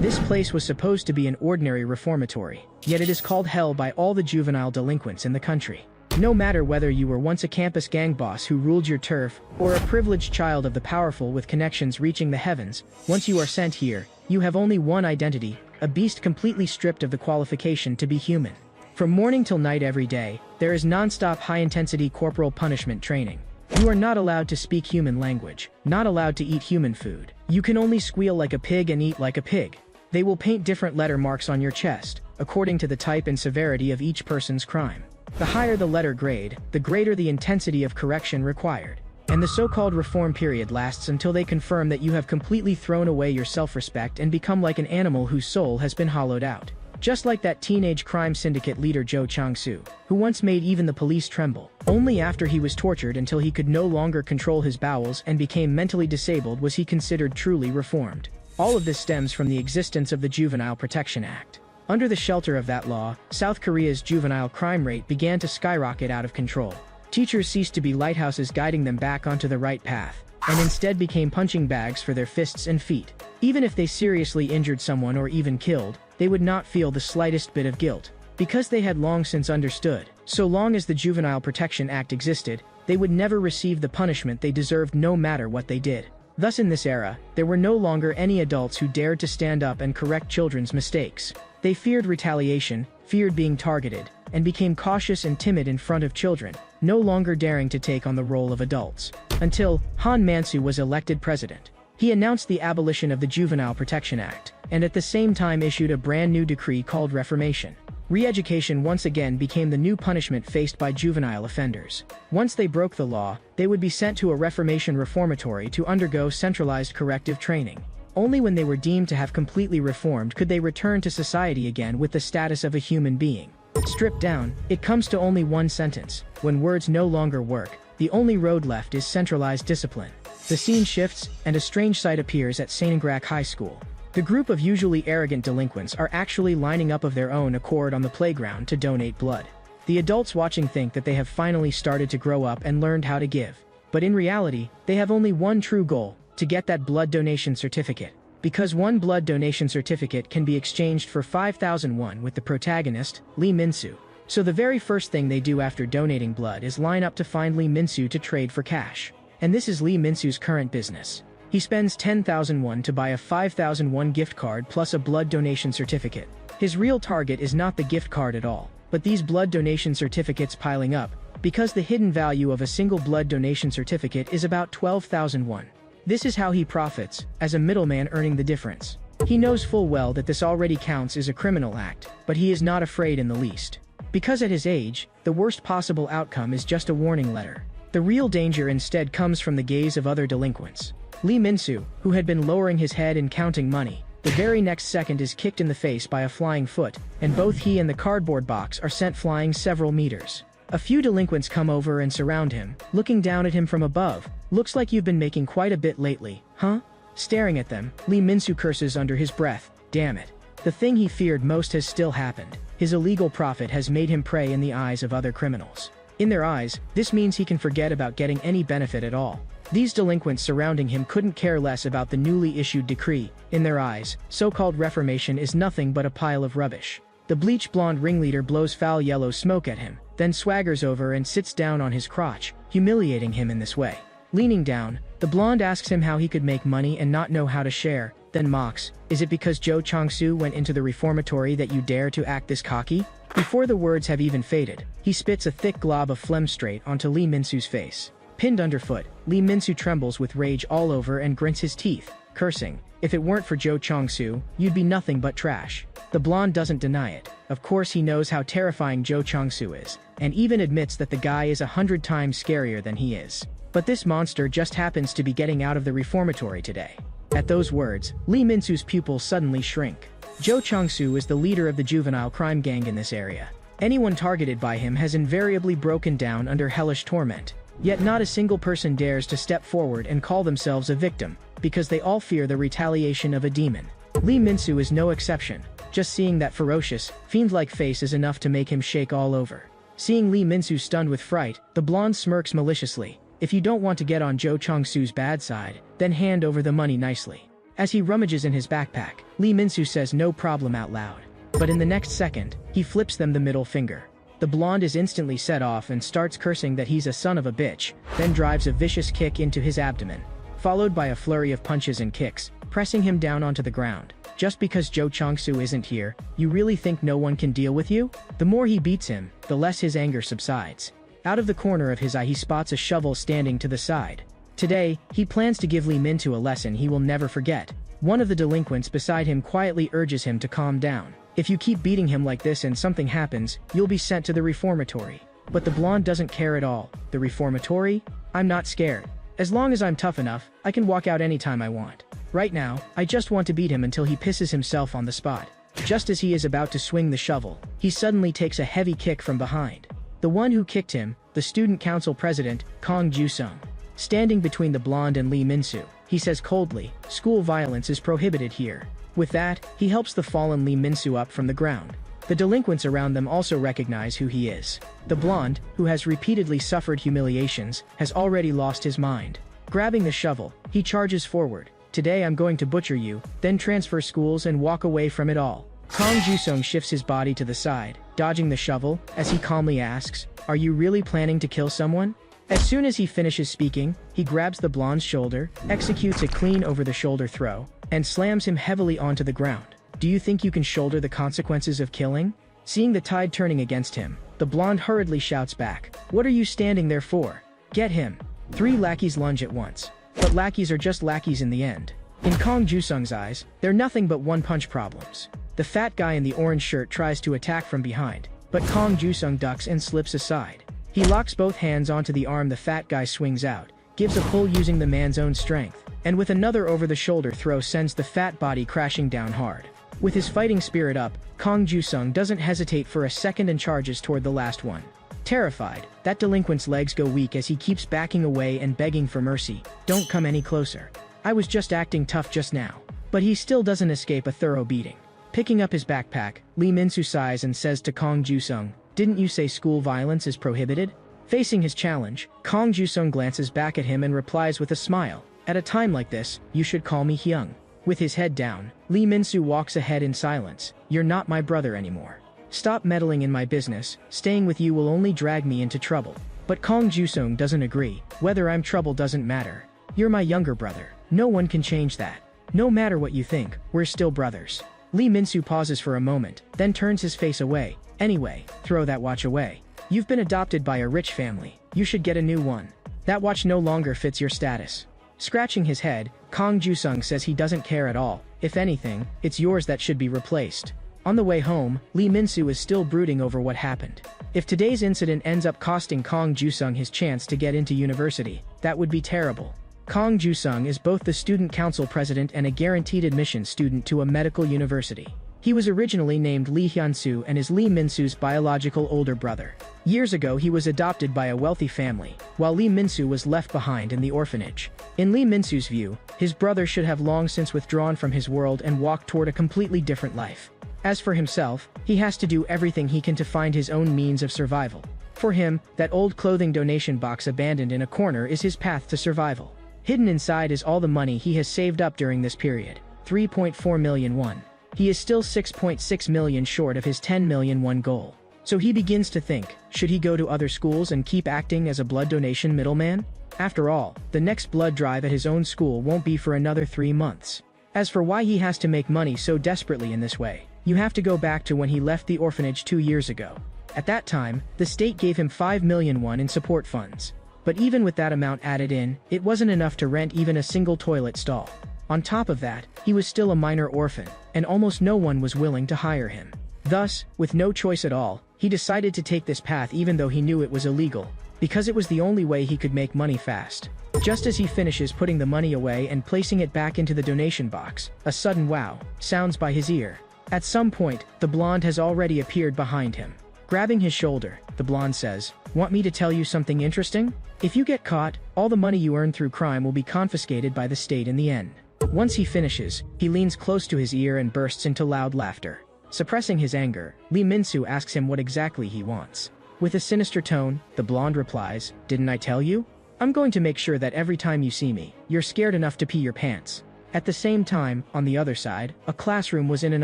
This place was supposed to be an ordinary reformatory, yet it is called hell by all the juvenile delinquents in the country. No matter whether you were once a campus gang boss who ruled your turf, or a privileged child of the powerful with connections reaching the heavens, once you are sent here, you have only one identity, a beast completely stripped of the qualification to be human. From morning till night every day, there is non-stop high-intensity corporal punishment training. You are not allowed to speak human language, not allowed to eat human food. You can only squeal like a pig and eat like a pig. They will paint different letter marks on your chest, according to the type and severity of each person's crime. The higher the letter grade, the greater the intensity of correction required. And the so-called reform period lasts until they confirm that you have completely thrown away your self-respect and become like an animal whose soul has been hollowed out. Just like that teenage crime syndicate leader Jo Chang-soo, who once made even the police tremble. Only after he was tortured until he could no longer control his bowels and became mentally disabled was he considered truly reformed. All of this stems from the existence of the Juvenile Protection Act. Under the shelter of that law, South Korea's juvenile crime rate began to skyrocket out of control. Teachers ceased to be lighthouses guiding them back onto the right path, and instead became punching bags for their fists and feet. Even if they seriously injured someone or even killed, they would not feel the slightest bit of guilt, because they had long since understood, so long as the Juvenile Protection Act existed, they would never receive the punishment they deserved no matter what they did. Thus in this era, there were no longer any adults who dared to stand up and correct children's mistakes. They feared retaliation, feared being targeted, and became cautious and timid in front of children, no longer daring to take on the role of adults. Until Han Man-soo was elected president. He announced the abolition of the Juvenile Protection Act, and at the same time issued a brand new decree called Reformation. Re-education once again became the new punishment faced by juvenile offenders. Once they broke the law, they would be sent to a Reformation reformatory to undergo centralized corrective training. Only when they were deemed to have completely reformed could they return to society again with the status of a human being. Stripped down, it comes to only one sentence. When words no longer work, the only road left is centralized discipline. The scene shifts, and a strange sight appears at Sanangrak High School. The group of usually arrogant delinquents are actually lining up of their own accord on the playground to donate blood. The adults watching think that they have finally started to grow up and learned how to give. But in reality, they have only one true goal: to get that blood donation certificate. Because one blood donation certificate can be exchanged for 5,000 won with the protagonist, Lee Min-soo. So the very first thing they do after donating blood is line up to find Lee Min-soo to trade for cash. And this is Lee Min-soo's current business. He spends 10,000 won to buy a 5,000 won gift card plus a blood donation certificate. His real target is not the gift card at all, but these blood donation certificates piling up, because the hidden value of a single blood donation certificate is about 12,000 won. This is how he profits, as a middleman earning the difference. He knows full well that this already counts as a criminal act, but he is not afraid in the least. Because at his age, the worst possible outcome is just a warning letter. The real danger instead comes from the gaze of other delinquents. Lee Min-soo, who had been lowering his head and counting money, the very next second is kicked in the face by a flying foot, and both he and the cardboard box are sent flying several meters. A few delinquents come over and surround him, looking down at him from above. "Looks like you've been making quite a bit lately, huh?" Staring at them, Lee Min-soo curses under his breath, "Damn it. The thing he feared most has still happened. His illegal profit has made him prey in the eyes of other criminals. In their eyes, this means he can forget about getting any benefit at all. These delinquents surrounding him couldn't care less about the newly issued decree. In their eyes, so-called reformation is nothing but a pile of rubbish. The bleach blonde ringleader blows foul yellow smoke at him, then swaggers over and sits down on his crotch, humiliating him in this way. Leaning down, the blonde asks him how he could make money and not know how to share, then mocks, "Is it because Jo Chang-soo went into the reformatory that you dare to act this cocky?" Before the words have even faded, he spits a thick glob of phlegm straight onto Lee Min-soo's face. Pinned underfoot, Lee Min-soo trembles with rage all over and grits his teeth, cursing, "If it weren't for Jo Chang-soo, you'd be nothing but trash." The blonde doesn't deny it. Of course he knows how terrifying Jo Chang-soo is, and even admits that the guy is 100 times scarier than he is. But this monster just happens to be getting out of the reformatory today. At those words, Lee Min-soo's pupils suddenly shrink. Jo Chang-soo is the leader of the juvenile crime gang in this area. Anyone targeted by him has invariably broken down under hellish torment. Yet not a single person dares to step forward and call themselves a victim, because they all fear the retaliation of a demon. Lee Min-soo is no exception. Just seeing that ferocious, fiend-like face is enough to make him shake all over. Seeing Lee Min-soo stunned with fright, the blonde smirks maliciously. "If you don't want to get on Jo Chang-soo's bad side, then hand over the money nicely." As he rummages in his backpack, Lee Min-soo says no problem out loud. But in the next second, he flips them the middle finger. The blonde is instantly set off and starts cursing that he's a son of a bitch, then drives a vicious kick into his abdomen, followed by a flurry of punches and kicks, pressing him down onto the ground. Just because Jo Chang-soo isn't here, you really think no one can deal with you? The more he beats him, the less his anger subsides. Out of the corner of his eye he spots a shovel standing to the side. Today, he plans to give Lee Min-soo a lesson he will never forget. One of the delinquents beside him quietly urges him to calm down. If you keep beating him like this and something happens, you'll be sent to the reformatory. But the blonde doesn't care at all. The reformatory? I'm not scared. As long as I'm tough enough, I can walk out anytime I want. Right now, I just want to beat him until he pisses himself on the spot. Just as he is about to swing the shovel, he suddenly takes a heavy kick from behind. The one who kicked him, the student council president, Kang Ju-sung. Standing between the blonde and Lee Min-soo, he says coldly, "School violence is prohibited here." With that, he helps the fallen Lee Min-soo up from the ground. The delinquents around them also recognize who he is. The blonde, who has repeatedly suffered humiliations, has already lost his mind. Grabbing the shovel, he charges forward. "Today I'm going to butcher you, then transfer schools and walk away from it all." Kang Ju-sung shifts his body to the side, dodging the shovel, as he calmly asks, "Are you really planning to kill someone?" As soon as he finishes speaking, he grabs the blonde's shoulder, executes a clean over-the-shoulder throw, and slams him heavily onto the ground. "Do you think you can shoulder the consequences of killing?" Seeing the tide turning against him, the blonde hurriedly shouts back, "What are you standing there for? Get him!" 3 lackeys lunge at once. But lackeys are just lackeys in the end. In Kang Ju-sung's eyes, they're nothing but one-punch problems. The fat guy in the orange shirt tries to attack from behind, but Kang Ju-sung ducks and slips aside. He locks both hands onto the arm the fat guy swings out, gives a pull using the man's own strength, and with another over-the-shoulder throw sends the fat body crashing down hard. With his fighting spirit up, Kang Ju-sung doesn't hesitate for a second and charges toward the last one. Terrified, that delinquent's legs go weak as he keeps backing away and begging for mercy. "Don't come any closer. I was just acting tough just now." But he still doesn't escape a thorough beating. Picking up his backpack, Lee Min-soo sighs and says to Kang Ju-sung, "Didn't you say school violence is prohibited?" Facing his challenge, Kang Ju-sung glances back at him and replies with a smile, "At a time like this, you should call me Hyung." With his head down, Lee Min-soo walks ahead in silence. "You're not my brother anymore. Stop meddling in my business. Staying with you will only drag me into trouble." But Kang Ju-sung doesn't agree. "Whether I'm trouble doesn't matter. You're my younger brother. No one can change that. No matter what you think, we're still brothers." Lee Min-soo pauses for a moment, then turns his face away. "Anyway, throw that watch away. You've been adopted by a rich family. You should get a new one. That watch no longer fits your status." Scratching his head, Kang Ju-sung says he doesn't care at all. "If anything, it's yours that should be replaced." On the way home, Lee Min-soo is still brooding over what happened. If today's incident ends up costing Kang Ju-sung his chance to get into university, that would be terrible. Kang Ju-sung is both the student council president and a guaranteed admission student to a medical university. He was originally named Lee Hyun-soo and is Lee Min-soo's biological older brother. Years ago he was adopted by a wealthy family, while Lee Min-soo was left behind in the orphanage. In Lee Min-soo's view, his brother should have long since withdrawn from his world and walked toward a completely different life. As for himself, he has to do everything he can to find his own means of survival. For him, that old clothing donation box abandoned in a corner is his path to survival. Hidden inside is all the money he has saved up during this period, 3.4 million won. He is still 6.6 million short of his 10 million won goal. So he begins to think, should he go to other schools and keep acting as a blood donation middleman? After all, the next blood drive at his own school won't be for another 3 months. As for why he has to make money so desperately in this way, you have to go back to when he left the orphanage 2 years ago. At that time, the state gave him 5 million won in support funds. But even with that amount added in, it wasn't enough to rent even a single toilet stall. On top of that, he was still a minor orphan, and almost no one was willing to hire him. Thus, with no choice at all, he decided to take this path even though he knew it was illegal, because it was the only way he could make money fast. Just as he finishes putting the money away and placing it back into the donation box, a sudden wow sounds by his ear. At some point, the blonde has already appeared behind him. Grabbing his shoulder, the blonde says, "Want me to tell you something interesting? If you get caught, all the money you earn through crime will be confiscated by the state in the end." Once he finishes, he leans close to his ear and bursts into loud laughter. Suppressing his anger, Lee Min-soo asks him what exactly he wants. With a sinister tone, the blonde replies, "Didn't I tell you? I'm going to make sure that every time you see me, you're scared enough to pee your pants." At the same time, on the other side, a classroom was in an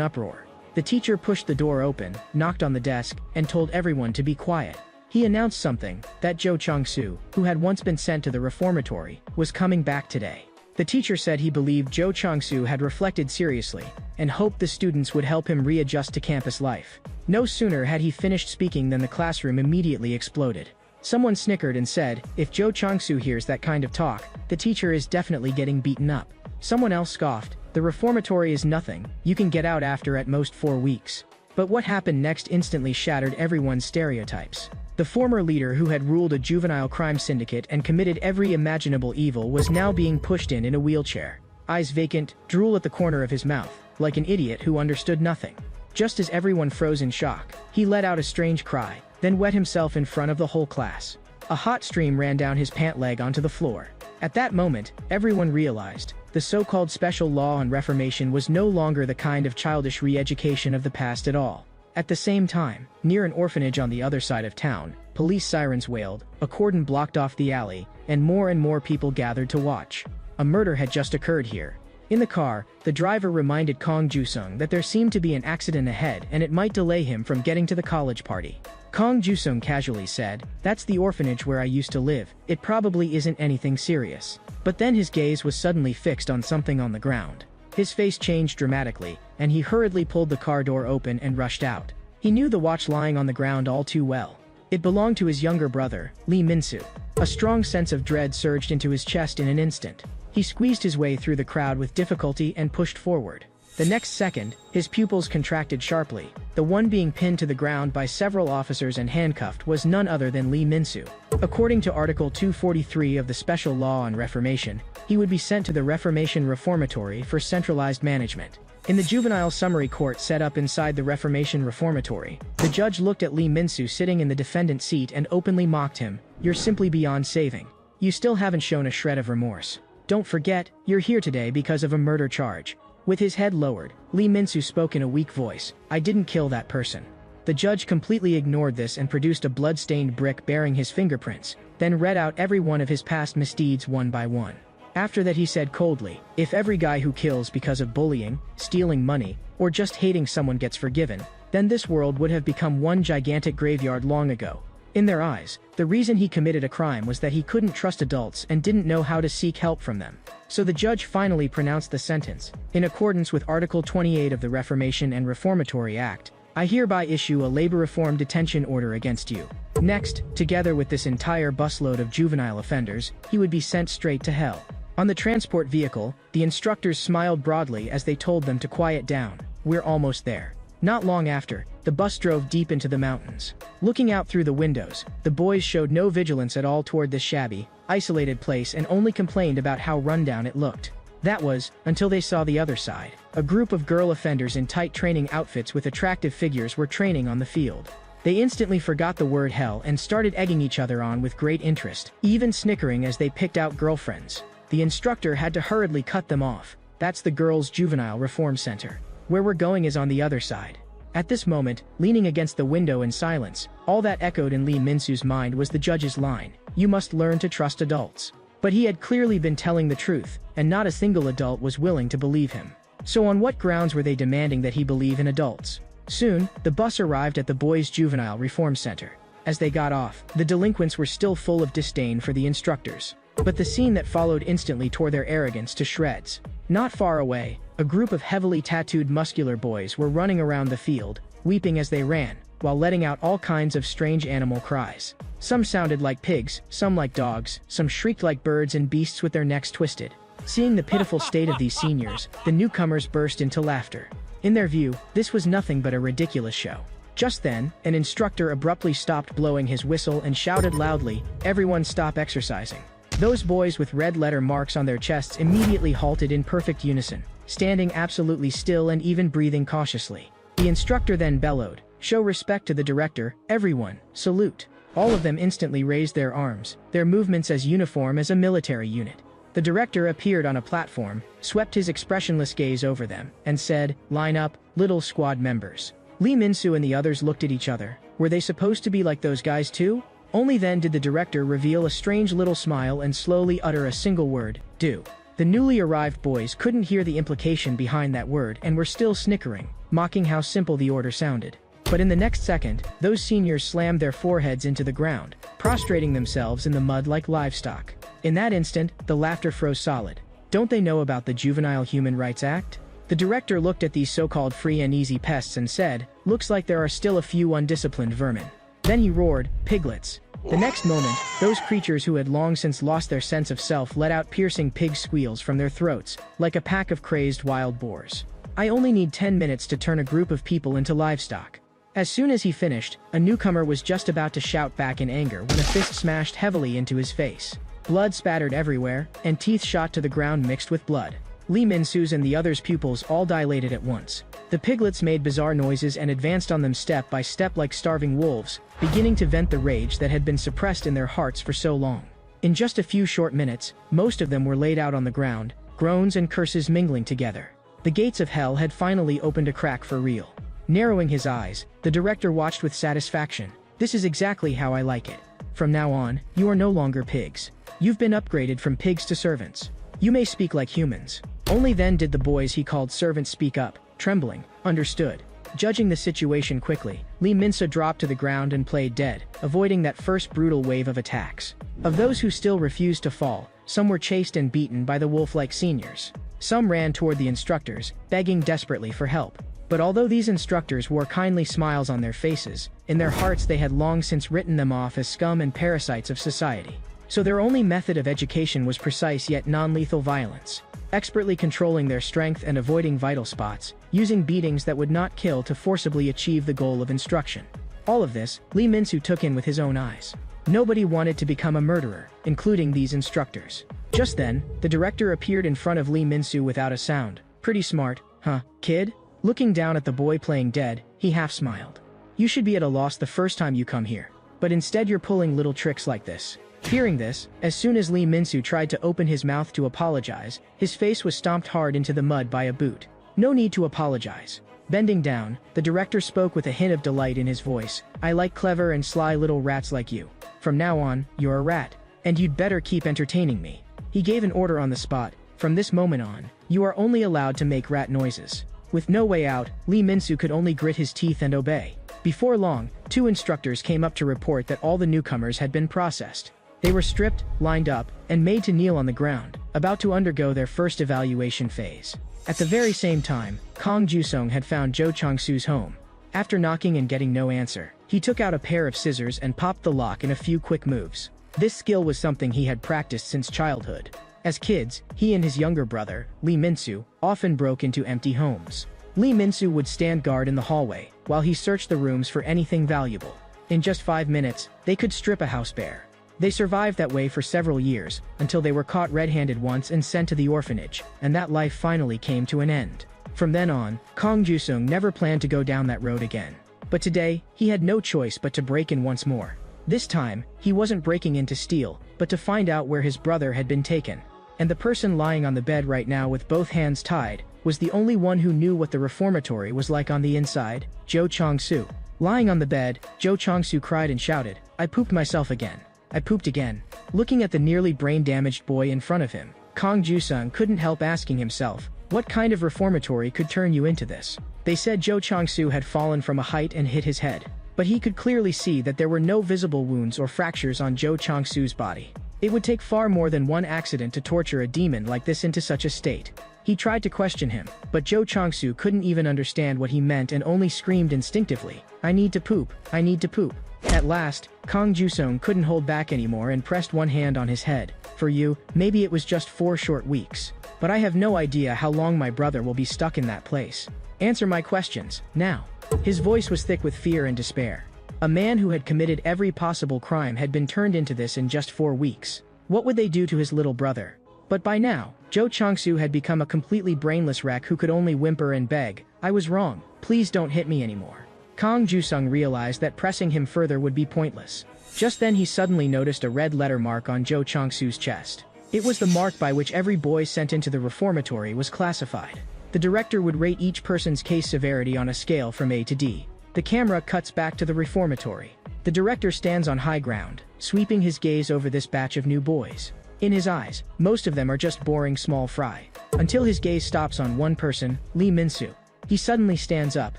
uproar. The teacher pushed the door open, knocked on the desk, and told everyone to be quiet. He announced something, that Jo Chang-soo, who had once been sent to the reformatory, was coming back today. The teacher said he believed Jo Chang-soo had reflected seriously, and hoped the students would help him readjust to campus life. No sooner had he finished speaking than the classroom immediately exploded. Someone snickered and said, if Jo Chang-soo hears that kind of talk, the teacher is definitely getting beaten up. Someone else scoffed, the reformatory is nothing, you can get out after at most 4 weeks. But what happened next instantly shattered everyone's stereotypes. The former leader who had ruled a juvenile crime syndicate and committed every imaginable evil was now being pushed in a wheelchair. Eyes vacant, drool at the corner of his mouth, like an idiot who understood nothing. Just as everyone froze in shock, he let out a strange cry, then wet himself in front of the whole class. A hot stream ran down his pant leg onto the floor. At that moment, everyone realized, the so-called special law on reformation was no longer the kind of childish re-education of the past at all. At the same time, near an orphanage on the other side of town, police sirens wailed, a cordon blocked off the alley, and more people gathered to watch. A murder had just occurred here. In the car, the driver reminded Kong Ju-sung that there seemed to be an accident ahead and it might delay him from getting to the college party. Kong Ju-sung casually said, "That's the orphanage where I used to live, it probably isn't anything serious." But then his gaze was suddenly fixed on something on the ground. His face changed dramatically, and he hurriedly pulled the car door open and rushed out. He knew the watch lying on the ground all too well. It belonged to his younger brother, Lee Min-soo. A strong sense of dread surged into his chest in an instant. He squeezed his way through the crowd with difficulty and pushed forward. The next second, his pupils contracted sharply. The one being pinned to the ground by several officers and handcuffed was none other than Lee Min-soo. According to Article 243 of the Special Law on Reformation, he would be sent to the Reformation Reformatory for centralized management. In the juvenile summary court set up inside the Reformation Reformatory, the judge looked at Lee Min-soo sitting in the defendant's seat and openly mocked him. "You're simply beyond saving. You still haven't shown a shred of remorse. Don't forget, you're here today because of a murder charge." With his head lowered, Lee Min-soo spoke in a weak voice, "I didn't kill that person." The judge completely ignored this and produced a blood-stained brick bearing his fingerprints, then read out every one of his past misdeeds one by one. After that he said coldly, "If every guy who kills because of bullying, stealing money, or just hating someone gets forgiven, then this world would have become one gigantic graveyard long ago." In their eyes, the reason he committed a crime was that he couldn't trust adults and didn't know how to seek help from them. So the judge finally pronounced the sentence. "In accordance with Article 28 of the Reformation and Reformatory Act, I hereby issue a labor reform detention order against you." Next, together with this entire busload of juvenile offenders, he would be sent straight to hell. On the transport vehicle, the instructors smiled broadly as they told them to quiet down. "We're almost there." Not long after, the bus drove deep into the mountains. Looking out through the windows, the boys showed no vigilance at all toward this shabby, isolated place and only complained about how rundown it looked. That was, until they saw the other side. A group of girl offenders in tight training outfits with attractive figures were training on the field. They instantly forgot the word hell and started egging each other on with great interest, even snickering as they picked out girlfriends. The instructor had to hurriedly cut them off. "That's the girls' juvenile reform center. Where we're going is on the other side." At this moment, leaning against the window in silence, all that echoed in Lee Min-soo's mind was the judge's line, "You must learn to trust adults." But he had clearly been telling the truth, and not a single adult was willing to believe him. So on what grounds were they demanding that he believe in adults? Soon, the bus arrived at the boys' juvenile reform center. As they got off, the delinquents were still full of disdain for the instructors. But the scene that followed instantly tore their arrogance to shreds. Not far away, a group of heavily tattooed muscular boys were running around the field, weeping as they ran, while letting out all kinds of strange animal cries. Some sounded like pigs, some like dogs, some shrieked like birds and beasts with their necks twisted. Seeing the pitiful state of these seniors, the newcomers burst into laughter. In their view, this was nothing but a ridiculous show. Just then, an instructor abruptly stopped blowing his whistle and shouted loudly, "Everyone stop exercising." Those boys with red-letter marks on their chests immediately halted in perfect unison, standing absolutely still and even breathing cautiously. The instructor then bellowed, "Show respect to the director, everyone, salute." All of them instantly raised their arms, their movements as uniform as a military unit. The director appeared on a platform, swept his expressionless gaze over them, and said, "Line up, little squad members." Lee Min-soo and the others looked at each other. Were they supposed to be like those guys too? Only then did the director reveal a strange little smile and slowly utter a single word, "Do." The newly arrived boys couldn't hear the implication behind that word and were still snickering, mocking how simple the order sounded. But in the next second, those seniors slammed their foreheads into the ground, prostrating themselves in the mud like livestock. In that instant, the laughter froze solid. Don't they know about the Juvenile Human Rights Act? The director looked at these so-called free and easy pests and said, "Looks like there are still a few undisciplined vermin." Then he roared, "Piglets." The next moment, those creatures who had long since lost their sense of self let out piercing pig squeals from their throats, like a pack of crazed wild boars. I only need 10 minutes to turn a group of people into livestock. As soon as he finished, a newcomer was just about to shout back in anger when a fist smashed heavily into his face. Blood spattered everywhere, and teeth shot to the ground mixed with blood. Lee Min-soo's and the others' pupils all dilated at once. The piglets made bizarre noises and advanced on them step by step like starving wolves, beginning to vent the rage that had been suppressed in their hearts for so long. In just a few short minutes, most of them were laid out on the ground, groans and curses mingling together. The gates of hell had finally opened a crack for real. Narrowing his eyes, the director watched with satisfaction. "This is exactly how I like it. From now on, you are no longer pigs. You've been upgraded from pigs to servants. You may speak like humans." Only then did the boys he called servants speak up, trembling, understood. Judging the situation quickly, Lee Min-soo dropped to the ground and played dead, avoiding that first brutal wave of attacks. Of those who still refused to fall, some were chased and beaten by the wolf-like seniors. Some ran toward the instructors, begging desperately for help. But although these instructors wore kindly smiles on their faces, in their hearts they had long since written them off as scum and parasites of society. So their only method of education was precise yet non-lethal violence, expertly controlling their strength and avoiding vital spots, using beatings that would not kill to forcibly achieve the goal of instruction. All of this, Lee Min-soo took in with his own eyes. Nobody wanted to become a murderer, including these instructors. Just then, the director appeared in front of Lee Min-soo without a sound. "Pretty smart, huh, kid?" Looking down at the boy playing dead, he half smiled. "You should be at a loss the first time you come here. But instead you're pulling little tricks like this." Hearing this, as soon as Lee Min-soo tried to open his mouth to apologize, his face was stomped hard into the mud by a boot. "No need to apologize." Bending down, the director spoke with a hint of delight in his voice. "I like clever and sly little rats like you. From now on, you're a rat. And you'd better keep entertaining me." He gave an order on the spot. "From this moment on, you are only allowed to make rat noises." With no way out, Lee Min-soo could only grit his teeth and obey. Before long, 2 instructors came up to report that all the newcomers had been processed. They were stripped, lined up, and made to kneel on the ground, about to undergo their first evaluation phase. At the very same time, Kang Ju-sung had found Jo Chang-soo's home. After knocking and getting no answer, he took out a pair of scissors and popped the lock in a few quick moves. This skill was something he had practiced since childhood. As kids, he and his younger brother, Lee Min-soo, often broke into empty homes. Lee Min-soo would stand guard in the hallway, while he searched the rooms for anything valuable. In just 5 minutes, they could strip a house bare. They survived that way for several years, until they were caught red-handed once and sent to the orphanage, and that life finally came to an end. From then on, Kang Ju-sung never planned to go down that road again. But today, he had no choice but to break in once more. This time, he wasn't breaking in to steal, but to find out where his brother had been taken. And the person lying on the bed right now with both hands tied, was the only one who knew what the reformatory was like on the inside, Jo Chang-soo. Lying on the bed, Jo Chang-soo cried and shouted, "I pooped myself again. I pooped again." Looking at the nearly brain-damaged boy in front of him, Kang Ju-sung couldn't help asking himself, what kind of reformatory could turn you into this? They said Jo Chang-soo had fallen from a height and hit his head. But he could clearly see that there were no visible wounds or fractures on Jo Chang-soo's body. It would take far more than one accident to torture a demon like this into such a state. He tried to question him, but Jo Chang-soo couldn't even understand what he meant and only screamed instinctively, "I need to poop, I need to poop." At last, Kang Ju-sung couldn't hold back anymore and pressed one hand on his head. "For you, maybe it was just 4 short weeks. But I have no idea how long my brother will be stuck in that place. Answer my questions, now." His voice was thick with fear and despair. A man who had committed every possible crime had been turned into this in just 4 weeks. What would they do to his little brother? But by now, Jo Chang-soo had become a completely brainless wreck who could only whimper and beg, "I was wrong, please don't hit me anymore." Kang Ju-sung realized that pressing him further would be pointless. Just then he suddenly noticed a red letter mark on Jo Chang-soo's chest. It was the mark by which every boy sent into the reformatory was classified. The director would rate each person's case severity on a scale from A to D. The camera cuts back to the reformatory. The director stands on high ground, sweeping his gaze over this batch of new boys. In his eyes, most of them are just boring small fry. Until his gaze stops on one person, Lee Min-soo. He suddenly stands up,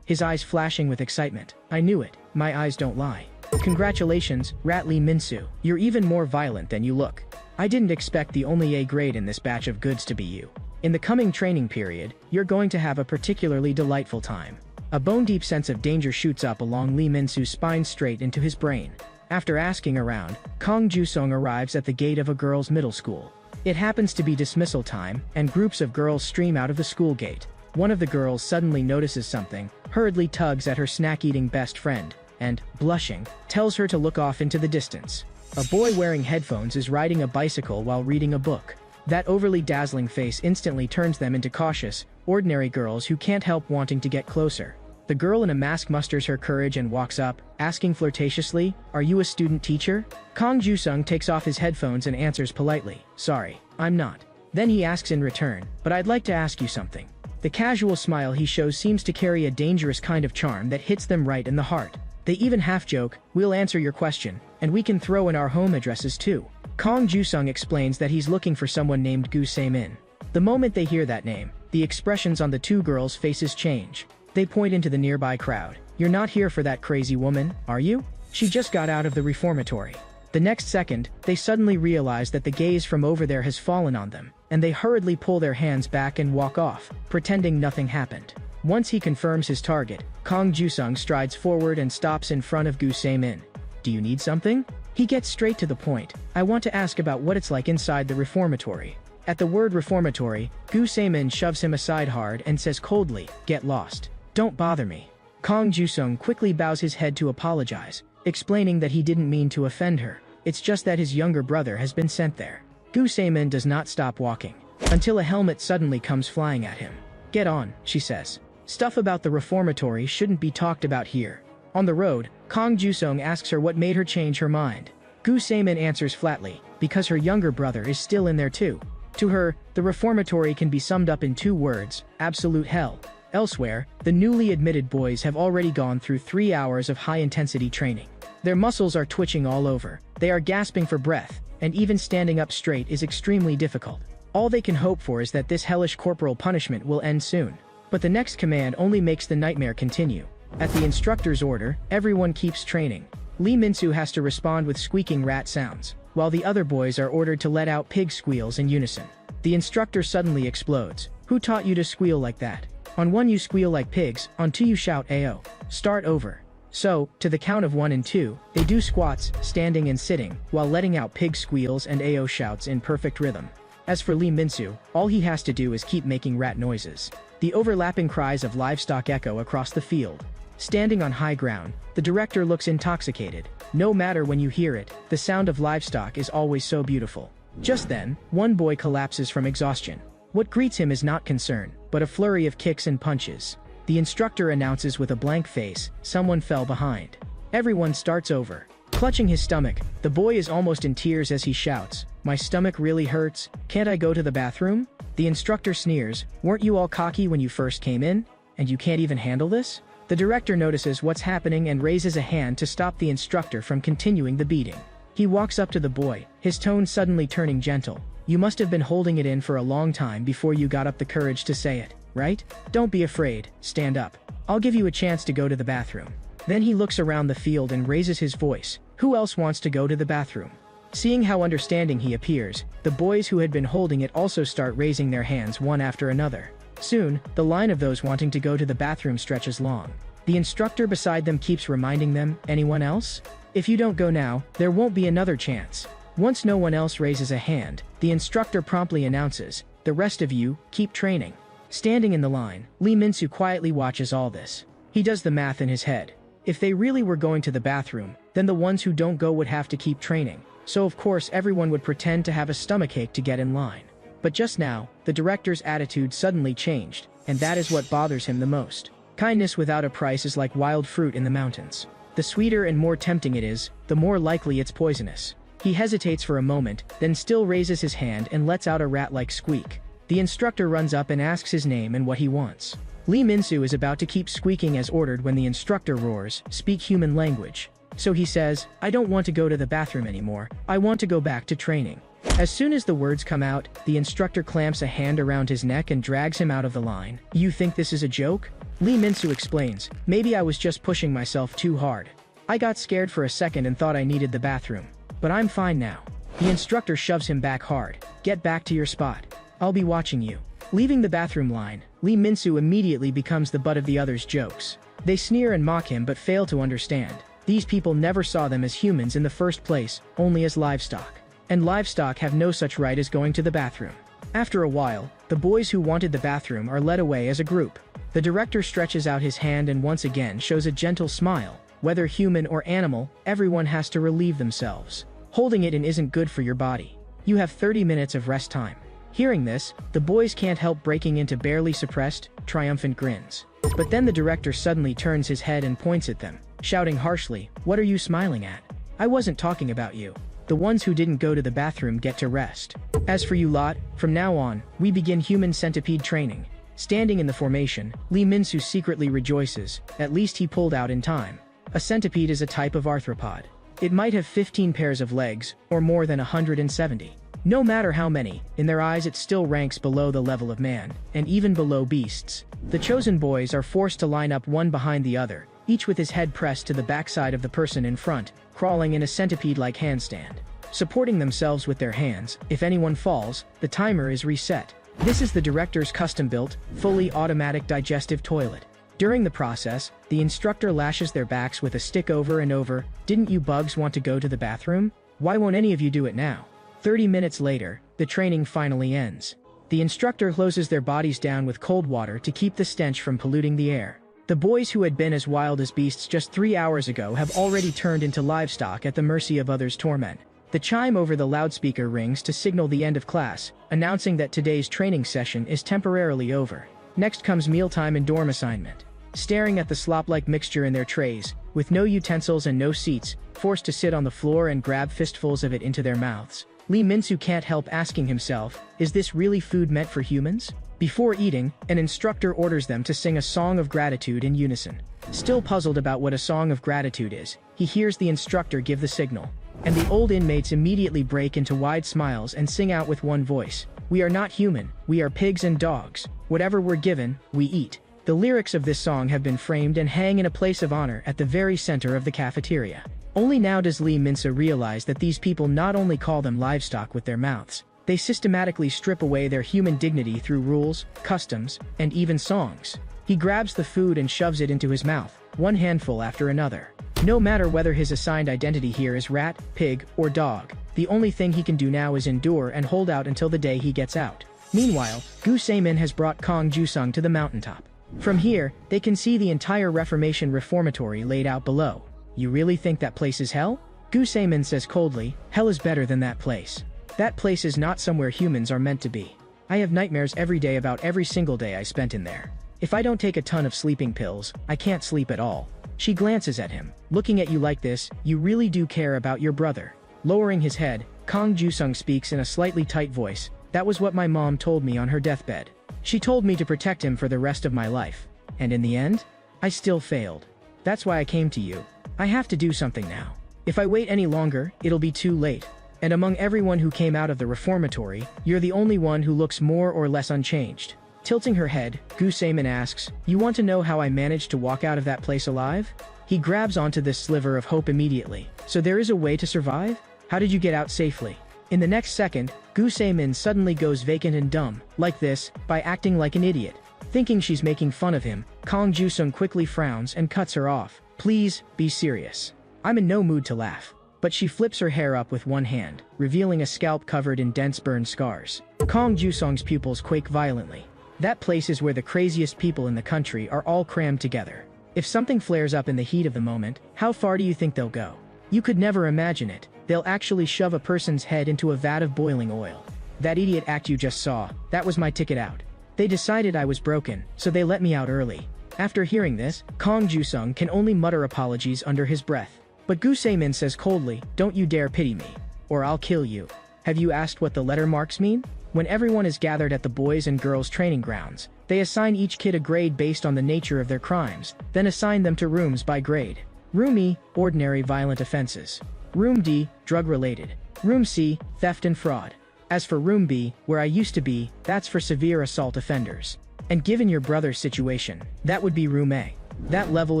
his eyes flashing with excitement. I knew it, my eyes don't lie. Congratulations, Rat Lee Min-soo. You're even more violent than you look. I didn't expect the only A grade in this batch of goods to be you. In the coming training period, you're going to have a particularly delightful time. A bone-deep sense of danger shoots up along Lee Min-soo's spine straight into his brain. After asking around, Kang Ju-sung arrives at the gate of a girls' middle school. It happens to be dismissal time, and groups of girls stream out of the school gate. One of the girls suddenly notices something, hurriedly tugs at her snack-eating best friend, and, blushing, tells her to look off into the distance. A boy wearing headphones is riding a bicycle while reading a book. That overly dazzling face instantly turns them into cautious, ordinary girls who can't help wanting to get closer. The girl in a mask musters her courage and walks up, asking flirtatiously, "Are you a student teacher?" Kang Ju-sung takes off his headphones and answers politely, "Sorry, I'm not." Then he asks in return, "But I'd like to ask you something." The casual smile he shows seems to carry a dangerous kind of charm that hits them right in the heart. They even half joke, "We'll answer your question, and we can throw in our home addresses too." Kang Ju-sung explains that he's looking for someone named Gu Se-min. The moment they hear that name, the expressions on the two girls' faces change. They point into the nearby crowd. "You're not here for that crazy woman, are you? She just got out of the reformatory." The next second, they suddenly realize that the gaze from over there has fallen on them, and they hurriedly pull their hands back and walk off, pretending nothing happened. Once he confirms his target, Kang Ju-sung strides forward and stops in front of Gu Se-min. "Do you need something?" He gets straight to the point. "I want to ask about what it's like inside the reformatory." At the word reformatory, Gu Se-min shoves him aside hard and says coldly, "Get lost. Don't bother me." Kang Ju-sung quickly bows his head to apologize, explaining that he didn't mean to offend her. It's just that his younger brother has been sent there. Gu Se-min does not stop walking, until a helmet suddenly comes flying at him. "Get on," she says. "Stuff about the reformatory shouldn't be talked about here." On the road, Kang Ju-sung asks her what made her change her mind. Gu Se-min answers flatly, because her younger brother is still in there too. To her, the reformatory can be summed up in two words: absolute hell. Elsewhere, the newly admitted boys have already gone through 3 hours of high-intensity training. Their muscles are twitching all over, they are gasping for breath, and even standing up straight is extremely difficult. All they can hope for is that this hellish corporal punishment will end soon. But the next command only makes the nightmare continue. At the instructor's order, everyone keeps training. Lee Min-soo has to respond with squeaking rat sounds, while the other boys are ordered to let out pig squeals in unison. The instructor suddenly explodes. "Who taught you to squeal like that? On 1 you squeal like pigs, on 2 you shout Ayo. Start over." So, to the count of 1 and 2, they do squats, standing and sitting, while letting out pig squeals and Ayo shouts in perfect rhythm. As for Lee Min-soo, all he has to do is keep making rat noises. The overlapping cries of livestock echo across the field. Standing on high ground, the director looks intoxicated. No matter when you hear it, the sound of livestock is always so beautiful. Just then, one boy collapses from exhaustion. What greets him is not concern, but a flurry of kicks and punches. The instructor announces with a blank face, "Someone fell behind." Everyone starts over. Clutching his stomach, the boy is almost in tears as he shouts, "My stomach really hurts, can't I go to the bathroom?" The instructor sneers, "Weren't you all cocky when you first came in? And you can't even handle this?" The director notices what's happening and raises a hand to stop the instructor from continuing the beating. He walks up to the boy, his tone suddenly turning gentle. "You must have been holding it in for a long time before you got up the courage to say it, right? Don't be afraid, stand up. I'll give you a chance to go to the bathroom." Then he looks around the field and raises his voice. "Who else wants to go to the bathroom?" Seeing how understanding he appears, the boys who had been holding it also start raising their hands one after another. Soon, the line of those wanting to go to the bathroom stretches long. The instructor beside them keeps reminding them, "Anyone else? If you don't go now, there won't be another chance." Once no one else raises a hand, the instructor promptly announces, "The rest of you, keep training." Standing in the line, Lee Min-soo quietly watches all this. He does the math in his head. If they really were going to the bathroom, then the ones who don't go would have to keep training. So of course everyone would pretend to have a stomachache to get in line. But just now, the director's attitude suddenly changed, and that is what bothers him the most. Kindness without a price is like wild fruit in the mountains. The sweeter and more tempting it is, the more likely it's poisonous. He hesitates for a moment, then still raises his hand and lets out a rat-like squeak. The instructor runs up and asks his name and what he wants. Lee Min-soo is about to keep squeaking as ordered when the instructor roars, "Speak human language." So he says, "I don't want to go to the bathroom anymore, I want to go back to training." As soon as the words come out, the instructor clamps a hand around his neck and drags him out of the line. You think this is a joke? Lee Min-soo explains, maybe I was just pushing myself too hard. I got scared for a second and thought I needed the bathroom. But I'm fine now. The instructor shoves him back hard. Get back to your spot. I'll be watching you. Leaving the bathroom line, Lee Min-soo immediately becomes the butt of the others' jokes. They sneer and mock him but fail to understand. These people never saw them as humans in the first place, only as livestock. And livestock have no such right as going to the bathroom. After a while, the boys who wanted the bathroom are led away as a group. The director stretches out his hand and once again shows a gentle smile. Whether human or animal, everyone has to relieve themselves. Holding it in isn't good for your body. You have 30 minutes of rest time. Hearing this, the boys can't help breaking into barely suppressed, triumphant grins. But then the director suddenly turns his head and points at them, shouting harshly, "What are you smiling at? I wasn't talking about you. The ones who didn't go to the bathroom get to rest. As for you lot, from now on, we begin human centipede training." Standing in the formation, Lee Min-soo secretly rejoices, at least he pulled out in time. A centipede is a type of arthropod. It might have 15 pairs of legs, or more than 170. No matter how many, in their eyes it still ranks below the level of man, and even below beasts. The chosen boys are forced to line up one behind the other, each with his head pressed to the backside of the person in front, crawling in a centipede-like handstand. Supporting themselves with their hands, if anyone falls, the timer is reset. This is the director's custom-built, fully automatic digestive toilet. During the process, the instructor lashes their backs with a stick over and over. Didn't you bugs want to go to the bathroom? Why won't any of you do it now? 30 minutes later, the training finally ends. The instructor closes their bodies down with cold water to keep the stench from polluting the air. The boys who had been as wild as beasts just 3 hours ago have already turned into livestock at the mercy of others' torment. The chime over the loudspeaker rings to signal the end of class, announcing that today's training session is temporarily over. Next comes mealtime and dorm assignment. Staring at the slop-like mixture in their trays, with no utensils and no seats, forced to sit on the floor and grab fistfuls of it into their mouths, Lee Min-soo can't help asking himself, is this really food meant for humans? Before eating, an instructor orders them to sing a song of gratitude in unison. Still puzzled about what a song of gratitude is, he hears the instructor give the signal. And the old inmates immediately break into wide smiles and sing out with one voice, "We are not human, we are pigs and dogs. Whatever we're given, we eat." The lyrics of this song have been framed and hang in a place of honor at the very center of the cafeteria. Only now does Lee Min-soo realize that these people not only call them livestock with their mouths, they systematically strip away their human dignity through rules, customs, and even songs. He grabs the food and shoves it into his mouth, one handful after another. No matter whether his assigned identity here is rat, pig, or dog, the only thing he can do now is endure and hold out until the day he gets out. Meanwhile, Gu Se-min has brought Kong Ju-sung to the mountaintop. From here, they can see the entire Reformation Reformatory laid out below. You really think that place is hell? Gu Se-min says coldly, hell is better than that place. That place is not somewhere humans are meant to be. I have nightmares every day about every single day I spent in there. If I don't take a ton of sleeping pills, I can't sleep at all. She glances at him. Looking at you like this, you really do care about your brother. Lowering his head, Kong Ju-sung speaks in a slightly tight voice. That was what my mom told me on her deathbed. She told me to protect him for the rest of my life. And in the end, I still failed. That's why I came to you. I have to do something now. If I wait any longer, it'll be too late. And among everyone who came out of the reformatory, you're the only one who looks more or less unchanged. Tilting her head, Gu Se-min asks, you want to know how I managed to walk out of that place alive? He grabs onto this sliver of hope immediately. So there is a way to survive? How did you get out safely? In the next second, Gu Se-min suddenly goes vacant and dumb, like this, by acting like an idiot. Thinking she's making fun of him, Kong Ju-sung quickly frowns and cuts her off. Please, be serious. I'm in no mood to laugh. But she flips her hair up with one hand, revealing a scalp covered in dense burn scars. Kong Ju-sung's pupils quake violently. That place is where the craziest people in the country are all crammed together. If something flares up in the heat of the moment, how far do you think they'll go? You could never imagine it. They'll actually shove a person's head into a vat of boiling oil. That idiot act you just saw, that was my ticket out. They decided I was broken, so they let me out early. After hearing this, Kong Ju-sung can only mutter apologies under his breath. But Gu Se-min says coldly, don't you dare pity me, or I'll kill you. Have you asked what the letter marks mean? When everyone is gathered at the boys and girls training grounds, they assign each kid a grade based on the nature of their crimes, then assign them to rooms by grade. Room E, ordinary violent offenses. Room D, drug-related. Room C, theft and fraud. As for room B, where I used to be, that's for severe assault offenders. And given your brother's situation, that would be room A. That level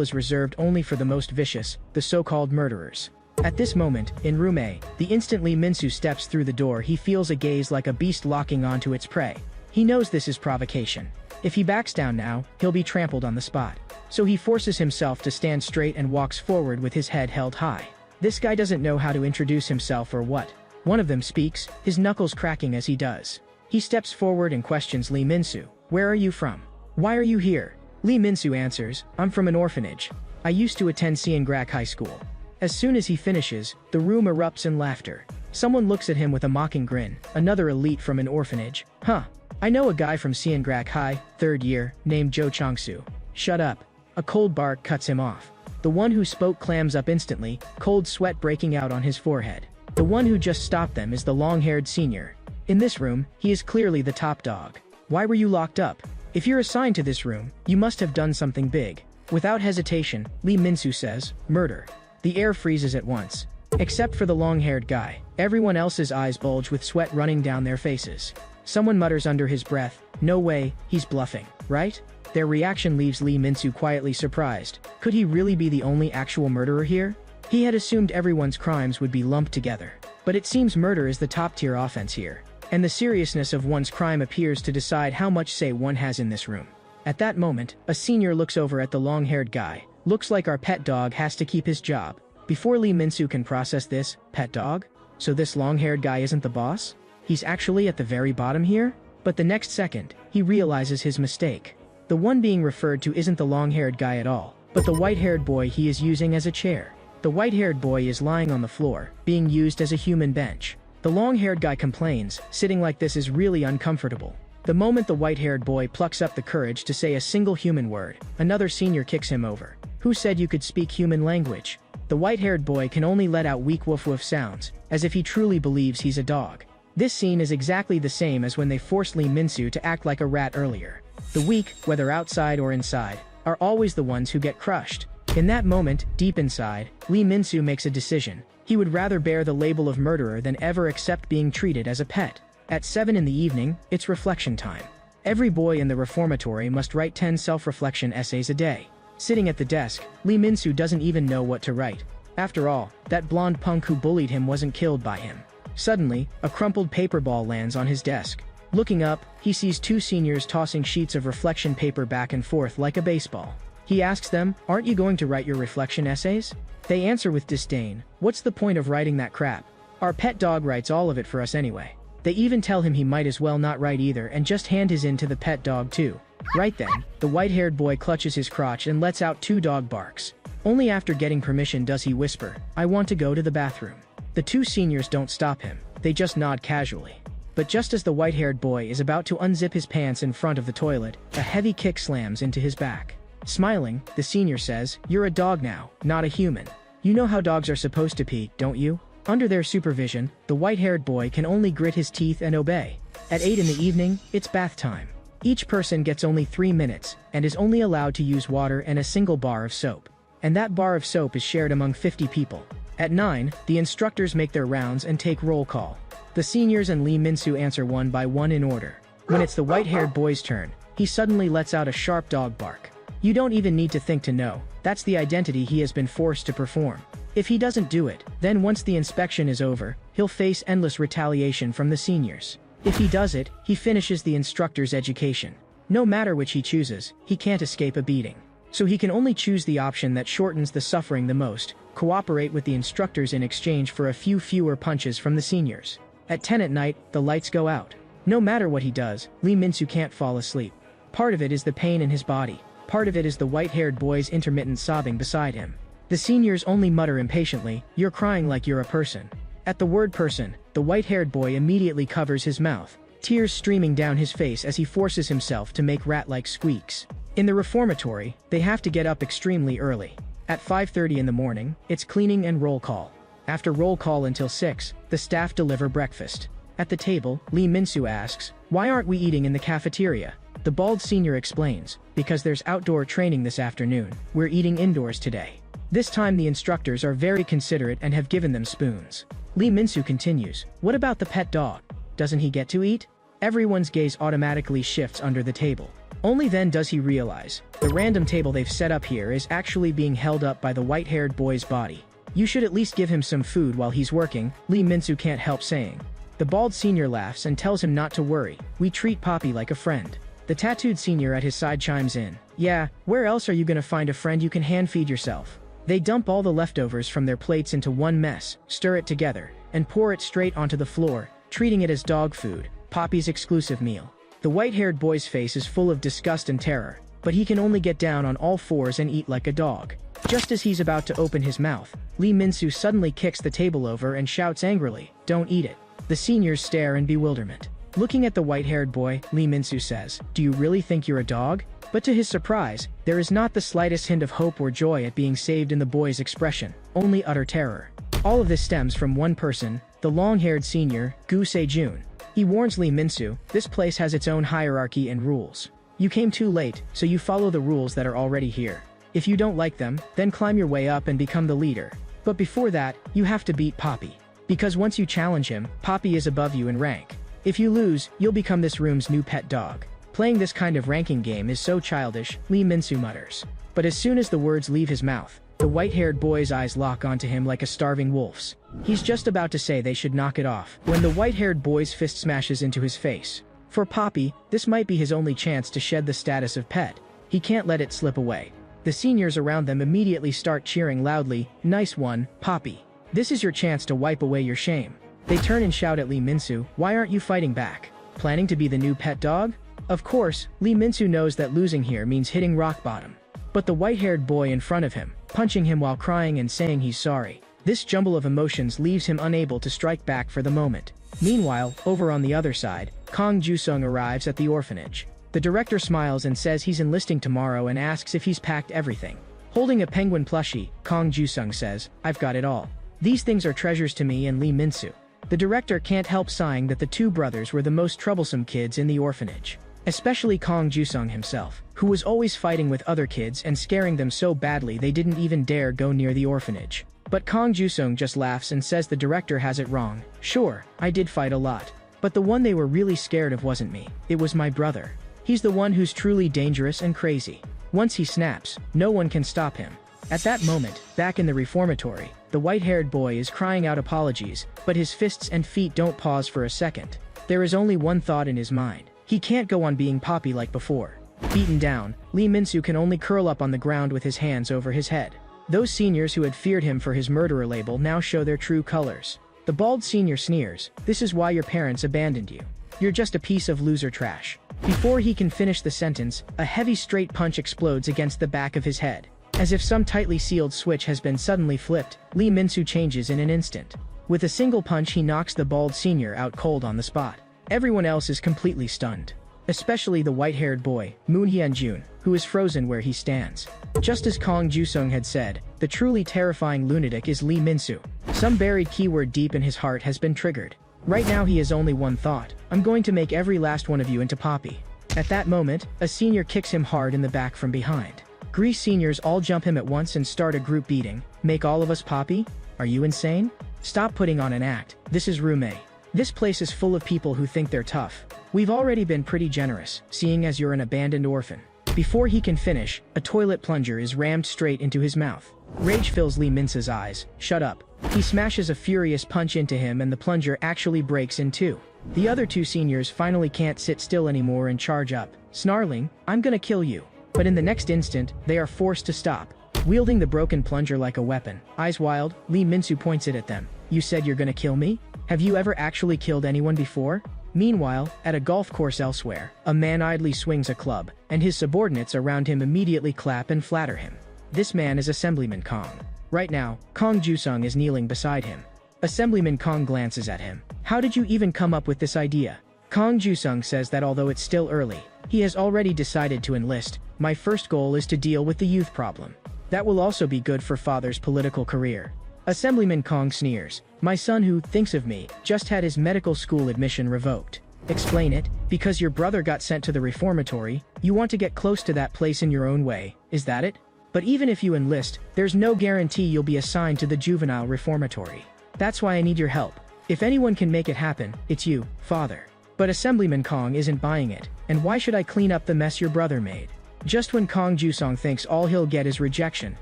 is reserved only for the most vicious, the so-called murderers. At this moment, in room A, the instant Lee Min-soo steps through the door, he feels a gaze like a beast locking onto its prey. He knows this is provocation. If he backs down now, he'll be trampled on the spot. So he forces himself to stand straight and walks forward with his head held high. This guy doesn't know how to introduce himself or what. One of them speaks, his knuckles cracking as he does. He steps forward and questions Lee Min-soo. Where are you from? Why are you here? Lee Min-soo answers, I'm from an orphanage. I used to attend Seongrak High School. As soon as he finishes, the room erupts in laughter. Someone looks at him with a mocking grin, another elite from an orphanage. Huh. I know a guy from Seongrak High, 3rd year, named Jo Chang-soo. Shut up. A cold bark cuts him off. The one who spoke clams up instantly, cold sweat breaking out on his forehead. The one who just stopped them is the long-haired senior. In this room, he is clearly the top dog. Why were you locked up? If you're assigned to this room, you must have done something big. Without hesitation, Lee Min-soo says, murder. The air freezes at once. Except for the long-haired guy. Everyone else's eyes bulge with sweat running down their faces. Someone mutters under his breath, no way, he's bluffing, right? Their reaction leaves Lee Min-soo quietly surprised. Could he really be the only actual murderer here? He had assumed everyone's crimes would be lumped together. But it seems murder is the top-tier offense here. And the seriousness of one's crime appears to decide how much say one has in this room. At that moment, a senior looks over at the long-haired guy. Looks like our pet dog has to keep his job. Before Lee Min-soo can process this, pet dog? So this long-haired guy isn't the boss? He's actually at the very bottom here? But the next second, he realizes his mistake. The one being referred to isn't the long-haired guy at all, but the white-haired boy he is using as a chair. The white-haired boy is lying on the floor, being used as a human bench. The long-haired guy complains, sitting like this is really uncomfortable. The moment the white-haired boy plucks up the courage to say a single human word, another senior kicks him over. Who said you could speak human language? The white-haired boy can only let out weak woof-woof sounds, as if he truly believes he's a dog. This scene is exactly the same as when they forced Lee Min-soo to act like a rat earlier. The weak, whether outside or inside, are always the ones who get crushed. In that moment, deep inside, Lee Min-soo makes a decision. He would rather bear the label of murderer than ever accept being treated as a pet. At 7 in the evening, it's reflection time. Every boy in the reformatory must write 10 self-reflection essays a day. Sitting at the desk, Lee Min-soo doesn't even know what to write. After all, that blonde punk who bullied him wasn't killed by him. Suddenly, a crumpled paper ball lands on his desk. Looking up, he sees 2 seniors tossing sheets of reflection paper back and forth like a baseball. He asks them, aren't you going to write your reflection essays? They answer with disdain, what's the point of writing that crap? Our pet dog writes all of it for us anyway. They even tell him he might as well not write either and just hand his in to the pet dog too. Right then, the white-haired boy clutches his crotch and lets out 2 dog barks. Only after getting permission does he whisper, I want to go to the bathroom. The 2 seniors don't stop him, they just nod casually. But just as the white-haired boy is about to unzip his pants in front of the toilet, a heavy kick slams into his back. Smiling, the senior says, you're a dog now, not a human. You know how dogs are supposed to pee, don't you? Under their supervision, the white-haired boy can only grit his teeth and obey. At 8 in the evening, it's bath time. Each person gets only 3 minutes, and is only allowed to use water and a single bar of soap. And that bar of soap is shared among 50 people. At 9, the instructors make their rounds and take roll call. The seniors and Lee Min-soo answer one by one in order. When it's the white-haired boy's turn, he suddenly lets out a sharp dog bark. You don't even need to think to know, that's the identity he has been forced to perform. If he doesn't do it, then once the inspection is over, he'll face endless retaliation from the seniors. If he does it, he finishes the instructor's education. No matter which he chooses, he can't escape a beating. So he can only choose the option that shortens the suffering the most, cooperate with the instructors in exchange for a few fewer punches from the seniors. At 10 at night, the lights go out. No matter what he does, Lee Min-soo can't fall asleep. Part of it is the pain in his body. Part of it is the white-haired boy's intermittent sobbing beside him. The seniors only mutter impatiently, you're crying like you're a person. At the word person, the white-haired boy immediately covers his mouth, tears streaming down his face as he forces himself to make rat-like squeaks. In the reformatory, they have to get up extremely early. At 5:30 in the morning, it's cleaning and roll call. After roll call until 6, the staff deliver breakfast. At the table, Lee Min-soo asks, why aren't we eating in the cafeteria? The bald senior explains, because there's outdoor training this afternoon, we're eating indoors today. This time the instructors are very considerate and have given them spoons. Lee Min-soo continues, what about the pet dog? doesn't he get to eat? Everyone's gaze automatically shifts under the table. Only then does he realize, the random table they've set up here is actually being held up by the white-haired boy's body. You should at least give him some food while he's working, Lee Min-soo can't help saying. The bald senior laughs and tells him not to worry, we treat Poppy like a friend. The tattooed senior at his side chimes in, yeah, where else are you gonna find a friend you can hand-feed yourself? They dump all the leftovers from their plates into one mess, stir it together, and pour it straight onto the floor, treating it as dog food, Poppy's exclusive meal. The white-haired boy's face is full of disgust and terror, but he can only get down on all fours and eat like a dog. Just as he's about to open his mouth, Lee Min-soo suddenly kicks the table over and shouts angrily, don't eat it. The seniors stare in bewilderment. Looking at the white-haired boy, Lee Min-soo says, do you really think you're a dog? But to his surprise, there is not the slightest hint of hope or joy at being saved in the boy's expression, only utter terror. All of this stems from one person, the long-haired senior, Gu Se-jun. He warns Lee Min-soo, this place has its own hierarchy and rules. You came too late, so you follow the rules that are already here. If you don't like them, then climb your way up and become the leader. But before that, you have to beat Poppy. Because once you challenge him, Poppy is above you in rank. If you lose, you'll become this room's new pet dog. Playing this kind of ranking game is so childish, Lee Min-soo mutters. But as soon as the words leave his mouth, the white-haired boy's eyes lock onto him like a starving wolf's. He's just about to say they should knock it off, when the white-haired boy's fist smashes into his face. For Poppy, this might be his only chance to shed the status of pet. He can't let it slip away. The seniors around them immediately start cheering loudly, nice one, Poppy. This is your chance to wipe away your shame. They turn and shout at Lee Min-soo, why aren't you fighting back? Planning to be the new pet dog? Of course, Lee Min-soo knows that losing here means hitting rock bottom. But the white-haired boy in front of him, punching him while crying and saying he's sorry. This jumble of emotions leaves him unable to strike back for the moment. Meanwhile, over on the other side, Kang Ju-sung arrives at the orphanage. The director smiles and says he's enlisting tomorrow and asks if he's packed everything. Holding a penguin plushie, Kang Ju-sung says, I've got it all. These things are treasures to me and Lee Min-soo. The director can't help sighing that the two brothers were the most troublesome kids in the orphanage. Especially Kang Ju-sung himself, who was always fighting with other kids and scaring them so badly they didn't even dare go near the orphanage. But Kang Ju-sung just laughs and says the director has it wrong. Sure, I did fight a lot. But the one they were really scared of wasn't me, it was my brother. He's the one who's truly dangerous and crazy. Once he snaps, no one can stop him. At that moment, back in the reformatory, the white-haired boy is crying out apologies, but his fists and feet don't pause for a second. There is only one thought in his mind. He can't go on being Poppy like before. Beaten down, Lee Min-soo can only curl up on the ground with his hands over his head. Those seniors who had feared him for his murderer label now show their true colors. The bald senior sneers, this is why your parents abandoned you. You're just a piece of loser trash. Before he can finish the sentence, a heavy straight punch explodes against the back of his head. As if some tightly sealed switch has been suddenly flipped, Lee Min-soo changes in an instant. With a single punch he knocks the bald senior out cold on the spot. Everyone else is completely stunned. Especially the white-haired boy, Moon Hyun-jun, who is frozen where he stands. Just as Kang Ju-sung had said, the truly terrifying lunatic is Lee Min-soo. Some buried keyword deep in his heart has been triggered. Right now he has only one thought, I'm going to make every last one of you into Poppy. At that moment, a senior kicks him hard in the back from behind. Grease seniors all jump him at once and start a group beating. Make all of us Poppy? Are you insane? Stop putting on an act, this is room A. This place is full of people who think they're tough. We've already been pretty generous, seeing as you're an abandoned orphan. Before he can finish, a toilet plunger is rammed straight into his mouth. Rage fills Lee Min-soo's eyes. Shut up. He smashes a furious punch into him and the plunger actually breaks in two. The other two seniors finally can't sit still anymore and charge up, snarling, I'm gonna kill you. But in the next instant, they are forced to stop. Wielding the broken plunger like a weapon, eyes wild, Lee Min-soo points it at them. You said you're gonna kill me? Have you ever actually killed anyone before? Meanwhile, at a golf course elsewhere, a man idly swings a club, and his subordinates around him immediately clap and flatter him. This man is Assemblyman Kang. Right now, Kang Ju-sung is kneeling beside him. Assemblyman Kang glances at him. How did you even come up with this idea? Kang Ju-sung says that although it's still early, he has already decided to enlist. My first goal is to deal with the youth problem. That will also be good for father's political career. Assemblyman Kang sneers. My son who thinks of me just had his medical school admission revoked. Explain it, because your brother got sent to the reformatory, you want to get close to that place in your own way, is that it? But even if you enlist, there's no guarantee you'll be assigned to the juvenile reformatory. That's why I need your help. If anyone can make it happen, it's you, father. But Assemblyman Kong isn't buying it, and why should I clean up the mess your brother made? Just when Kong Jusong thinks all he'll get is rejection,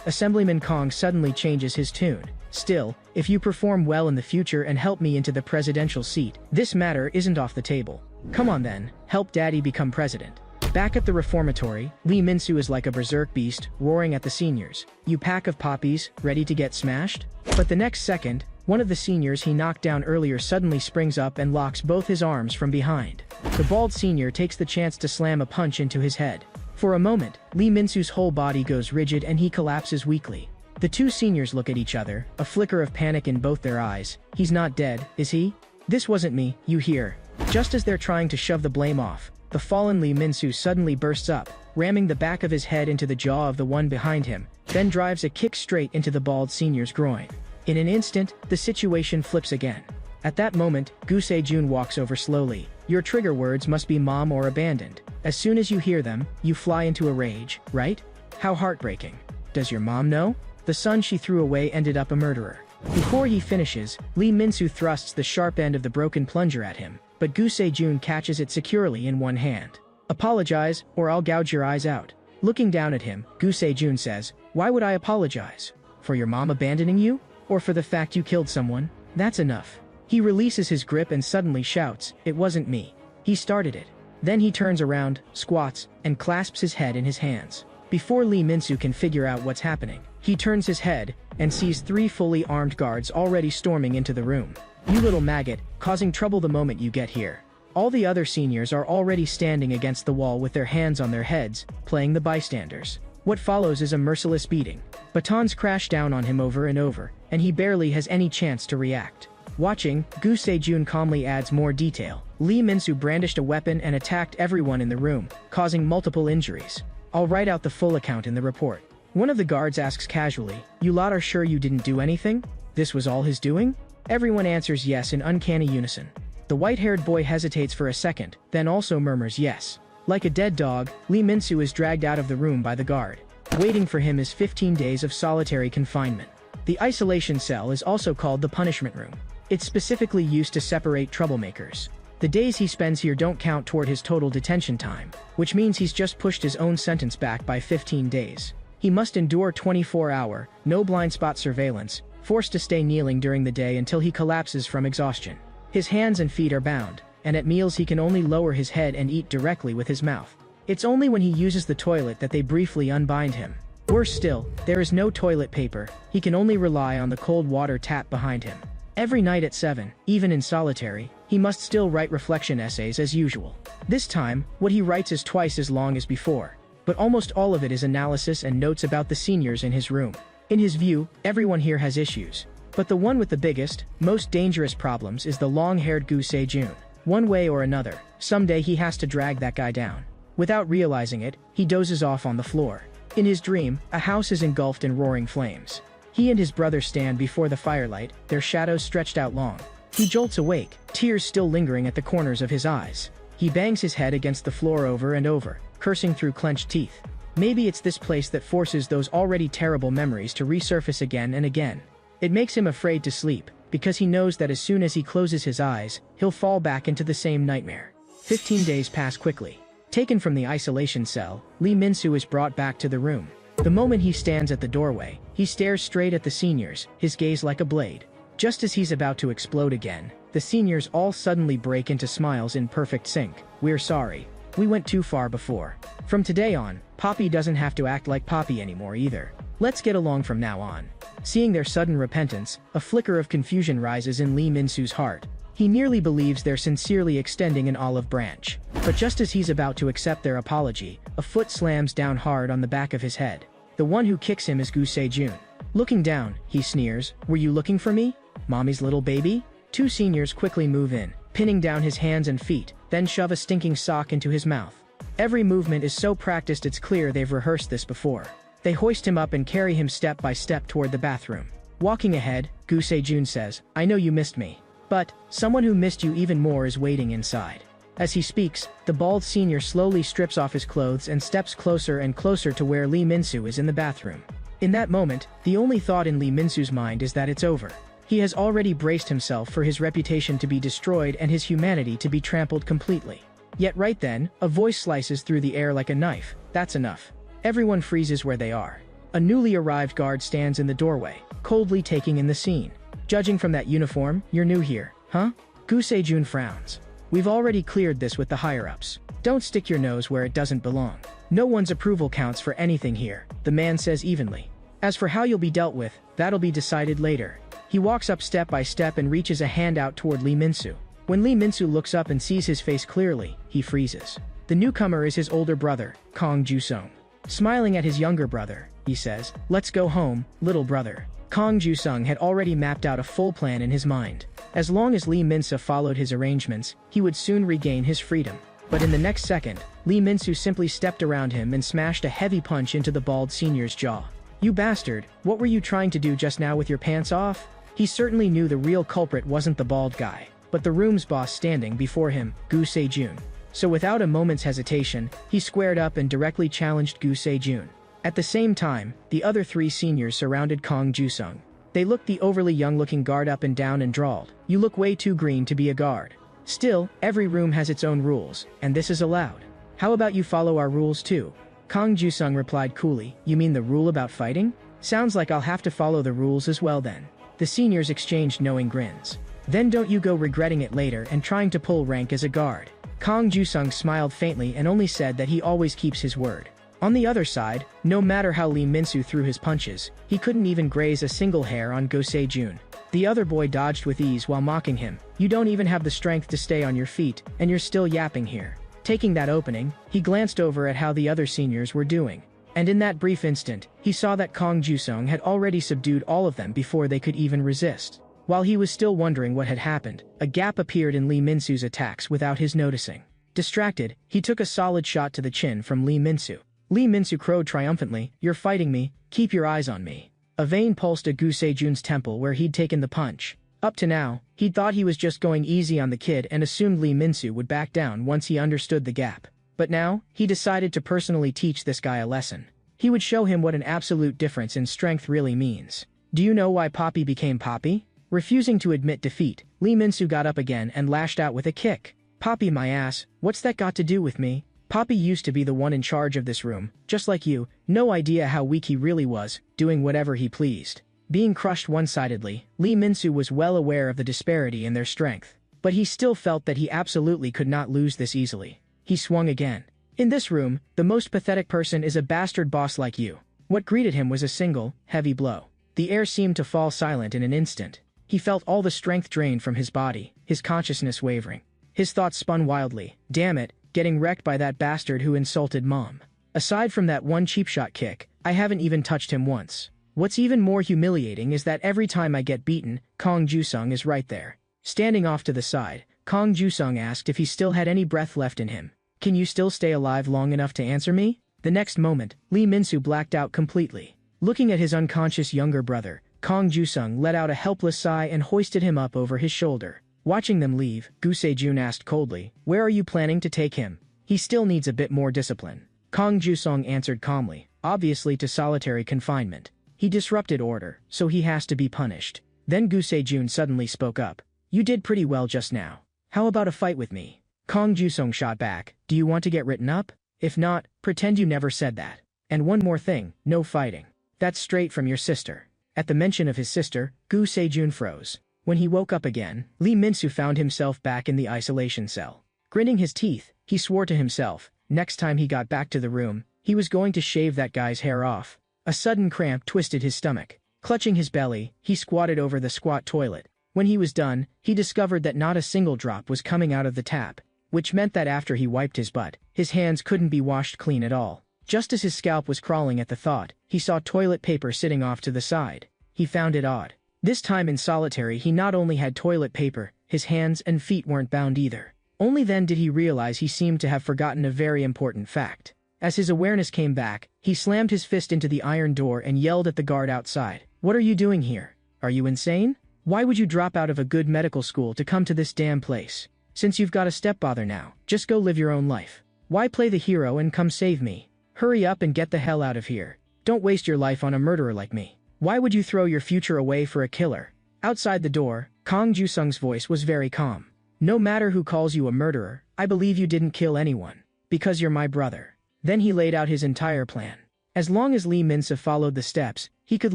Assemblyman Kong suddenly changes his tune. Still, if you perform well in the future and help me into the presidential seat, this matter isn't off the table. Come on then, help daddy become president. Back at the reformatory, Lee Min-soo is like a berserk beast, roaring at the seniors. You pack of poppies, ready to get smashed? But the next second, one of the seniors he knocked down earlier suddenly springs up and locks both his arms from behind. The bald senior takes the chance to slam a punch into his head. For a moment, Lee Min-soo's whole body goes rigid and he collapses weakly. The two seniors look at each other, a flicker of panic in both their eyes. He's not dead, is he? This wasn't me, you hear. Just as they're trying to shove the blame off, the fallen Lee Min-soo suddenly bursts up, ramming the back of his head into the jaw of the one behind him, then drives a kick straight into the bald senior's groin. In an instant, the situation flips again. At that moment, Gu Se-jun walks over slowly. Your trigger words must be mom or abandoned. As soon as you hear them, you fly into a rage, right? How heartbreaking. Does your mom know? The son she threw away ended up a murderer. Before he finishes, Lee Min-soo thrusts the sharp end of the broken plunger at him, but Gu Se-jun catches it securely in one hand. Apologize, or I'll gouge your eyes out. Looking down at him, Gu Se-jun says, why would I apologize? For your mom abandoning you? Or for the fact you killed someone? That's enough. He releases his grip and suddenly shouts, it wasn't me. He started it. Then he turns around, squats, and clasps his head in his hands. Before Lee Min-soo can figure out what's happening, he turns his head and sees 3 fully armed guards already storming into the room. You little maggot, causing trouble the moment you get here. All the other seniors are already standing against the wall with their hands on their heads, playing the bystanders. What follows is a merciless beating. Batons crash down on him over and over, and he barely has any chance to react. Watching, Gu Se-jun calmly adds more detail. Lee Min-soo brandished a weapon and attacked everyone in the room, causing multiple injuries. I'll write out the full account in the report. One of the guards asks casually, you lot are sure you didn't do anything? This was all his doing? Everyone answers yes in uncanny unison. The white-haired boy hesitates for a second, then also murmurs yes. Like a dead dog, Lee Min-soo is dragged out of the room by the guard. Waiting for him is 15 days of solitary confinement. The isolation cell is also called the punishment room. It's specifically used to separate troublemakers. The days he spends here don't count toward his total detention time, which means he's just pushed his own sentence back by 15 days. He must endure 24-hour, no blind spot surveillance, forced to stay kneeling during the day until he collapses from exhaustion. His hands and feet are bound, and at meals he can only lower his head and eat directly with his mouth. It's only when he uses the toilet that they briefly unbind him. Worse still, there is no toilet paper, he can only rely on the cold water tap behind him. Every night at 7, even in solitary, he must still write reflection essays as usual. This time, what he writes is twice as long as before, but almost all of it is analysis and notes about the seniors in his room. In his view, everyone here has issues, but the one with the biggest, most dangerous problems is the long-haired Gu Se-jun. One way or another, someday he has to drag that guy down. Without realizing it, he dozes off on the floor. In his dream, a house is engulfed in roaring flames. He and his brother stand before the firelight, their shadows stretched out long. He jolts awake, tears still lingering at the corners of his eyes. He bangs his head against the floor over and over, cursing through clenched teeth. Maybe it's this place that forces those already terrible memories to resurface again and again. It makes him afraid to sleep, because he knows that as soon as he closes his eyes, he'll fall back into the same nightmare. 15 days pass quickly. Taken from the isolation cell, Lee Min-soo is brought back to the room. The moment he stands at the doorway, he stares straight at the seniors, his gaze like a blade. Just as he's about to explode again, the seniors all suddenly break into smiles in perfect sync. We're sorry. We went too far before. From today on, Poppy doesn't have to act like Poppy anymore either. Let's get along from now on. Seeing their sudden repentance, a flicker of confusion rises in Lee Min-soo's heart. He nearly believes they're sincerely extending an olive branch. But just as he's about to accept their apology, a foot slams down hard on the back of his head. The one who kicks him is Gu Se-jun. Looking down, he sneers, "Were you looking for me? Mommy's little baby?" Two seniors quickly move in, pinning down his hands and feet, then shove a stinking sock into his mouth. Every movement is so practiced it's clear they've rehearsed this before. They hoist him up and carry him step by step toward the bathroom. Walking ahead, Gu Se-jun says, "I know you missed me. But, someone who missed you even more is waiting inside." As he speaks, the bald senior slowly strips off his clothes and steps closer and closer to where Lee Min-soo is in the bathroom. In that moment, the only thought in Lee Min-soo's mind is that it's over. He has already braced himself for his reputation to be destroyed and his humanity to be trampled completely. Yet right then, a voice slices through the air like a knife. That's enough. Everyone freezes where they are. A newly arrived guard stands in the doorway, coldly taking in the scene. Judging from that uniform, you're new here, huh? Gu Sejun frowns. We've already cleared this with the higher-ups. Don't stick your nose where it doesn't belong. No one's approval counts for anything here, the man says evenly. As for how you'll be dealt with, that'll be decided later. He walks up step by step and reaches a hand out toward Lee Min-soo. When Lee Min-soo looks up and sees his face clearly, he freezes. The newcomer is his older brother, Kang Ju-sung. Smiling at his younger brother, he says, "Let's go home, little brother." Kang Ju-sung had already mapped out a full plan in his mind. As long as Lee Min-soo followed his arrangements, he would soon regain his freedom. But in the next second, Lee Min-soo simply stepped around him and smashed a heavy punch into the bald senior's jaw. "You bastard, what were you trying to do just now with your pants off?" He certainly knew the real culprit wasn't the bald guy, but the room's boss standing before him, Gu Sejun. So without a moment's hesitation, he squared up and directly challenged Gu Sejun. At the same time, the other three seniors surrounded Kang Ju-sung. They looked the overly young-looking guard up and down and drawled, "You look way too green to be a guard." Still, every room has its own rules, and this is allowed. "How about you follow our rules too?" Kang Ju-sung replied coolly, "You mean the rule about fighting? Sounds like I'll have to follow the rules as well then." The seniors exchanged knowing grins. "Then don't you go regretting it later and trying to pull rank as a guard." Kang Ju-sung smiled faintly and only said that he always keeps his word. On the other side, no matter how Lee Min-soo threw his punches, he couldn't even graze a single hair on Go Sejun. The other boy dodged with ease while mocking him. "You don't even have the strength to stay on your feet, and you're still yapping here." Taking that opening, he glanced over at how the other seniors were doing. And in that brief instant, he saw that Kang Ju-sung had already subdued all of them before they could even resist. While he was still wondering what had happened, a gap appeared in Lee Min-soo's attacks without his noticing. Distracted, he took a solid shot to the chin from Lee Min-soo. Lee Min-soo crowed triumphantly, "You're fighting me, keep your eyes on me." A vein pulsed at Gu Sejun's temple where he'd taken the punch. Up to now, he'd thought he was just going easy on the kid and assumed Lee Min-soo would back down once he understood the gap. But now, he decided to personally teach this guy a lesson. He would show him what an absolute difference in strength really means. Do you know why Poppy became Poppy? Refusing to admit defeat, Lee Min-soo got up again and lashed out with a kick. "Poppy my ass, what's that got to do with me? Poppy used to be the one in charge of this room, just like you, no idea how weak he really was, doing whatever he pleased." Being crushed one-sidedly, Lee Min-soo was well aware of the disparity in their strength. But he still felt that he absolutely could not lose this easily. He swung again. "In this room, the most pathetic person is a bastard boss like you." What greeted him was a single, heavy blow. The air seemed to fall silent in an instant. He felt all the strength drained from his body, his consciousness wavering. His thoughts spun wildly. Damn it, getting wrecked by that bastard who insulted Mom. Aside from that one cheap shot kick, I haven't even touched him once. What's even more humiliating is that every time I get beaten, Kang Ju-sung is right there. Standing off to the side, Kang Ju-sung asked if he still had any breath left in him. "Can you still stay alive long enough to answer me?" The next moment, Lee Min-soo blacked out completely. Looking at his unconscious younger brother, Kang Ju-sung let out a helpless sigh and hoisted him up over his shoulder. Watching them leave, Gu Sejun asked coldly, "Where are you planning to take him? He still needs a bit more discipline." Kang Ju-sung answered calmly, "Obviously to solitary confinement. He disrupted order, so he has to be punished." Then Gu Sejun suddenly spoke up. "You did pretty well just now. How about a fight with me?" Kang Ju-sung shot back, "Do you want to get written up? If not, pretend you never said that. And one more thing, no fighting. That's straight from your sister." At the mention of his sister, Gu Sejun froze. When he woke up again, Lee Min-soo found himself back in the isolation cell. Gritting his teeth, he swore to himself, next time he got back to the room, he was going to shave that guy's hair off. A sudden cramp twisted his stomach. Clutching his belly, he squatted over the squat toilet. When he was done, he discovered that not a single drop was coming out of the tap, which meant that after he wiped his butt, his hands couldn't be washed clean at all. Just as his scalp was crawling at the thought, he saw toilet paper sitting off to the side. He found it odd. This time in solitary he not only had toilet paper, his hands and feet weren't bound either. Only then did he realize he seemed to have forgotten a very important fact. As his awareness came back, he slammed his fist into the iron door and yelled at the guard outside. "What are you doing here? Are you insane? Why would you drop out of a good medical school to come to this damn place? Since you've got a stepfather now, just go live your own life. Why play the hero and come save me? Hurry up and get the hell out of here. Don't waste your life on a murderer like me. Why would you throw your future away for a killer?" Outside the door, Kang Jusung's voice was very calm. No matter who calls you a murderer, I believe you didn't kill anyone. Because you're my brother. Then he laid out his entire plan. As long as Lee Min-soo followed the steps, he could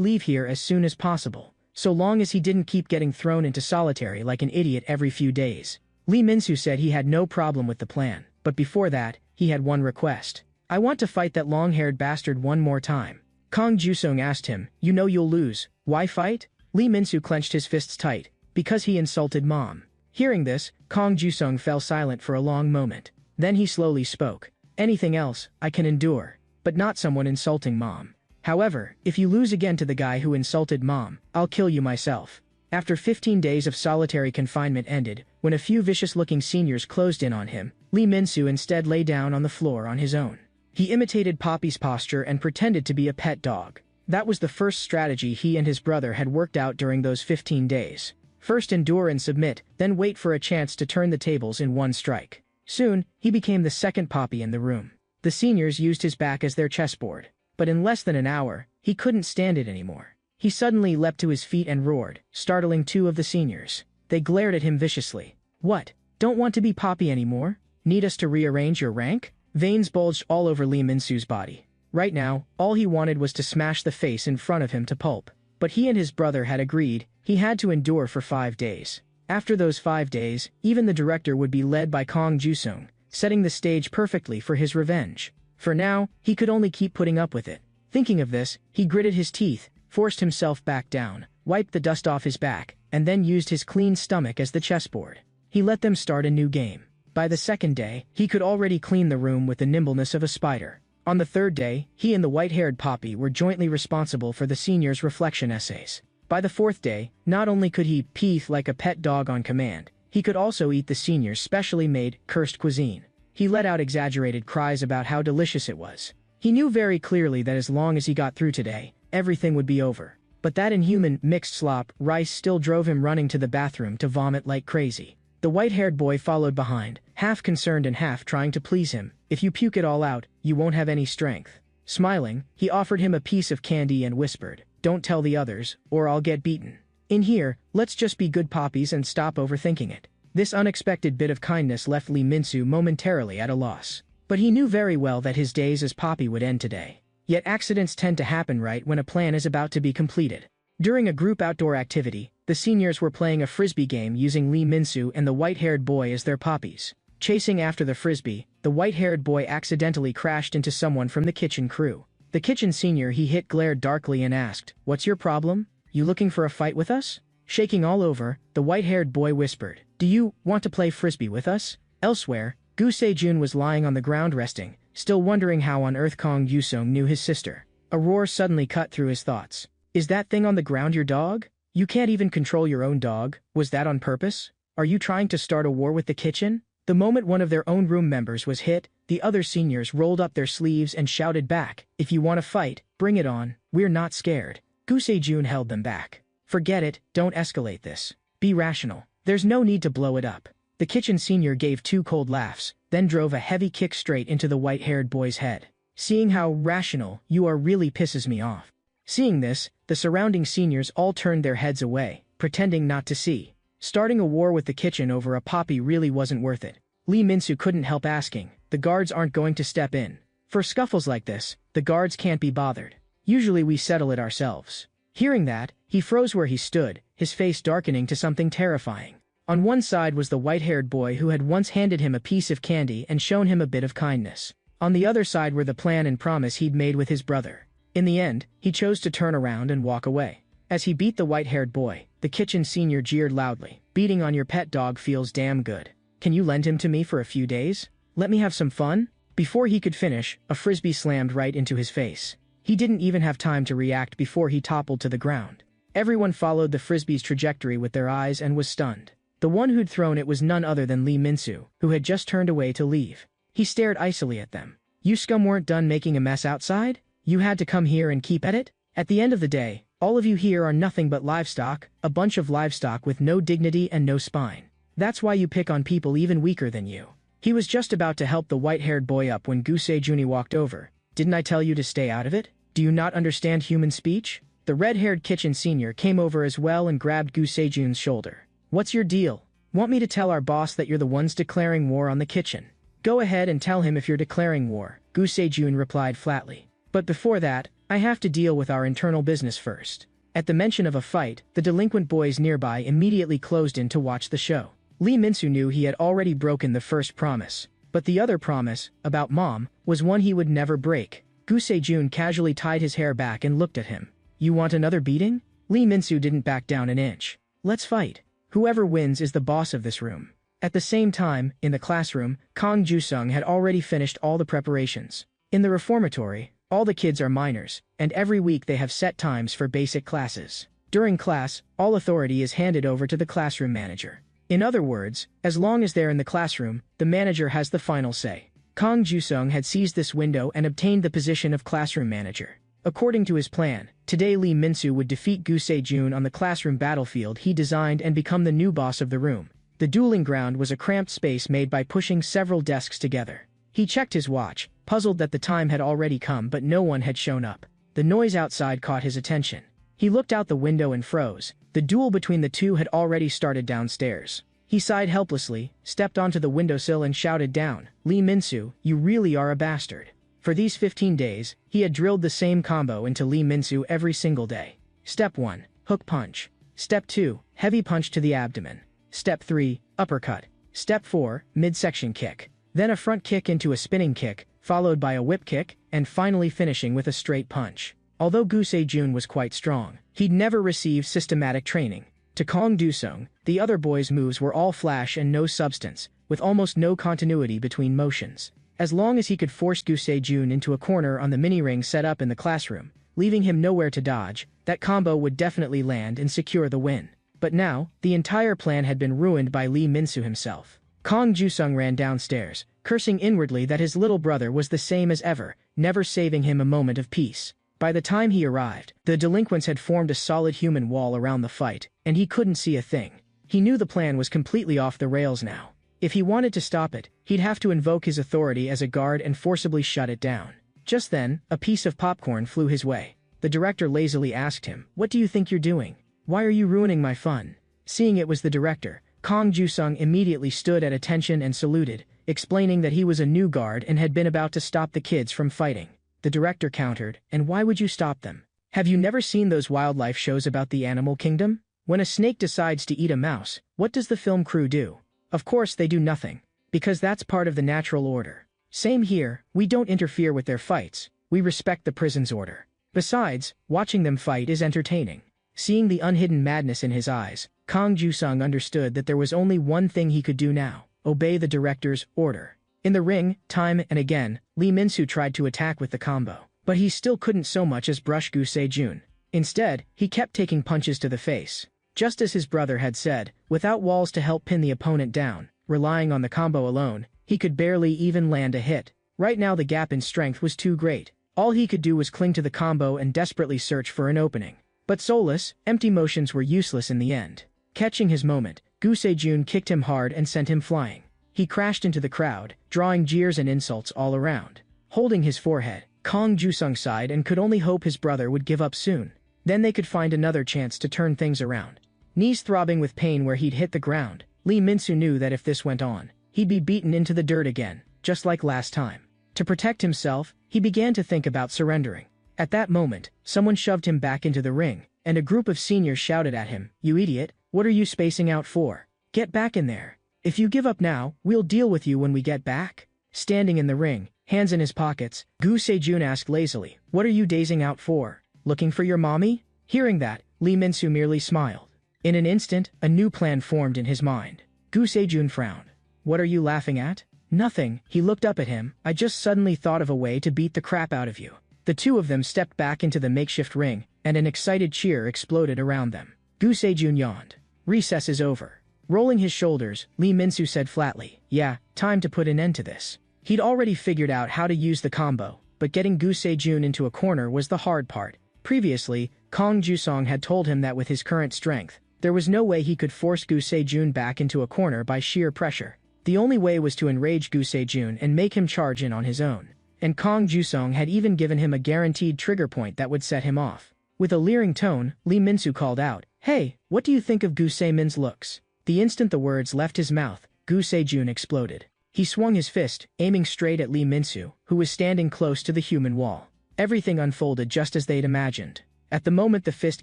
leave here as soon as possible, so long as he didn't keep getting thrown into solitary like an idiot every few days. Lee Min-soo said he had no problem with the plan, but before that, he had one request. I want to fight that long-haired bastard one more time. Kang Jusung asked him, you know you'll lose, why fight? Lee Min-soo clenched his fists tight, because he insulted Mom. Hearing this, Kang Jusung fell silent for a long moment. Then he slowly spoke. Anything else, I can endure, but not someone insulting Mom. However, if you lose again to the guy who insulted Mom, I'll kill you myself. After 15 days of solitary confinement ended, when a few vicious-looking seniors closed in on him, Lee Min-soo instead lay down on the floor on his own. He imitated Poppy's posture and pretended to be a pet dog. That was the first strategy he and his brother had worked out during those 15 days. First endure and submit, then wait for a chance to turn the tables in one strike. Soon, he became the second Poppy in the room. The seniors used his back as their chessboard. But in less than an hour, he couldn't stand it anymore. He suddenly leapt to his feet and roared, startling two of the seniors. They glared at him viciously. What? Don't want to be Poppy anymore? Need us to rearrange your rank? Veins bulged all over Lee Min-soo's body. Right now, all he wanted was to smash the face in front of him to pulp. But he and his brother had agreed, he had to endure for 5 days. After those 5 days, even the director would be led by Kang Jusung, setting the stage perfectly for his revenge. For now, he could only keep putting up with it. Thinking of this, he gritted his teeth, forced himself back down, wiped the dust off his back, and then used his clean stomach as the chessboard. He let them start a new game. By the second day, he could already clean the room with the nimbleness of a spider. On the third day, he and the white-haired Poppy were jointly responsible for the seniors' reflection essays. By the fourth day, not only could he pee like a pet dog on command, he could also eat the seniors' specially made, cursed cuisine. He let out exaggerated cries about how delicious it was. He knew very clearly that as long as he got through today, everything would be over. But that inhuman, mixed slop rice still drove him running to the bathroom to vomit like crazy. The white-haired boy followed behind, half concerned and half trying to please him. If you puke it all out, you won't have any strength. Smiling, he offered him a piece of candy and whispered, don't tell the others, or I'll get beaten. In here, let's just be good poppies and stop overthinking it. This unexpected bit of kindness left Lee Min-soo momentarily at a loss. But he knew very well that his days as Poppy would end today. Yet accidents tend to happen right when a plan is about to be completed. During a group outdoor activity, the seniors were playing a frisbee game using Lee Min-soo and the white-haired boy as their poppies. Chasing after the frisbee, the white-haired boy accidentally crashed into someone from the kitchen crew. The kitchen senior he hit glared darkly and asked, "What's your problem? You looking for a fight with us?" Shaking all over, the white-haired boy whispered, "Do you want to play frisbee with us?" Elsewhere, Gu Se-jun was lying on the ground resting, still wondering how on earth Kang Jusung knew his sister. A roar suddenly cut through his thoughts. "Is that thing on the ground your dog? You can't even control your own dog. Was that on purpose? Are you trying to start a war with the kitchen?" The moment one of their own room members was hit, the other seniors rolled up their sleeves and shouted back, "If you want to fight, bring it on, we're not scared." Gu Se-jun held them back. "Forget it, don't escalate this. Be rational. There's no need to blow it up." The kitchen senior gave 2 cold laughs, then drove a heavy kick straight into the white-haired boy's head. "Seeing how rational you are really pisses me off." Seeing this, the surrounding seniors all turned their heads away, pretending not to see. Starting a war with the kitchen over a poppy really wasn't worth it. Lee Min-soo couldn't help asking, "The guards aren't going to step in?" "For scuffles like this, the guards can't be bothered. Usually we settle it ourselves." Hearing that, he froze where he stood, his face darkening to something terrifying. On one side was the white-haired boy who had once handed him a piece of candy and shown him a bit of kindness. On the other side were the plan and promise he'd made with his brother. In the end, he chose to turn around and walk away. As he beat the white-haired boy, the kitchen senior jeered loudly, "Beating on your pet dog feels damn good. Can you lend him to me for a few days? Let me have some fun?" Before he could finish, a frisbee slammed right into his face. He didn't even have time to react before he toppled to the ground. Everyone followed the frisbee's trajectory with their eyes and was stunned. The one who'd thrown it was none other than Lee Min-soo, who had just turned away to leave. He stared icily at them. "You scum weren't done making a mess outside? You had to come here and keep at it? At the end of the day, all of you here are nothing but livestock, a bunch of livestock with no dignity and no spine. That's why you pick on people even weaker than you." He was just about to help the white-haired boy up when Gu Se-jun walked over. "Didn't I tell you to stay out of it? Do you not understand human speech?" The red-haired kitchen senior came over as well and grabbed Gu Sejun's shoulder. "What's your deal? Want me to tell our boss that you're the ones declaring war on the kitchen?" "Go ahead and tell him if you're declaring war," Gu Sejun replied flatly. "But before that, I have to deal with our internal business first." At the mention of a fight, the delinquent boys nearby immediately closed in to watch the show. Lee Min-soo knew he had already broken the first promise, but the other promise, about mom, was one he would never break. Gu Sejun casually tied his hair back and looked at him. "You want another beating?" Lee Min-soo didn't back down an inch. "Let's fight. Whoever wins is the boss of this room." At the same time, in the classroom, Kang Ju-sung had already finished all the preparations. In the reformatory, all the kids are minors, and every week they have set times for basic classes. During class, all authority is handed over to the classroom manager. In other words, as long as they're in the classroom, the manager has the final say. Kang Ju-sung had seized this window and obtained the position of classroom manager. According to his plan, today Lee Min-soo would defeat Gu Se-jun on the classroom battlefield he designed and become the new boss of the room. The dueling ground was a cramped space made by pushing several desks together. He checked his watch, puzzled that the time had already come but no one had shown up. The noise outside caught his attention. He looked out the window and froze. The duel between the two had already started downstairs. He sighed helplessly, stepped onto the windowsill and shouted down, "Lee Min-soo, you really are a bastard." For these 15 days, he had drilled the same combo into Lee Min-soo every single day. Step 1, hook punch. Step 2, heavy punch to the abdomen. Step 3, uppercut. Step 4, midsection kick. Then a front kick into a spinning kick, followed by a whip kick, and finally finishing with a straight punch. Although Gu Se-jun was quite strong, he'd never received systematic training. To Kang Du-sung, the other boys' moves were all flash and no substance, with almost no continuity between motions. As long as he could force Gu Se-jun into a corner on the mini-ring set up in the classroom, leaving him nowhere to dodge, that combo would definitely land and secure the win. But now, the entire plan had been ruined by Lee Min-soo himself. Kang Ju-sung ran downstairs, cursing inwardly that his little brother was the same as ever, never saving him a moment of peace. By the time he arrived, the delinquents had formed a solid human wall around the fight, and he couldn't see a thing. He knew the plan was completely off the rails now. If he wanted to stop it, he'd have to invoke his authority as a guard and forcibly shut it down. Just then, a piece of popcorn flew his way. The director lazily asked him, "What do you think you're doing? Why are you ruining my fun?" Seeing it was the director, Kang Ju-sung immediately stood at attention and saluted, explaining that he was a new guard and had been about to stop the kids from fighting. The director countered, "And why would you stop them? Have you never seen those wildlife shows about the animal kingdom? When a snake decides to eat a mouse, what does the film crew do? Of course they do nothing, because that's part of the natural order. Same here, we don't interfere with their fights, we respect the prison's order. Besides, watching them fight is entertaining." Seeing the unhidden madness in his eyes, Kang Ju-sung understood that there was only one thing he could do now: obey the director's order. In the ring, time and again, Lee Min-soo tried to attack with the combo, but he still couldn't so much as brush Gu Se-jun. Instead, he kept taking punches to the face. Just as his brother had said, without walls to help pin the opponent down, relying on the combo alone, he could barely even land a hit. Right now the gap in strength was too great. All he could do was cling to the combo and desperately search for an opening. But soulless, empty motions were useless in the end. Catching his moment, Gu Se-jun kicked him hard and sent him flying. He crashed into the crowd, drawing jeers and insults all around. Holding his forehead, Kang Ju-sung sighed and could only hope his brother would give up soon. Then they could find another chance to turn things around. Knees throbbing with pain where he'd hit the ground, Lee Min-soo knew that if this went on, he'd be beaten into the dirt again, just like last time. To protect himself, he began to think about surrendering. At that moment, someone shoved him back into the ring, and a group of seniors shouted at him, "You idiot, what are you spacing out for? Get back in there. If you give up now, we'll deal with you when we get back." Standing in the ring, hands in his pockets, Gu Se-jun asked lazily, "What are you dazing out for? Looking for your mommy?" Hearing that, Lee Min-soo merely smiled. In an instant, a new plan formed in his mind. Gu Se-jun frowned. "What are you laughing at?" "Nothing." He looked up at him. "I just suddenly thought of a way to beat the crap out of you." The two of them stepped back into the makeshift ring, and an excited cheer exploded around them. Gu Se-jun yawned. "Recess is over." Rolling his shoulders, Lee Min-soo said flatly, "Yeah, time to put an end to this." He'd already figured out how to use the combo, but getting Gu Se-jun into a corner was the hard part. Previously, Kang Ju-sung had told him that with his current strength, there was no way he could force Gu Se-jun back into a corner by sheer pressure. The only way was to enrage Gu Se-jun and make him charge in on his own. And Kang Ju-sung had even given him a guaranteed trigger point that would set him off. With a leering tone, Lee Min-soo called out, "Hey, what do you think of Gu Se-min's looks?" The instant the words left his mouth, Gu Se-jun exploded. He swung his fist, aiming straight at Lee Min-soo, who was standing close to the human wall. Everything unfolded just as they'd imagined. At the moment the fist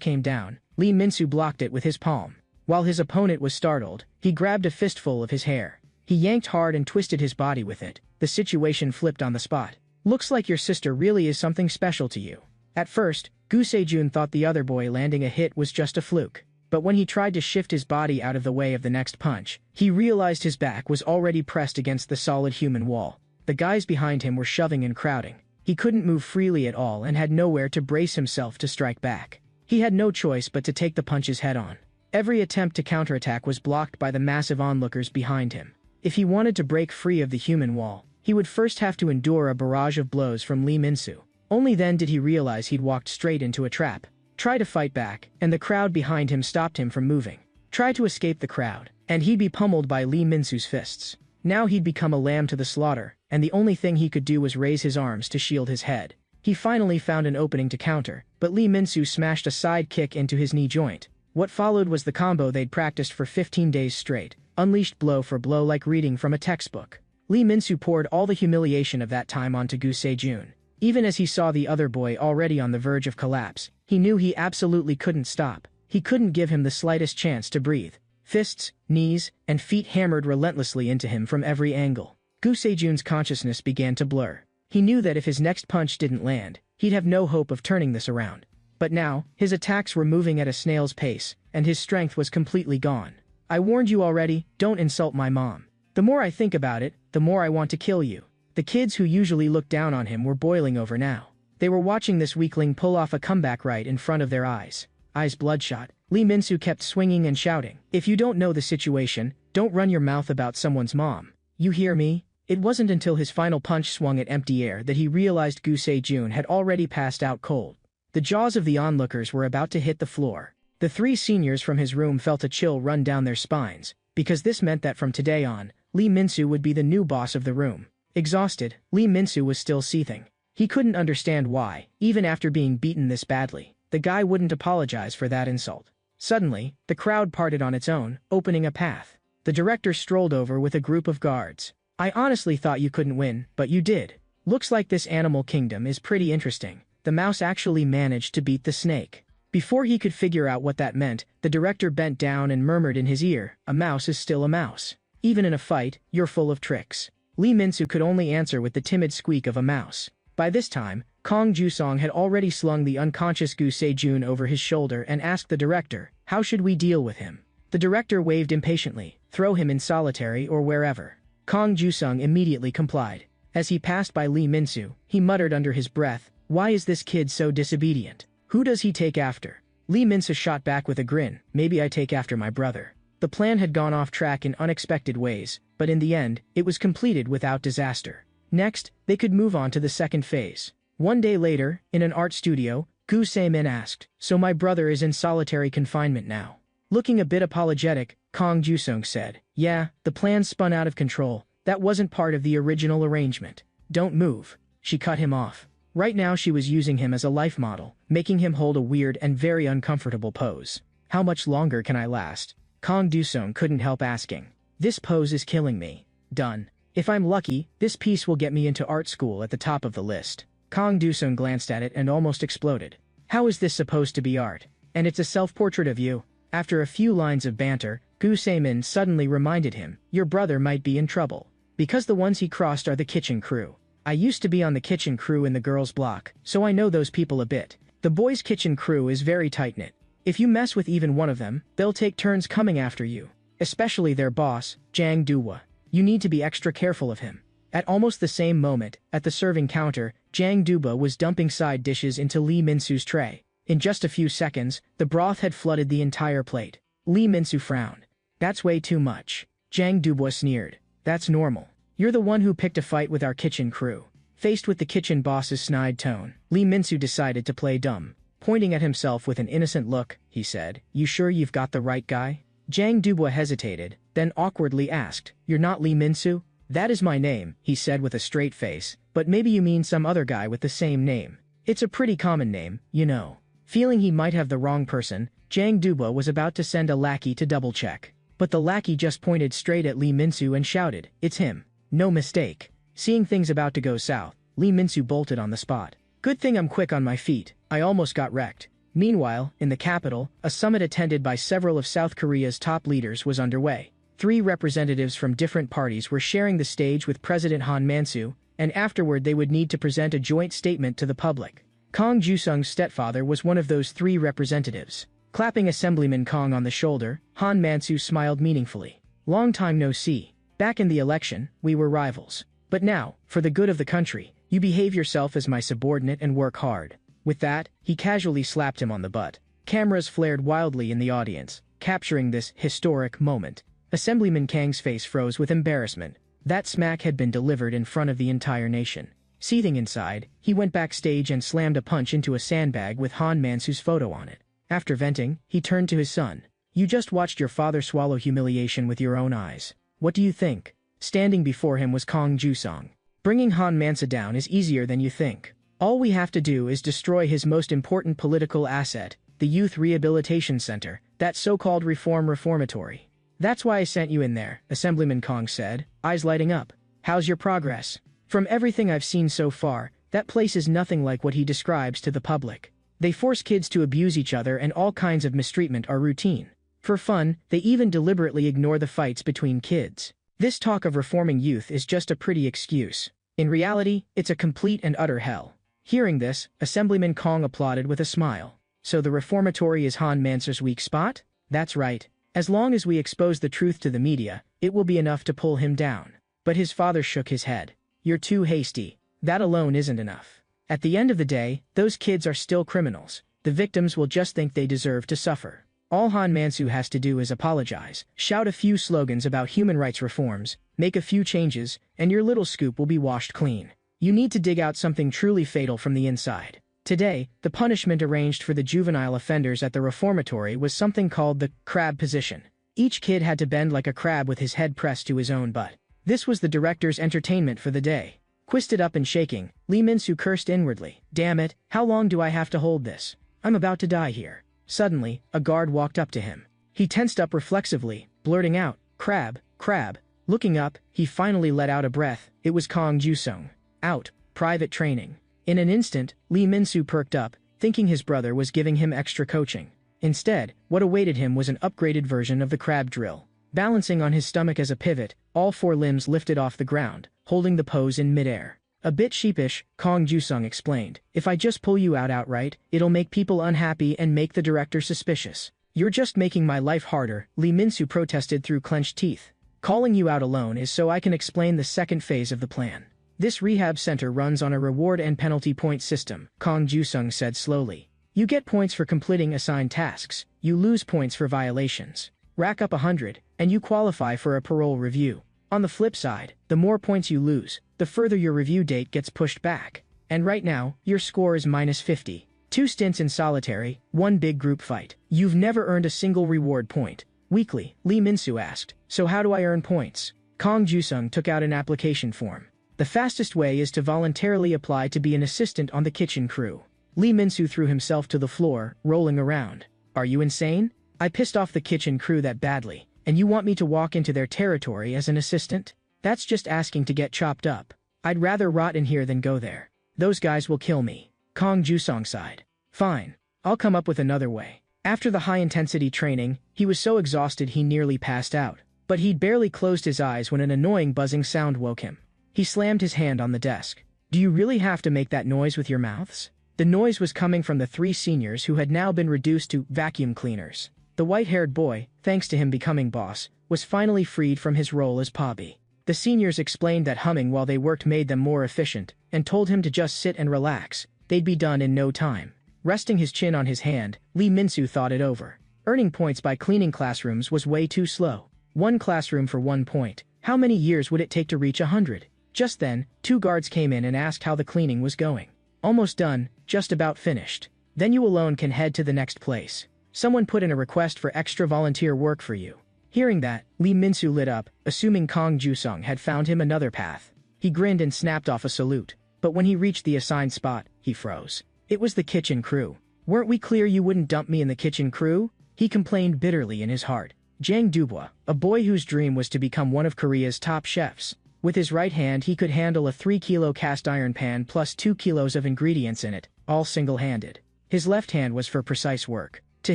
came down, Lee Min-soo blocked it with his palm. While his opponent was startled, he grabbed a fistful of his hair. He yanked hard and twisted his body with it. The situation flipped on the spot. "Looks like your sister really is something special to you." At first, Gu Se-jun thought the other boy landing a hit was just a fluke. But when he tried to shift his body out of the way of the next punch, he realized his back was already pressed against the solid human wall. The guys behind him were shoving and crowding. He couldn't move freely at all and had nowhere to brace himself to strike back. He had no choice but to take the punches head-on. Every attempt to counterattack was blocked by the massive onlookers behind him. If he wanted to break free of the human wall, he would first have to endure a barrage of blows from Lee Min-soo. Only then did he realize he'd walked straight into a trap. Try to fight back, and the crowd behind him stopped him from moving. Try to escape the crowd, and he'd be pummeled by Lee Min-soo's fists. Now he'd become a lamb to the slaughter, and the only thing he could do was raise his arms to shield his head. He finally found an opening to counter, but Lee Min-soo smashed a side kick into his knee joint. What followed was the combo they'd practiced for 15 days straight, unleashed blow for blow like reading from a textbook. Lee Min-soo poured all the humiliation of that time onto Gu Se-jun. Even as he saw the other boy already on the verge of collapse, he knew he absolutely couldn't stop. He couldn't give him the slightest chance to breathe. Fists, knees, and feet hammered relentlessly into him from every angle. Gu Se-jun's consciousness began to blur. He knew that if his next punch didn't land, he'd have no hope of turning this around. But now, his attacks were moving at a snail's pace, and his strength was completely gone. "I warned you already, don't insult my mom. The more I think about it, the more I want to kill you." The kids who usually looked down on him were boiling over now. They were watching this weakling pull off a comeback right in front of their eyes. Eyes bloodshot, Lee Min-soo kept swinging and shouting, "If you don't know the situation, don't run your mouth about someone's mom. You hear me?" It wasn't until his final punch swung at empty air that he realized Gu Se-jun had already passed out cold. The jaws of the onlookers were about to hit the floor. The three seniors from his room felt a chill run down their spines, because this meant that from today on, Lee Min-soo would be the new boss of the room. Exhausted, Lee Min-soo was still seething. He couldn't understand why, even after being beaten this badly, the guy wouldn't apologize for that insult. Suddenly, the crowd parted on its own, opening a path. The director strolled over with a group of guards. "I honestly thought you couldn't win, but you did. Looks like this animal kingdom is pretty interesting. The mouse actually managed to beat the snake." Before he could figure out what that meant, the director bent down and murmured in his ear, "A mouse is still a mouse. Even in a fight, you're full of tricks." Lee Min-soo could only answer with the timid squeak of a mouse. By this time, Kong Ju-song had already slung the unconscious Gu Se-jun over his shoulder and asked the director, "How should we deal with him?" The director waved impatiently, "Throw him in solitary or wherever." Kong Ju-sung immediately complied. As he passed by Lee Min-soo, he muttered under his breath, "Why is this kid so disobedient? Who does he take after?" Lee Min-soo shot back with a grin, "Maybe I take after my brother." The plan had gone off track in unexpected ways, but in the end, it was completed without disaster. Next, they could move on to the second phase. One day later, in an art studio, Gu Se-min asked, "So my brother is in solitary confinement now?" Looking a bit apologetic, Kong Ju-sung said, "Yeah, the plan spun out of control. That wasn't part of the original arrangement." "Don't move." She cut him off. Right now she was using him as a life model, making him hold a weird and very uncomfortable pose. "How much longer can I last?" Kong Ju-sung couldn't help asking. "This pose is killing me." "Done. If I'm lucky, this piece will get me into art school at the top of the list." Kong Ju-sung glanced at it and almost exploded. "How is this supposed to be art? And it's a self-portrait of you?" After a few lines of banter, Gu Se-min suddenly reminded him, "Your brother might be in trouble. Because the ones he crossed are the kitchen crew. I used to be on the kitchen crew in the girls' block, so I know those people a bit. The boys' kitchen crew is very tight-knit. If you mess with even one of them, they'll take turns coming after you. Especially their boss, Jang Do-hwa. You need to be extra careful of him." At almost the same moment, at the serving counter, Jang Do-hwa was dumping side dishes into Lee Min-soo's tray. In just a few seconds, the broth had flooded the entire plate. Lee Min-soo frowned. "That's way too much." Jang Do-hwa sneered. "That's normal. You're the one who picked a fight with our kitchen crew." Faced with the kitchen boss's snide tone, Lee Min-soo decided to play dumb. Pointing at himself with an innocent look, he said, "You sure you've got the right guy?" Jang Do-hwa hesitated, then awkwardly asked, "You're not Lee Min-soo?" "That is my name," he said with a straight face, "but maybe you mean some other guy with the same name. It's a pretty common name, you know." Feeling he might have the wrong person, Jang Duba was about to send a lackey to double-check. But the lackey just pointed straight at Lee Min-soo and shouted, "It's him." No mistake. Seeing things about to go south, Lee Min-soo bolted on the spot. "Good thing I'm quick on my feet. I almost got wrecked." Meanwhile, in the capital, a summit attended by several of South Korea's top leaders was underway. 3 representatives from different parties were sharing the stage with President Han Man-soo, and afterward they would need to present a joint statement to the public. Kang Ju-sung's stepfather was one of those 3 representatives. Clapping Assemblyman Kang on the shoulder, Han Man-soo smiled meaningfully. "Long time no see. Back in the election, we were rivals. But now, for the good of the country, you behave yourself as my subordinate and work hard." With that, he casually slapped him on the butt. Cameras flared wildly in the audience, capturing this historic moment. Assemblyman Kang's face froze with embarrassment. That smack had been delivered in front of the entire nation. Seething inside, he went backstage and slammed a punch into a sandbag with Han Man-soo's photo on it. After venting, he turned to his son. "You just watched your father swallow humiliation with your own eyes. What do you think?" Standing before him was Kang Ju-sung. "Bringing Han Man-soo down is easier than you think. All we have to do is destroy his most important political asset, the Youth Rehabilitation Center, that so-called reformatory. That's why I sent you in there," Assemblyman Kang said, eyes lighting up. "How's your progress?" "From everything I've seen so far, that place is nothing like what he describes to the public. They force kids to abuse each other and all kinds of mistreatment are routine. For fun, they even deliberately ignore the fights between kids. This talk of reforming youth is just a pretty excuse. In reality, it's a complete and utter hell." Hearing this, Assemblyman Kang applauded with a smile. "So the reformatory is Han Man-soo's weak spot?" "That's right. As long as we expose the truth to the media, it will be enough to pull him down." But his father shook his head. "You're too hasty. That alone isn't enough. At the end of the day, those kids are still criminals. The victims will just think they deserve to suffer. All Han Man-soo has to do is apologize, shout a few slogans about human rights reforms, make a few changes, and your little scoop will be washed clean. You need to dig out something truly fatal from the inside." Today, the punishment arranged for the juvenile offenders at the reformatory was something called the crab position. Each kid had to bend like a crab with his head pressed to his own butt. This was the director's entertainment for the day. Twisted up and shaking, Lee Min-soo cursed inwardly. "Damn it, how long do I have to hold this? I'm about to die here." Suddenly, a guard walked up to him. He tensed up reflexively, blurting out, "Crab, crab." Looking up, he finally let out a breath. It was Kang Ju-sung. "Out, private training." In an instant, Lee Min-soo perked up, thinking his brother was giving him extra coaching. Instead, what awaited him was an upgraded version of the crab drill. Balancing on his stomach as a pivot, all 4 limbs lifted off the ground, holding the pose in midair. A bit sheepish, Kang Ju-sung explained, "If I just pull you out outright, it'll make people unhappy and make the director suspicious." "You're just making my life harder," Lee Min-soo protested through clenched teeth. "Calling you out alone is so I can explain the second phase of the plan. This rehab center runs on a reward and penalty point system," Kang Ju-sung said slowly. "You get points for completing assigned tasks, you lose points for violations. Rack up 100, and you qualify for a parole review. On the flip side, the more points you lose, the further your review date gets pushed back. And right now, your score is -50. 2 stints in solitary, 1 big group fight. You've never earned a single reward point." Weakly, Lee Min-soo asked, "So how do I earn points?" Kang Ju-sung took out an application form. "The fastest way is to voluntarily apply to be an assistant on the kitchen crew." Lee Min-soo threw himself to the floor, rolling around. "Are you insane? I pissed off the kitchen crew that badly, and you want me to walk into their territory as an assistant? That's just asking to get chopped up. I'd rather rot in here than go there. Those guys will kill me." Kang Ju-sung sighed. "Fine. I'll come up with another way." After the high-intensity training, he was so exhausted he nearly passed out. But he'd barely closed his eyes when an annoying buzzing sound woke him. He slammed his hand on the desk. "Do you really have to make that noise with your mouths?" The noise was coming from the 3 seniors who had now been reduced to vacuum cleaners. The white-haired boy, thanks to him becoming boss, was finally freed from his role as Pobby. The seniors explained that humming while they worked made them more efficient, and told him to just sit and relax. They'd be done in no time. Resting his chin on his hand, Lee Min-soo thought it over. Earning points by cleaning classrooms was way too slow. 1 classroom for 1 point. How many years would it take to reach 100? Just then, 2 guards came in and asked how the cleaning was going. "Almost done, just about finished. Then you alone can head to the next place. Someone put in a request for extra volunteer work for you." Hearing that, Lee Min-soo lit up, assuming Kang Ju-sung had found him another path. He grinned and snapped off a salute. But when he reached the assigned spot, he froze. It was the kitchen crew. Weren't we clear you wouldn't dump me in the kitchen crew? He complained bitterly in his heart. Jang Dubois, a boy whose dream was to become one of Korea's top chefs. With his right hand he could handle a 3-kilo cast iron pan plus 2 kilos of ingredients in it, all single-handed. His left hand was for precise work. To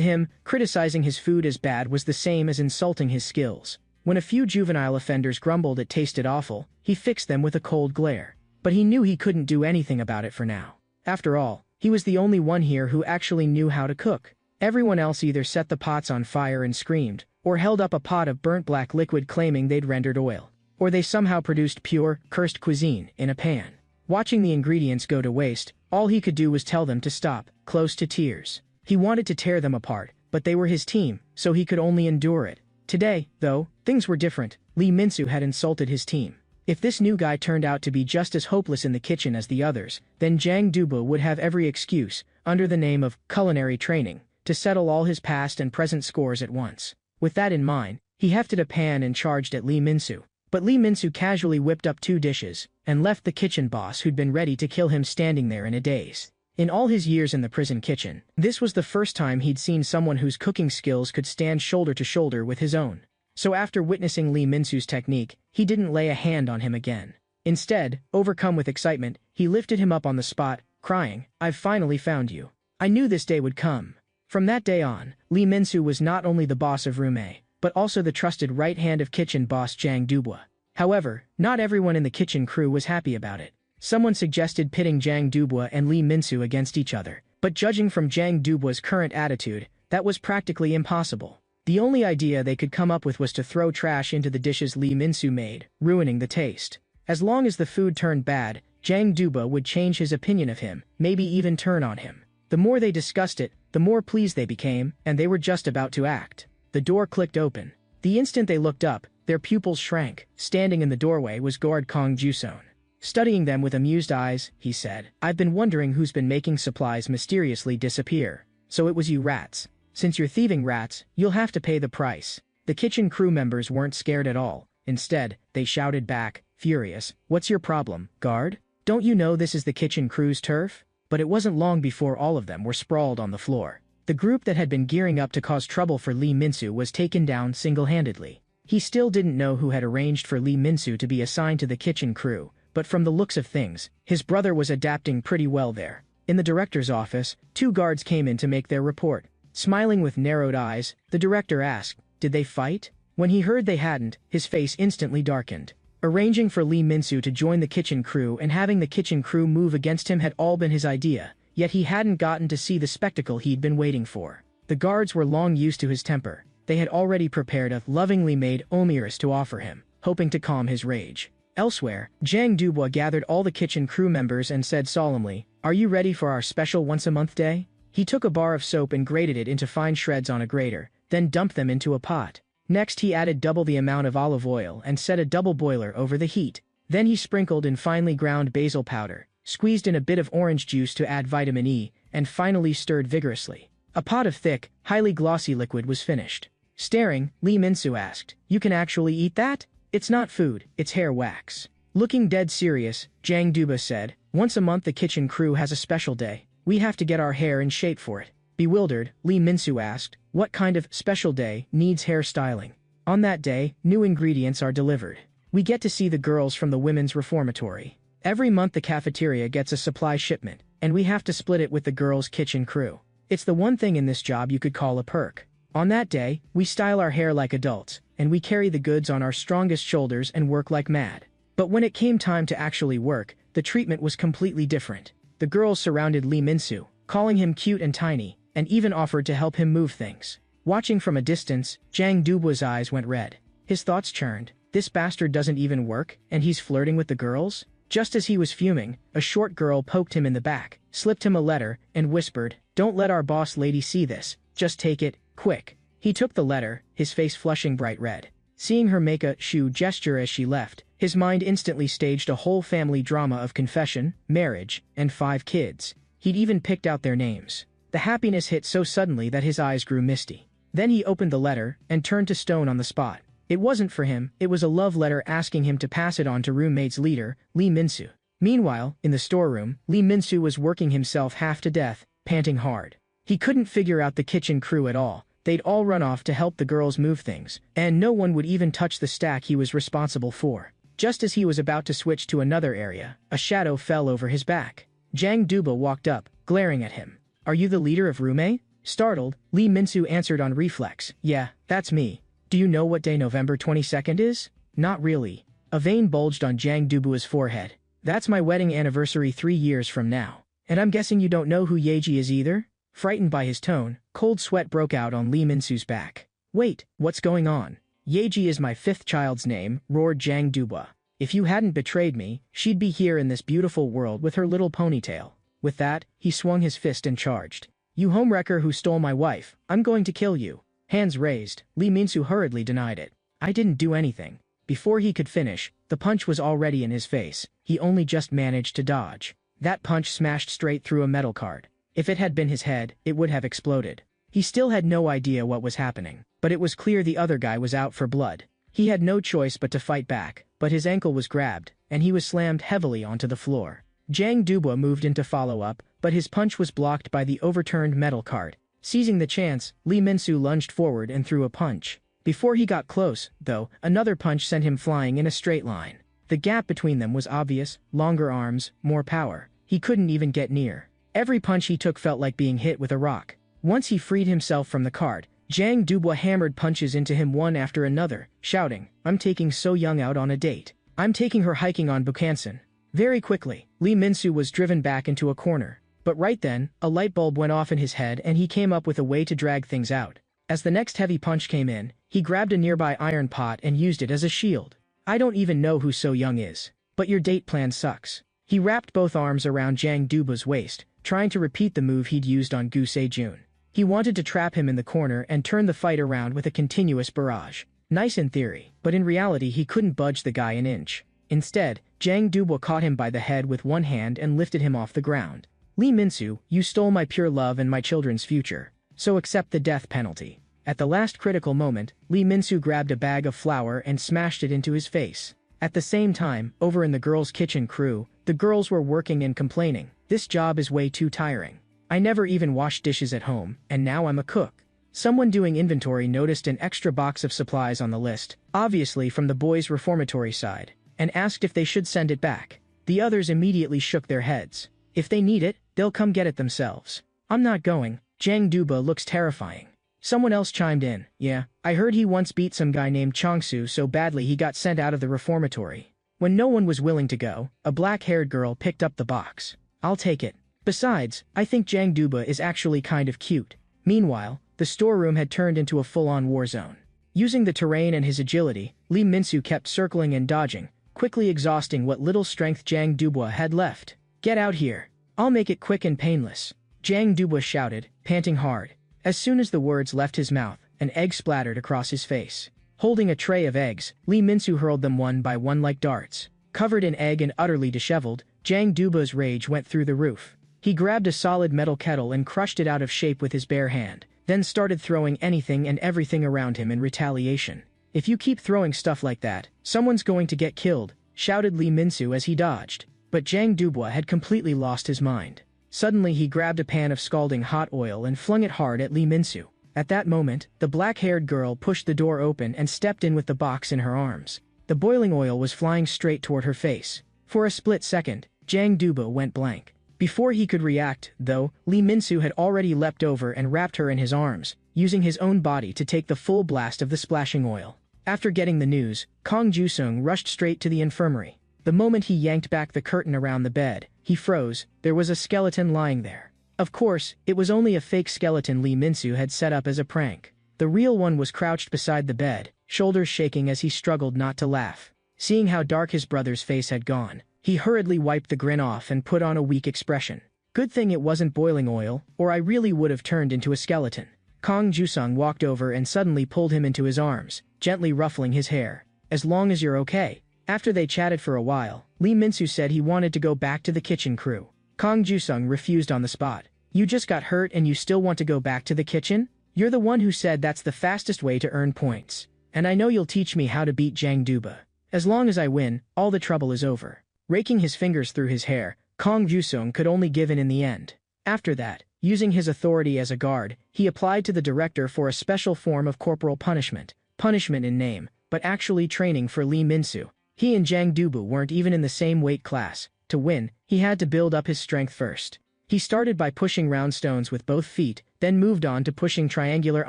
him, criticizing his food as bad was the same as insulting his skills. When a few juvenile offenders grumbled it tasted awful, he fixed them with a cold glare. But he knew he couldn't do anything about it for now. After all, he was the only one here who actually knew how to cook. Everyone else either set the pots on fire and screamed, or held up a pot of burnt black liquid claiming they'd rendered oil. Or they somehow produced pure, cursed cuisine in a pan. Watching the ingredients go to waste, all he could do was tell them to stop, close to tears. He wanted to tear them apart, but they were his team, so he could only endure it. Today, though, things were different. Lee Min-soo had insulted his team. If this new guy turned out to be just as hopeless in the kitchen as the others, then Jang Dubois would have every excuse, under the name of culinary training, to settle all his past and present scores at once. With that in mind, he hefted a pan and charged at Lee Min-soo. But Lee Min-soo casually whipped up 2 dishes, and left the kitchen boss who'd been ready to kill him standing there in a daze. In all his years in the prison kitchen, this was the first time he'd seen someone whose cooking skills could stand shoulder to shoulder with his own. So after witnessing Lee Min-soo's technique, he didn't lay a hand on him again. Instead, overcome with excitement, he lifted him up on the spot, crying, "I've finally found you. I knew this day would come." From that day on, Lee Min-soo was not only the boss of Room A, but also the trusted right hand of kitchen boss Jang Dubois. However, not everyone in the kitchen crew was happy about it. Someone suggested pitting Jang Dubois and Lee Min-soo against each other, but judging from Jang Dubois' current attitude, that was practically impossible. The only idea they could come up with was to throw trash into the dishes Lee Min-soo made, ruining the taste. As long as the food turned bad, Jang Dubois would change his opinion of him, maybe even turn on him. The more they discussed it, the more pleased they became, and they were just about to act. The door clicked open. The instant they looked up, their pupils shrank. Standing in the doorway was guard Kong Juson. Studying them with amused eyes, he said, "I've been wondering who's been making supplies mysteriously disappear. So it was you rats. Since you're thieving rats, you'll have to pay the price." The kitchen crew members weren't scared at all. Instead, they shouted back, furious, "What's your problem, guard? Don't you know this is the kitchen crew's turf?" But it wasn't long before all of them were sprawled on the floor. The group that had been gearing up to cause trouble for Lee Min-soo was taken down single-handedly. He still didn't know who had arranged for Lee Min-soo to be assigned to the kitchen crew, but from the looks of things, his brother was adapting pretty well there. In the director's office, 2 guards came in to make their report. Smiling with narrowed eyes, the director asked, "Did they fight?" When he heard they hadn't, his face instantly darkened. Arranging for Lee Min-soo to join the kitchen crew and having the kitchen crew move against him had all been his idea, yet he hadn't gotten to see the spectacle he'd been waiting for. The guards were long used to his temper. They had already prepared a lovingly made omeris to offer him, hoping to calm his rage. Elsewhere, Jang Dubois gathered all the kitchen crew members and said solemnly, "Are you ready for our special once-a-month day?" He took a bar of soap and grated it into fine shreds on a grater, then dumped them into a pot. Next he added double the amount of olive oil and set a double boiler over the heat. Then he sprinkled in finely ground basil powder, squeezed in a bit of orange juice to add vitamin E, and finally stirred vigorously. A pot of thick, highly glossy liquid was finished. Staring, Lee Min-soo asked, "You can actually eat that?" "It's not food, it's hair wax." Looking dead serious, Jang Dubois said, "Once a month the kitchen crew has a special day. We have to get our hair in shape for it." Bewildered, Lee Min-soo asked, "What kind of special day needs hair styling?" "On that day, new ingredients are delivered. We get to see the girls from the women's reformatory. Every month the cafeteria gets a supply shipment, and we have to split it with the girls' kitchen crew. It's the one thing in this job you could call a perk. On that day, we style our hair like adults, and we carry the goods on our strongest shoulders and work like mad." But when it came time to actually work, the treatment was completely different. The girls surrounded Lee Min-soo, calling him cute and tiny, and even offered to help him move things. Watching from a distance, Jang Dubois' eyes went red. His thoughts churned. This bastard doesn't even work, and he's flirting with the girls? Just as he was fuming, a short girl poked him in the back, slipped him a letter, and whispered, "Don't let our boss lady see this. Just take it, quick." He took the letter, his face flushing bright red. Seeing her make a shoe gesture as she left, his mind instantly staged a whole family drama of confession, marriage, and 5 kids. He'd even picked out their names. The happiness hit so suddenly that his eyes grew misty. Then he opened the letter and turned to stone on the spot. It wasn't for him, it was a love letter asking him to pass it on to roommate's leader, Lee Min-soo. Meanwhile, in the storeroom, Lee Min-soo was working himself half to death, panting hard. He couldn't figure out the kitchen crew at all. They'd all run off to help the girls move things, and no one would even touch the stack he was responsible for. Just as he was about to switch to another area, a shadow fell over his back. Jang Duba walked up, glaring at him. "Are you the leader of Rume?" Startled, Lee Min-soo answered on reflex. "Yeah, that's me. Do you know what day November 22nd is?" "Not really." A vein bulged on Jang Dubua's forehead. "That's my wedding anniversary 3 years from now. And I'm guessing you don't know who Yeji is either?" Frightened by his tone, cold sweat broke out on Lee Min-soo's back. "Wait, what's going on?" "Yeji is my 5th child's name," roared Jang Duba. "If you hadn't betrayed me, she'd be here in this beautiful world with her little ponytail." With that, he swung his fist and charged. "You homewrecker who stole my wife, I'm going to kill you." Hands raised, Lee Min-soo hurriedly denied it. "I didn't do anything." Before he could finish, the punch was already in his face. He only just managed to dodge. That punch smashed straight through a metal card. If it had been his head, it would have exploded. He still had no idea what was happening, but it was clear the other guy was out for blood. He had no choice but to fight back, but his ankle was grabbed, and he was slammed heavily onto the floor. Jang Duba moved in to follow up, but his punch was blocked by the overturned metal card. Seizing the chance, Lee Min-soo lunged forward and threw a punch. Before he got close, though, another punch sent him flying in a straight line. The gap between them was obvious: longer arms, more power. He couldn't even get near. Every punch he took felt like being hit with a rock. Once he freed himself from the card, Jang Duba hammered punches into him one after another, shouting, "I'm taking So Young out on a date. I'm taking her hiking on Bukhansan." Very quickly, Lee Min-soo was driven back into a corner. But right then, a light bulb went off in his head and he came up with a way to drag things out. As the next heavy punch came in, he grabbed a nearby iron pot and used it as a shield. "I don't even know who So Young is. But your date plan sucks." He wrapped both arms around Jang Duba's waist, trying to repeat the move he'd used on Gu Se-jun. He wanted to trap him in the corner and turn the fight around with a continuous barrage. Nice in theory, but in reality he couldn't budge the guy an inch. Instead, Jang Duba caught him by the head with one hand and lifted him off the ground. "Lee Min-soo, you stole my pure love and my children's future. So accept the death penalty." At the last critical moment, Lee Min-soo grabbed a bag of flour and smashed it into his face. At the same time, over in the girls' kitchen crew, the girls were working and complaining. "This job is way too tiring. I never even wash dishes at home, and now I'm a cook." Someone doing inventory noticed an extra box of supplies on the list, obviously from the boys' reformatory side, and asked if they should send it back. The others immediately shook their heads. "If they need it, they'll come get it themselves." "I'm not going." Jang Duba looks terrifying. Someone else chimed in. "Yeah, I heard he once beat some guy named Chongsu so badly he got sent out of the reformatory." When no one was willing to go, a black-haired girl picked up the box. "I'll take it. Besides, I think Jang Duba is actually kind of cute." Meanwhile, the storeroom had turned into a full-on war zone. Using the terrain and his agility, Lee Min-soo kept circling and dodging, quickly exhausting what little strength Jang Duba had left. "Get out here. I'll make it quick and painless," Jang Duba shouted, panting hard. As soon as the words left his mouth, an egg splattered across his face. Holding a tray of eggs, Lee Min-soo hurled them one by one like darts. Covered in egg and utterly disheveled, Jang Duba's rage went through the roof. He grabbed a solid metal kettle and crushed it out of shape with his bare hand, then started throwing anything and everything around him in retaliation. "If you keep throwing stuff like that, someone's going to get killed," shouted Lee Min-soo as he dodged. But Jang Duba had completely lost his mind. Suddenly he grabbed a pan of scalding hot oil and flung it hard at Lee Min-soo. At that moment, the black-haired girl pushed the door open and stepped in with the box in her arms. The boiling oil was flying straight toward her face. For a split second, Jang Duba went blank. Before he could react, though, Lee Min-soo had already leapt over and wrapped her in his arms, using his own body to take the full blast of the splashing oil. After getting the news, Kong Ju-sung rushed straight to the infirmary. The moment he yanked back the curtain around the bed, he froze. There was a skeleton lying there. Of course, it was only a fake skeleton Lee Min-soo had set up as a prank. The real one was crouched beside the bed, shoulders shaking as he struggled not to laugh. Seeing how dark his brother's face had gone, he hurriedly wiped the grin off and put on a weak expression. "Good thing it wasn't boiling oil, or I really would have turned into a skeleton." Kong Ju-sung walked over and suddenly pulled him into his arms, gently ruffling his hair. "As long as you're okay." After they chatted for a while, Lee Min-soo said he wanted to go back to the kitchen crew. Kong Ju-sung refused on the spot. "You just got hurt and you still want to go back to the kitchen? You're the one who said that's the fastest way to earn points. And I know you'll teach me how to beat Jang Duba. As long as I win, all the trouble is over." Raking his fingers through his hair, Kong Ju-sung could only give in the end. After that, Using his authority as a guard, he applied to the director for a special form of corporal punishment. Punishment in name, but actually training for Lee Min-soo. He and Jang Dubu weren't even in the same weight class. To win, he had to build up his strength first. He started by pushing round stones with both feet, then moved on to pushing triangular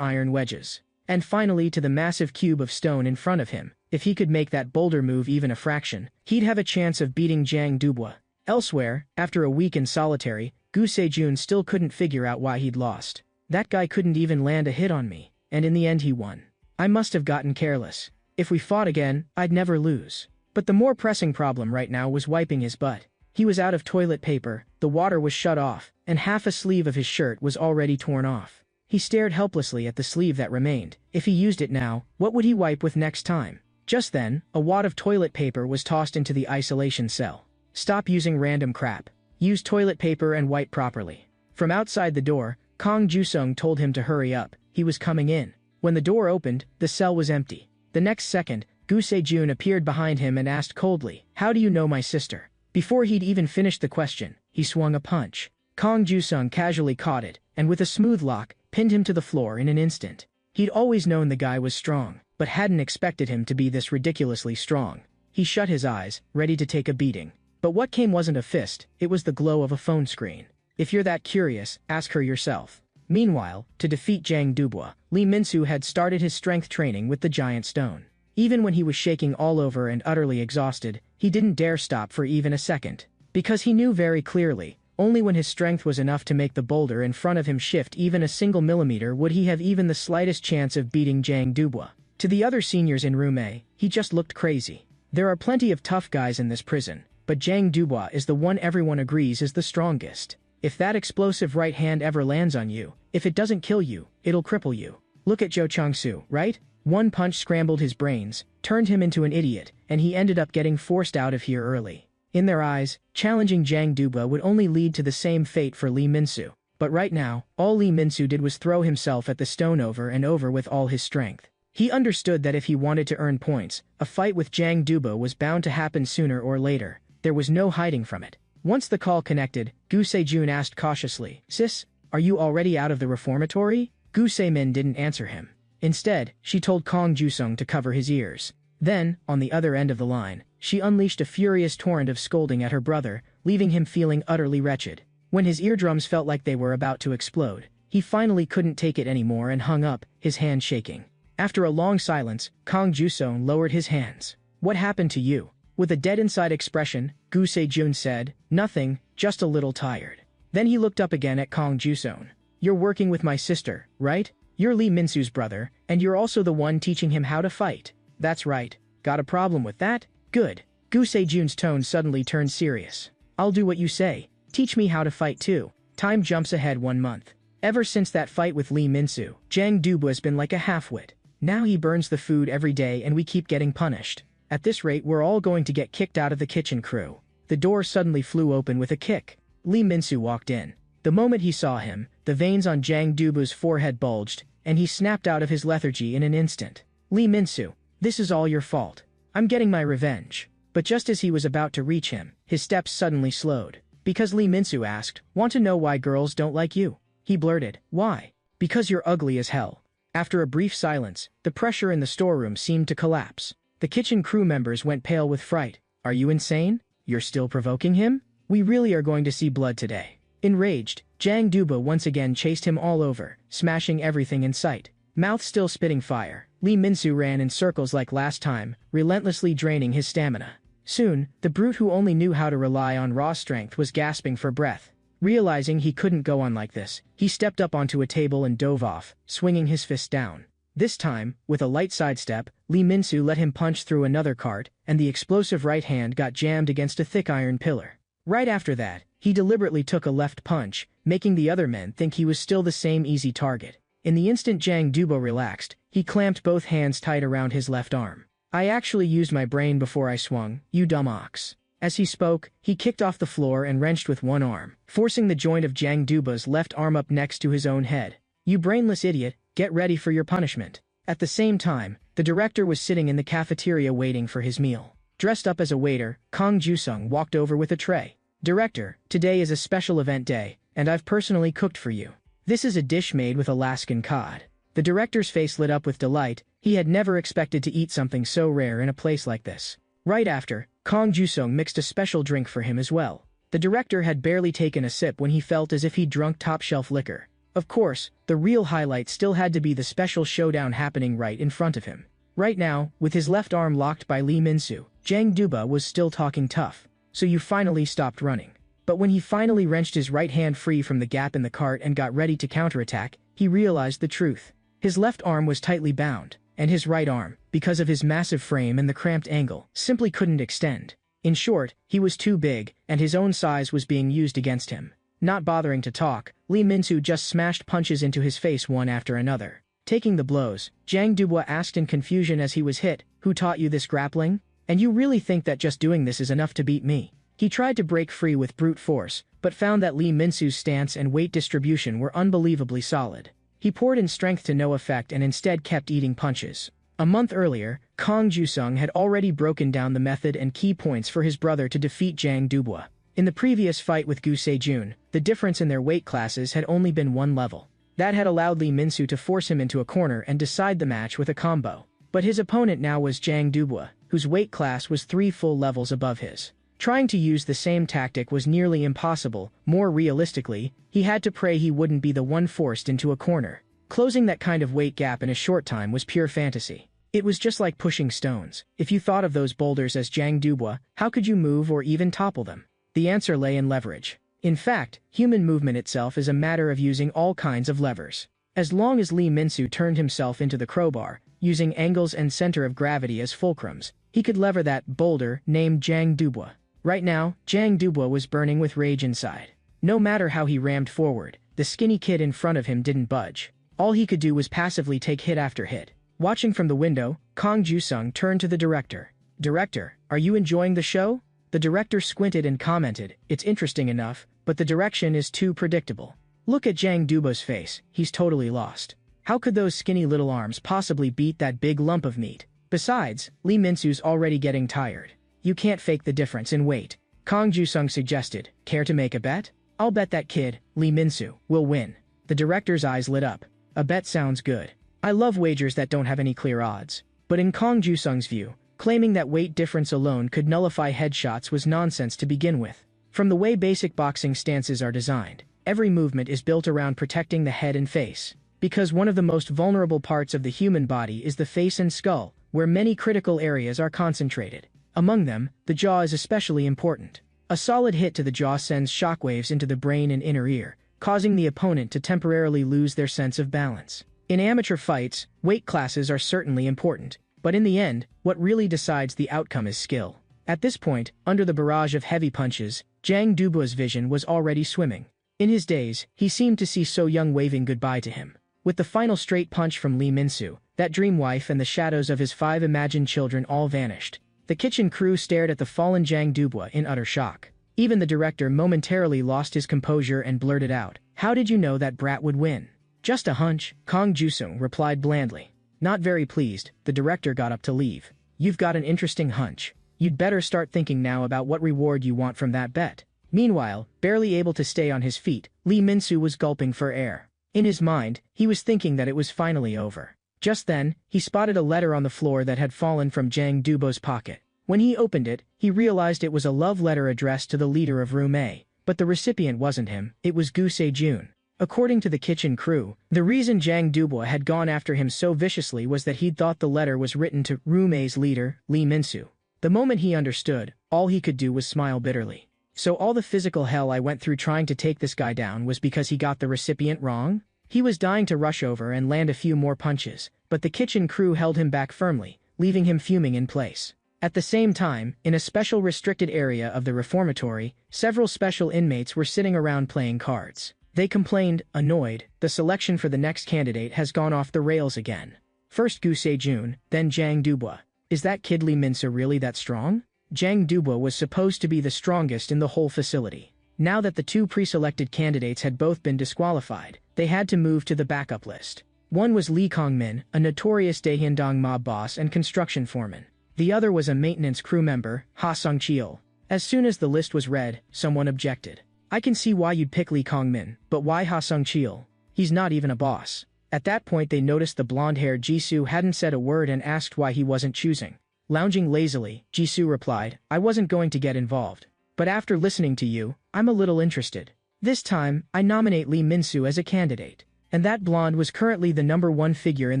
iron wedges. And finally to the massive cube of stone in front of him. If he could make that boulder move even a fraction, he'd have a chance of beating Jang Dubu. Elsewhere, after a week in solitary, Gu Se-jun still couldn't figure out why he'd lost. That guy couldn't even land a hit on me, and in the end he won. I must have gotten careless. If we fought again, I'd never lose. But the more pressing problem right now was wiping his butt. He was out of toilet paper, the water was shut off, and half a sleeve of his shirt was already torn off. He stared helplessly at the sleeve that remained. If he used it now, what would he wipe with next time? Just then, a wad of toilet paper was tossed into the isolation cell. Stop using random crap. Use toilet paper and wipe properly. From outside the door, Kang Ju-sung told him to hurry up. He was coming in. When the door opened, the cell was empty. The next second, Gu Se-jun appeared behind him and asked coldly, "How do you know my sister?" Before he'd even finished the question, he swung a punch. Kang Ju-sung casually caught it, and with a smooth lock, pinned him to the floor in an instant. He'd always known the guy was strong, but hadn't expected him to be this ridiculously strong. He shut his eyes, ready to take a beating. But what came wasn't a fist, it was the glow of a phone screen. If you're that curious, ask her yourself. Meanwhile, to defeat Jang Dubu, Lee Min-soo had started his strength training with the giant stone. Even when he was shaking all over and utterly exhausted, he didn't dare stop for even a second. Because he knew very clearly, only when his strength was enough to make the boulder in front of him shift even a single millimeter would he have even the slightest chance of beating Jang Dubu. To the other seniors in Room A, he just looked crazy. There are plenty of tough guys in this prison, but Jang Dubu is the one everyone agrees is the strongest. If that explosive right hand ever lands on you, if it doesn't kill you, it'll cripple you. Look at Jo Chang-soo, right? One punch scrambled his brains, turned him into an idiot, and he ended up getting forced out of here early. In their eyes, challenging Jang Dubu would only lead to the same fate for Lee Min-soo. But right now, all Lee Min-soo did was throw himself at the stone over and over with all his strength. He understood that if he wanted to earn points, a fight with Jang Dubu was bound to happen sooner or later. There was no hiding from it. Once the call connected, Gu Se-jun asked cautiously, "Sis, are you already out of the reformatory?" Gu Se-min didn't answer him. Instead, she told Kang Ju-sung to cover his ears. Then, on the other end of the line, she unleashed a furious torrent of scolding at her brother, leaving him feeling utterly wretched. When his eardrums felt like they were about to explode, he finally couldn't take it anymore and hung up, his hand shaking. After a long silence, Kang Ju-sung lowered his hands. "What happened to you?" With a dead-inside expression, Gu Se-jun said, "Nothing, just a little tired." Then he looked up again at Kang Ju-sung. "You're working with my sister, right? You're Lee Min-soo's brother, and you're also the one teaching him how to fight." "That's right. Got a problem with that? Good." Gu Se-jun's tone suddenly turned serious. "I'll do what you say. Teach me how to fight too." Time jumps ahead 1 month. Ever since that fight with Lee Min-soo, Jang Dubu has been like a half-wit. Now he burns the food every day and we keep getting punished. At this rate we're all going to get kicked out of the kitchen crew. The door suddenly flew open with a kick. Lee Min-soo walked in. The moment he saw him, the veins on Jang Dubu's forehead bulged, and he snapped out of his lethargy in an instant. "Lee Min-soo, this is all your fault. I'm getting my revenge." But just as he was about to reach him, his steps suddenly slowed. Because Lee Min-soo asked, "Want to know why girls don't like you?" He blurted, "Why?" "Because you're ugly as hell." After a brief silence, the pressure in the storeroom seemed to collapse. The kitchen crew members went pale with fright. "Are you insane? You're still provoking him? We really are going to see blood today." Enraged, Jang Dubu once again chased him all over, smashing everything in sight. Mouth still spitting fire, Lee Min-soo ran in circles like last time, relentlessly draining his stamina. Soon, the brute who only knew how to rely on raw strength was gasping for breath. Realizing he couldn't go on like this, he stepped up onto a table and dove off, swinging his fist down. This time, with a light sidestep, Lee Min-soo let him punch through another cart, and the explosive right hand got jammed against a thick iron pillar. Right after that, he deliberately took a left punch, making the other men think he was still the same easy target. In the instant Jang Dubu relaxed, he clamped both hands tight around his left arm. "I actually used my brain before I swung, you dumb ox." As he spoke, he kicked off the floor and wrenched with one arm, forcing the joint of Jang Dubu's left arm up next to his own head. "You brainless idiot, get ready for your punishment." At the same time, the director was sitting in the cafeteria waiting for his meal. Dressed up as a waiter, Kang Ju-sung walked over with a tray. "Director, today is a special event day. and I've personally cooked for you. This is a dish made with Alaskan cod. The director's face lit up with delight. He had never expected to eat something so rare in a place like this. Right after, Kang Ju-sung mixed a special drink for him as well. The director had barely taken a sip when he felt as if he'd drunk top-shelf liquor. Of course, the real highlight still had to be the special showdown happening right in front of him. Right now, with his left arm locked by Lee Min-soo, Jang Duba was still talking tough. So you finally stopped running. But when he finally wrenched his right hand free from the gap in the cart and got ready to counterattack, he realized the truth. His left arm was tightly bound, and his right arm, because of his massive frame and the cramped angle, simply couldn't extend. In short, he was too big, and his own size was being used against him. Not bothering to talk, Lee Min-soo just smashed punches into his face one after another. Taking the blows, Jang Duba asked in confusion as he was hit, "Who taught you this grappling? And you really think that just doing this is enough to beat me?" He tried to break free with brute force, but found that Lee Min-soo's stance and weight distribution were unbelievably solid. He poured in strength to no effect and instead kept eating punches. A month earlier, Kang Ju-sung had already broken down the method and key points for his brother to defeat Jang Duba. In the previous fight with Gu Se-jun, the difference in their weight classes had only been one level. That had allowed Lee Min-soo to force him into a corner and decide the match with a combo. But his opponent now was Jang Duba, whose weight class was 3 full levels above his. Trying to use the same tactic was nearly impossible. More realistically, he had to pray he wouldn't be the one forced into a corner. Closing that kind of weight gap in a short time was pure fantasy. It was just like pushing stones. If you thought of those boulders as Jang Duba, how could you move or even topple them? The answer lay in leverage. In fact, human movement itself is a matter of using all kinds of levers. As long as Lee Min-soo turned himself into the crowbar, using angles and center of gravity as fulcrums, he could lever that boulder named Jang Duba. Right now, Jang Duba was burning with rage inside. No matter how he rammed forward, the skinny kid in front of him didn't budge. All he could do was passively take hit after hit. Watching from the window, Kang Ju-sung turned to the director. "Director, are you enjoying the show?" The director squinted and commented, "It's interesting enough, but the direction is too predictable. Look at Jang Duba's face, he's totally lost. How could those skinny little arms possibly beat that big lump of meat? Besides, Lee Min-soo's already getting tired. You can't fake the difference in weight." Kang Ju-sung suggested, "Care to make a bet?" "I'll bet that kid, Lee Min-soo, will win." The director's eyes lit up. "A bet sounds good. I love wagers that don't have any clear odds." But in Kang Ju-sung's view, claiming that weight difference alone could nullify headshots was nonsense to begin with. From the way basic boxing stances are designed, every movement is built around protecting the head and face. Because one of the most vulnerable parts of the human body is the face and skull, where many critical areas are concentrated. Among them, the jaw is especially important. A solid hit to the jaw sends shockwaves into the brain and inner ear, causing the opponent to temporarily lose their sense of balance. In amateur fights, weight classes are certainly important, but in the end, what really decides the outcome is skill. At this point, under the barrage of heavy punches, Jang Duba's vision was already swimming. In his days, he seemed to see So Young waving goodbye to him. With the final straight punch from Lee Min-soo, that dream wife and the shadows of his 5 imagined children all vanished. The kitchen crew stared at the fallen Jang Duba in utter shock. Even the director momentarily lost his composure and blurted out, "How did you know that brat would win?" "Just a hunch," Kang Ju-sung replied blandly. Not very pleased, the director got up to leave. "You've got an interesting hunch. You'd better start thinking now about what reward you want from that bet." Meanwhile, barely able to stay on his feet, Lee Min-soo was gulping for air. In his mind, he was thinking that it was finally over. Just then, he spotted a letter on the floor that had fallen from Jang Duba's pocket. When he opened it, he realized it was a love letter addressed to the leader of Room A, but the recipient wasn't him, it was Gu Se-jun. According to the kitchen crew, the reason Jang Duba had gone after him so viciously was that he'd thought the letter was written to Room A's leader, Lee Min-soo. The moment he understood, all he could do was smile bitterly. "So all the physical hell I went through trying to take this guy down was because he got the recipient wrong?" He was dying to rush over and land a few more punches, but the kitchen crew held him back firmly, leaving him fuming in place. At the same time, in a special restricted area of the reformatory, several special inmates were sitting around playing cards. They complained, annoyed, the selection for the next candidate has gone off the rails again. First Gu Se-jun, then Jang Duba. Is that kid Lee Min-soo really that strong? Jang Duba was supposed to be the strongest in the whole facility. Now that the 2 pre-selected candidates had both been disqualified, they had to move to the backup list. One was Lee Kong-min, a notorious Daehyundong mob boss and construction foreman. The other was a maintenance crew member, Ha Sung-cheol. As soon as the list was read, someone objected. I can see why you'd pick Lee Kongmin, but why Ha Sung-cheol? He's not even a boss. At that point they noticed the blonde-haired Jisoo hadn't said a word and asked why he wasn't choosing. Lounging lazily, Jisoo replied, I wasn't going to get involved. But after listening to you, I'm a little interested. This time, I nominate Lee Min-soo as a candidate. And that blonde was currently the #1 figure in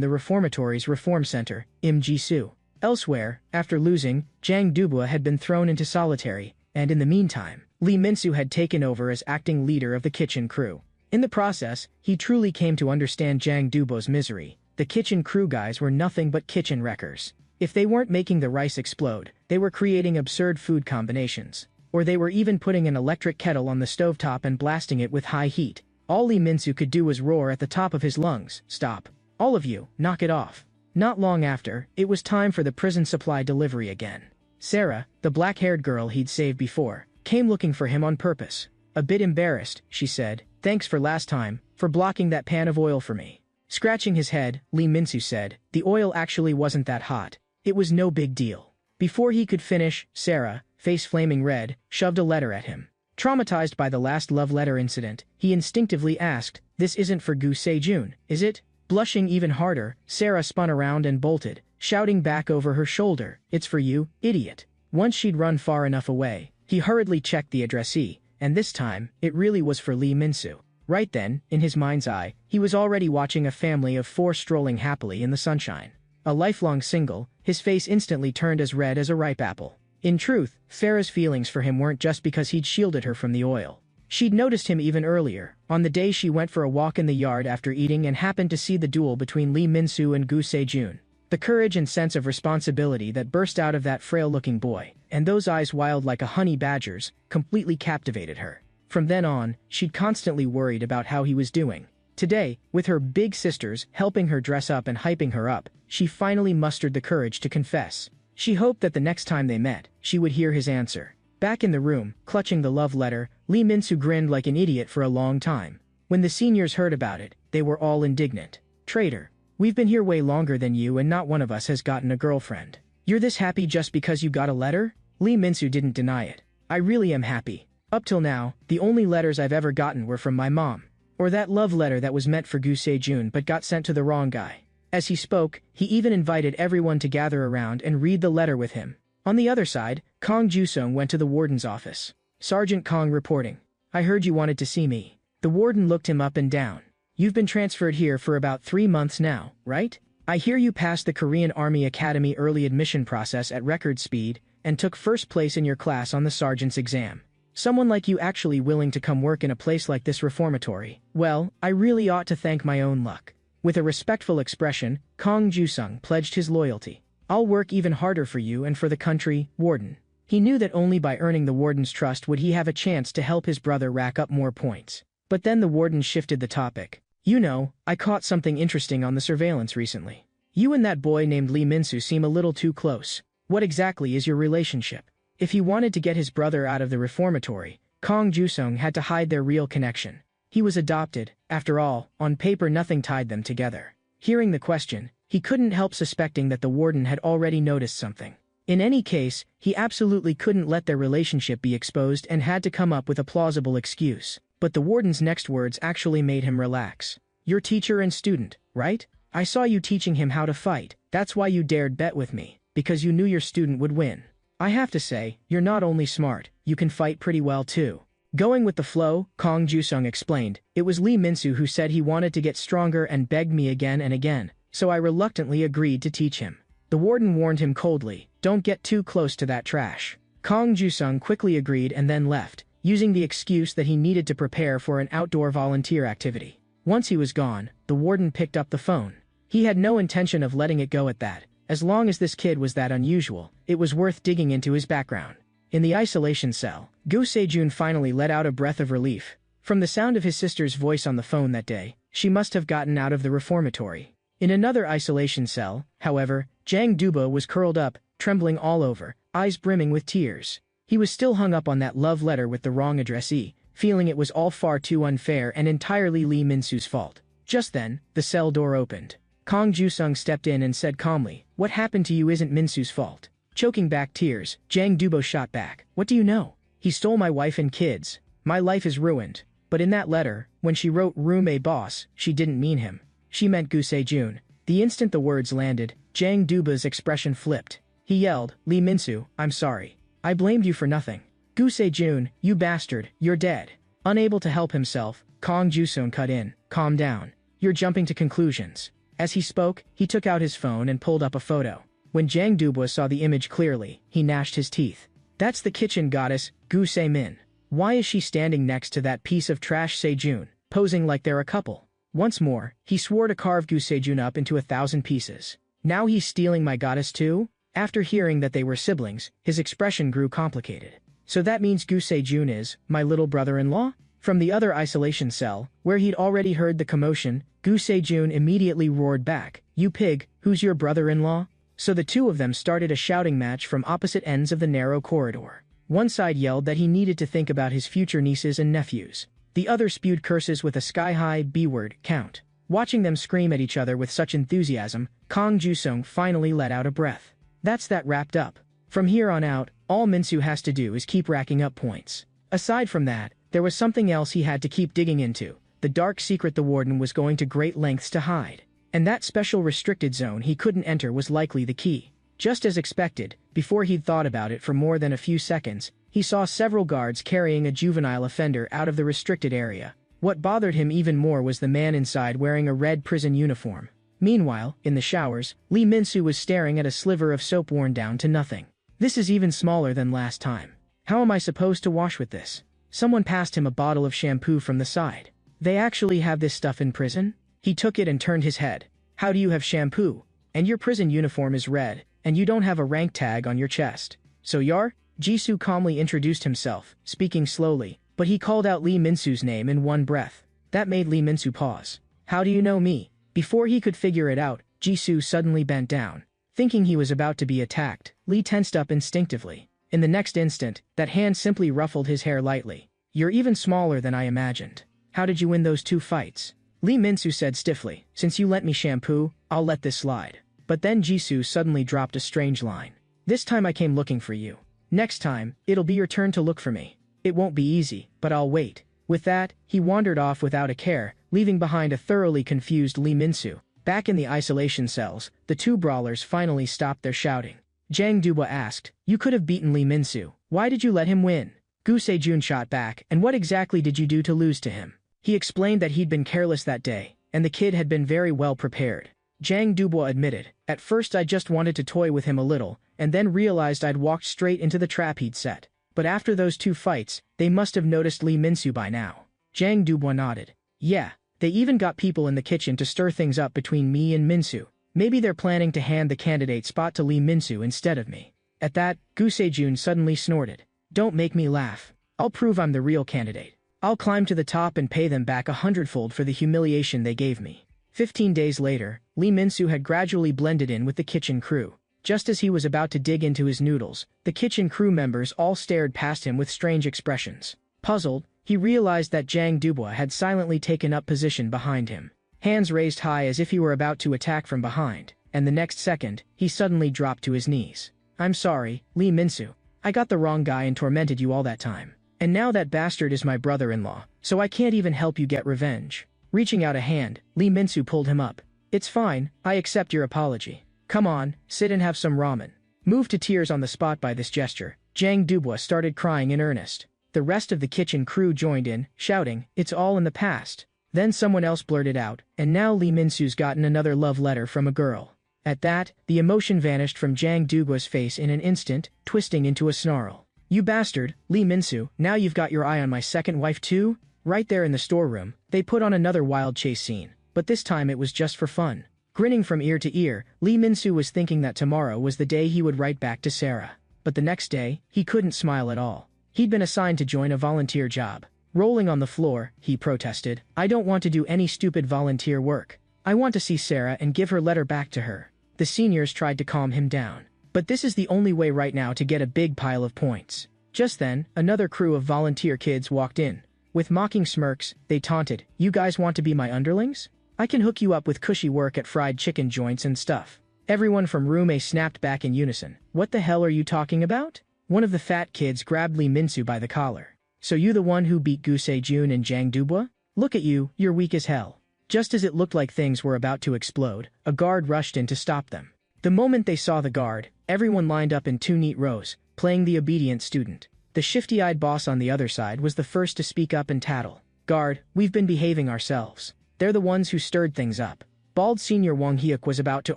the reformatory's reform center, Im Jisoo. Elsewhere, after losing, Jang Dubois had been thrown into solitary, and in the meantime, Lee Min-soo had taken over as acting leader of the kitchen crew. In the process, he truly came to understand Jang Dubois' misery. The kitchen crew guys were nothing but kitchen wreckers. If they weren't making the rice explode, they were creating absurd food combinations. Or they were even putting an electric kettle on the stovetop and blasting it with high heat. All Lee Min-soo could do was roar at the top of his lungs, stop. All of you, knock it off. Not long after, it was time for the prison supply delivery again. Sarah, the black-haired girl he'd saved before, came looking for him on purpose. A bit embarrassed, she said, thanks for last time, for blocking that pan of oil for me. Scratching his head, Lee Min-soo said, the oil actually wasn't that hot. It was no big deal. Before he could finish, Sarah, face flaming red, shoved a letter at him. Traumatized by the last love letter incident, he instinctively asked, this isn't for Gu Se-jun, is it? Blushing even harder, Sarah spun around and bolted, shouting back over her shoulder, it's for you, idiot. Once she'd run far enough away, he hurriedly checked the addressee, and this time, it really was for Lee Min-soo. Right then, in his mind's eye, he was already watching a family of 4 strolling happily in the sunshine. A lifelong single, his face instantly turned as red as a ripe apple. In truth, Farah's feelings for him weren't just because he'd shielded her from the oil. She'd noticed him even earlier, on the day she went for a walk in the yard after eating and happened to see the duel between Lee Min-soo and Gu Se-jun. The courage and sense of responsibility that burst out of that frail-looking boy, and those eyes wild like a honey badger's, completely captivated her. From then on, she'd constantly worried about how he was doing. Today, with her big sisters helping her dress up and hyping her up, she finally mustered the courage to confess. She hoped that the next time they met, she would hear his answer. Back in the room, clutching the love letter, Lee Min-soo grinned like an idiot for a long time. When the seniors heard about it, they were all indignant. Traitor. We've been here way longer than you and not one of us has gotten a girlfriend. You're this happy just because you got a letter? Lee Min-soo didn't deny it. I really am happy. Up till now, the only letters I've ever gotten were from my mom. Or that love letter that was meant for Gu Se-jun but got sent to the wrong guy. As he spoke, he even invited everyone to gather around and read the letter with him. On the other side, Kong Ju-sung went to the warden's office. Sergeant Kong reporting. I heard you wanted to see me. The warden looked him up and down. You've been transferred here for about 3 months now, right? I hear you passed the Korean Army Academy early admission process at record speed and took first place in your class on the sergeant's exam. Someone like you actually willing to come work in a place like this reformatory. Well, I really ought to thank my own luck. With a respectful expression, Kong Ju-sung pledged his loyalty. I'll work even harder for you and for the country, warden. He knew that only by earning the warden's trust would he have a chance to help his brother rack up more points. But then the warden shifted the topic. You know, I caught something interesting on the surveillance recently. You and that boy named Lee Min-soo seem a little too close. What exactly is your relationship? If he wanted to get his brother out of the reformatory, Kong Ju-sung had to hide their real connection. He was adopted. After all, on paper nothing tied them together. Hearing the question, he couldn't help suspecting that the warden had already noticed something. In any case, he absolutely couldn't let their relationship be exposed and had to come up with a plausible excuse. But the warden's next words actually made him relax. You're teacher and student, right? I saw you teaching him how to fight. That's why you dared bet with me, because you knew your student would win. I have to say, you're not only smart, you can fight pretty well too. Going with the flow, Kong Ju-sung explained, it was Lee Min-soo who said he wanted to get stronger and begged me again and again, so I reluctantly agreed to teach him. The warden warned him coldly, don't get too close to that trash. Kong Ju-sung quickly agreed and then left, using the excuse that he needed to prepare for an outdoor volunteer activity. Once he was gone, the warden picked up the phone. He had no intention of letting it go at that. As long as this kid was that unusual, it was worth digging into his background. In the isolation cell, Gu Se-jun finally let out a breath of relief. From the sound of his sister's voice on the phone that day, she must have gotten out of the reformatory. In another isolation cell, however, Jang Dubois was curled up, trembling all over, eyes brimming with tears. He was still hung up on that love letter with the wrong addressee, feeling it was all far too unfair and entirely Lee Min-soo's fault. Just then, the cell door opened. Kong Ju-sung stepped in and said calmly, what happened to you isn't Min-soo's fault. Choking back tears, Jang Dubois shot back, what do you know? He stole my wife and kids. My life is ruined. But in that letter, when she wrote room A boss, she didn't mean him. She meant Gu Sejun. The instant the words landed, Jang Duba's expression flipped. He yelled, Lee Min-soo, I'm sorry. I blamed you for nothing. Gu Sejun, you bastard, you're dead. Unable to help himself, Kong Jusung cut in, calm down. You're jumping to conclusions. As he spoke, he took out his phone and pulled up a photo. When Jang Duba saw the image clearly, he gnashed his teeth. That's the kitchen goddess, Gu Se-min. Why is she standing next to that piece of trash Sejun, posing like they're a couple? Once more, he swore to carve Gu Sejun up into 1,000 pieces. Now he's stealing my goddess too? After hearing that they were siblings, his expression grew complicated. So that means Gu Sejun is my little brother-in-law? From the other isolation cell, where he'd already heard the commotion, Gu Sejun immediately roared back, You pig, who's your brother-in-law? So the two of them started a shouting match from opposite ends of the narrow corridor. One side yelled that he needed to think about his future nieces and nephews. The other spewed curses with a sky-high B-word count. Watching them scream at each other with such enthusiasm, Kong Jusung finally let out a breath. That's that wrapped up. From here on out, all Min-soo has to do is keep racking up points. Aside from that, there was something else he had to keep digging into. The dark secret the warden was going to great lengths to hide. And that special restricted zone he couldn't enter was likely the key. Just as expected, before he'd thought about it for more than a few seconds, he saw several guards carrying a juvenile offender out of the restricted area. What bothered him even more was the man inside wearing a red prison uniform. Meanwhile, in the showers, Lee Min-soo was staring at a sliver of soap worn down to nothing. This is even smaller than last time. How am I supposed to wash with this? Someone passed him a bottle of shampoo from the side. They actually have this stuff in prison? He took it and turned his head. How do you have shampoo? And your prison uniform is red, and you don't have a rank tag on your chest. So Yar? Jisoo calmly introduced himself, speaking slowly, but he called out Lee Min-soo's name in one breath. That made Lee Min-soo pause. How do you know me? Before he could figure it out, Jisoo suddenly bent down. Thinking he was about to be attacked, Lee tensed up instinctively. In the next instant, that hand simply ruffled his hair lightly. You're even smaller than I imagined. How did you win those 2 fights? Lee Min-soo said stiffly, Since you lent me shampoo, I'll let this slide. But then Jisoo suddenly dropped a strange line. This time I came looking for you. Next time, it'll be your turn to look for me. It won't be easy, but I'll wait. With that, he wandered off without a care, leaving behind a thoroughly confused Lee Min-soo. Back in the isolation cells, the two brawlers finally stopped their shouting. Jang Duba asked, You could have beaten Lee Min-soo. Why did you let him win? Gu Sejun shot back, And what exactly did you do to lose to him? He explained that he'd been careless that day, and the kid had been very well prepared. Jang Duba admitted, At first I just wanted to toy with him a little, and then realized I'd walked straight into the trap he'd set. But after those 2 fights, they must have noticed Lee Min-soo by now. Jang Duba nodded. Yeah, they even got people in the kitchen to stir things up between me and Min-soo. Maybe they're planning to hand the candidate spot to Lee Min-soo instead of me. At that, Gu Sejun suddenly snorted. Don't make me laugh. I'll prove I'm the real candidate. I'll climb to the top and pay them back 100-fold for the humiliation they gave me. 15 days later, Lee Min-soo had gradually blended in with the kitchen crew. Just as he was about to dig into his noodles, the kitchen crew members all stared past him with strange expressions. Puzzled, he realized that Jang Duba had silently taken up position behind him. Hands raised high as if he were about to attack from behind, and the next second, he suddenly dropped to his knees. I'm sorry, Lee Min-soo. I got the wrong guy and tormented you all that time. And now that bastard is my brother-in-law, so I can't even help you get revenge. Reaching out a hand, Lee Min-soo pulled him up. It's fine, I accept your apology. Come on, sit and have some ramen. Moved to tears on the spot by this gesture, Jang Duba started crying in earnest. The rest of the kitchen crew joined in, shouting, It's all in the past. Then someone else blurted out, and now Lee Min-soo's gotten another love letter from a girl. At that, the emotion vanished from Jang Duba's face in an instant, twisting into a snarl. You bastard, Lee Min-soo, now you've got your eye on my second wife too? Right there in the storeroom, they put on another wild chase scene, but this time it was just for fun. Grinning from ear to ear, Lee Min-soo was thinking that tomorrow was the day he would write back to Sarah. But the next day, he couldn't smile at all. He'd been assigned to join a volunteer job. Rolling on the floor, he protested, I don't want to do any stupid volunteer work. I want to see Sarah and give her letter back to her. The seniors tried to calm him down. But this is the only way right now to get a big pile of points. Just then, another crew of volunteer kids walked in. With mocking smirks, they taunted, You guys want to be my underlings? I can hook you up with cushy work at fried chicken joints and stuff. Everyone from room A snapped back in unison. What the hell are you talking about? One of the fat kids grabbed Lee Min-soo by the collar. So you the one who beat Gu Se-jun and Jang Dubois? Look at you, you're weak as hell. Just as it looked like things were about to explode, a guard rushed in to stop them. The moment they saw the guard, everyone lined up in 2 neat rows, playing the obedient student. The shifty-eyed boss on the other side was the first to speak up and tattle. "Guard, we've been behaving ourselves. They're the ones who stirred things up." Bald Senior Wang Hyuk was about to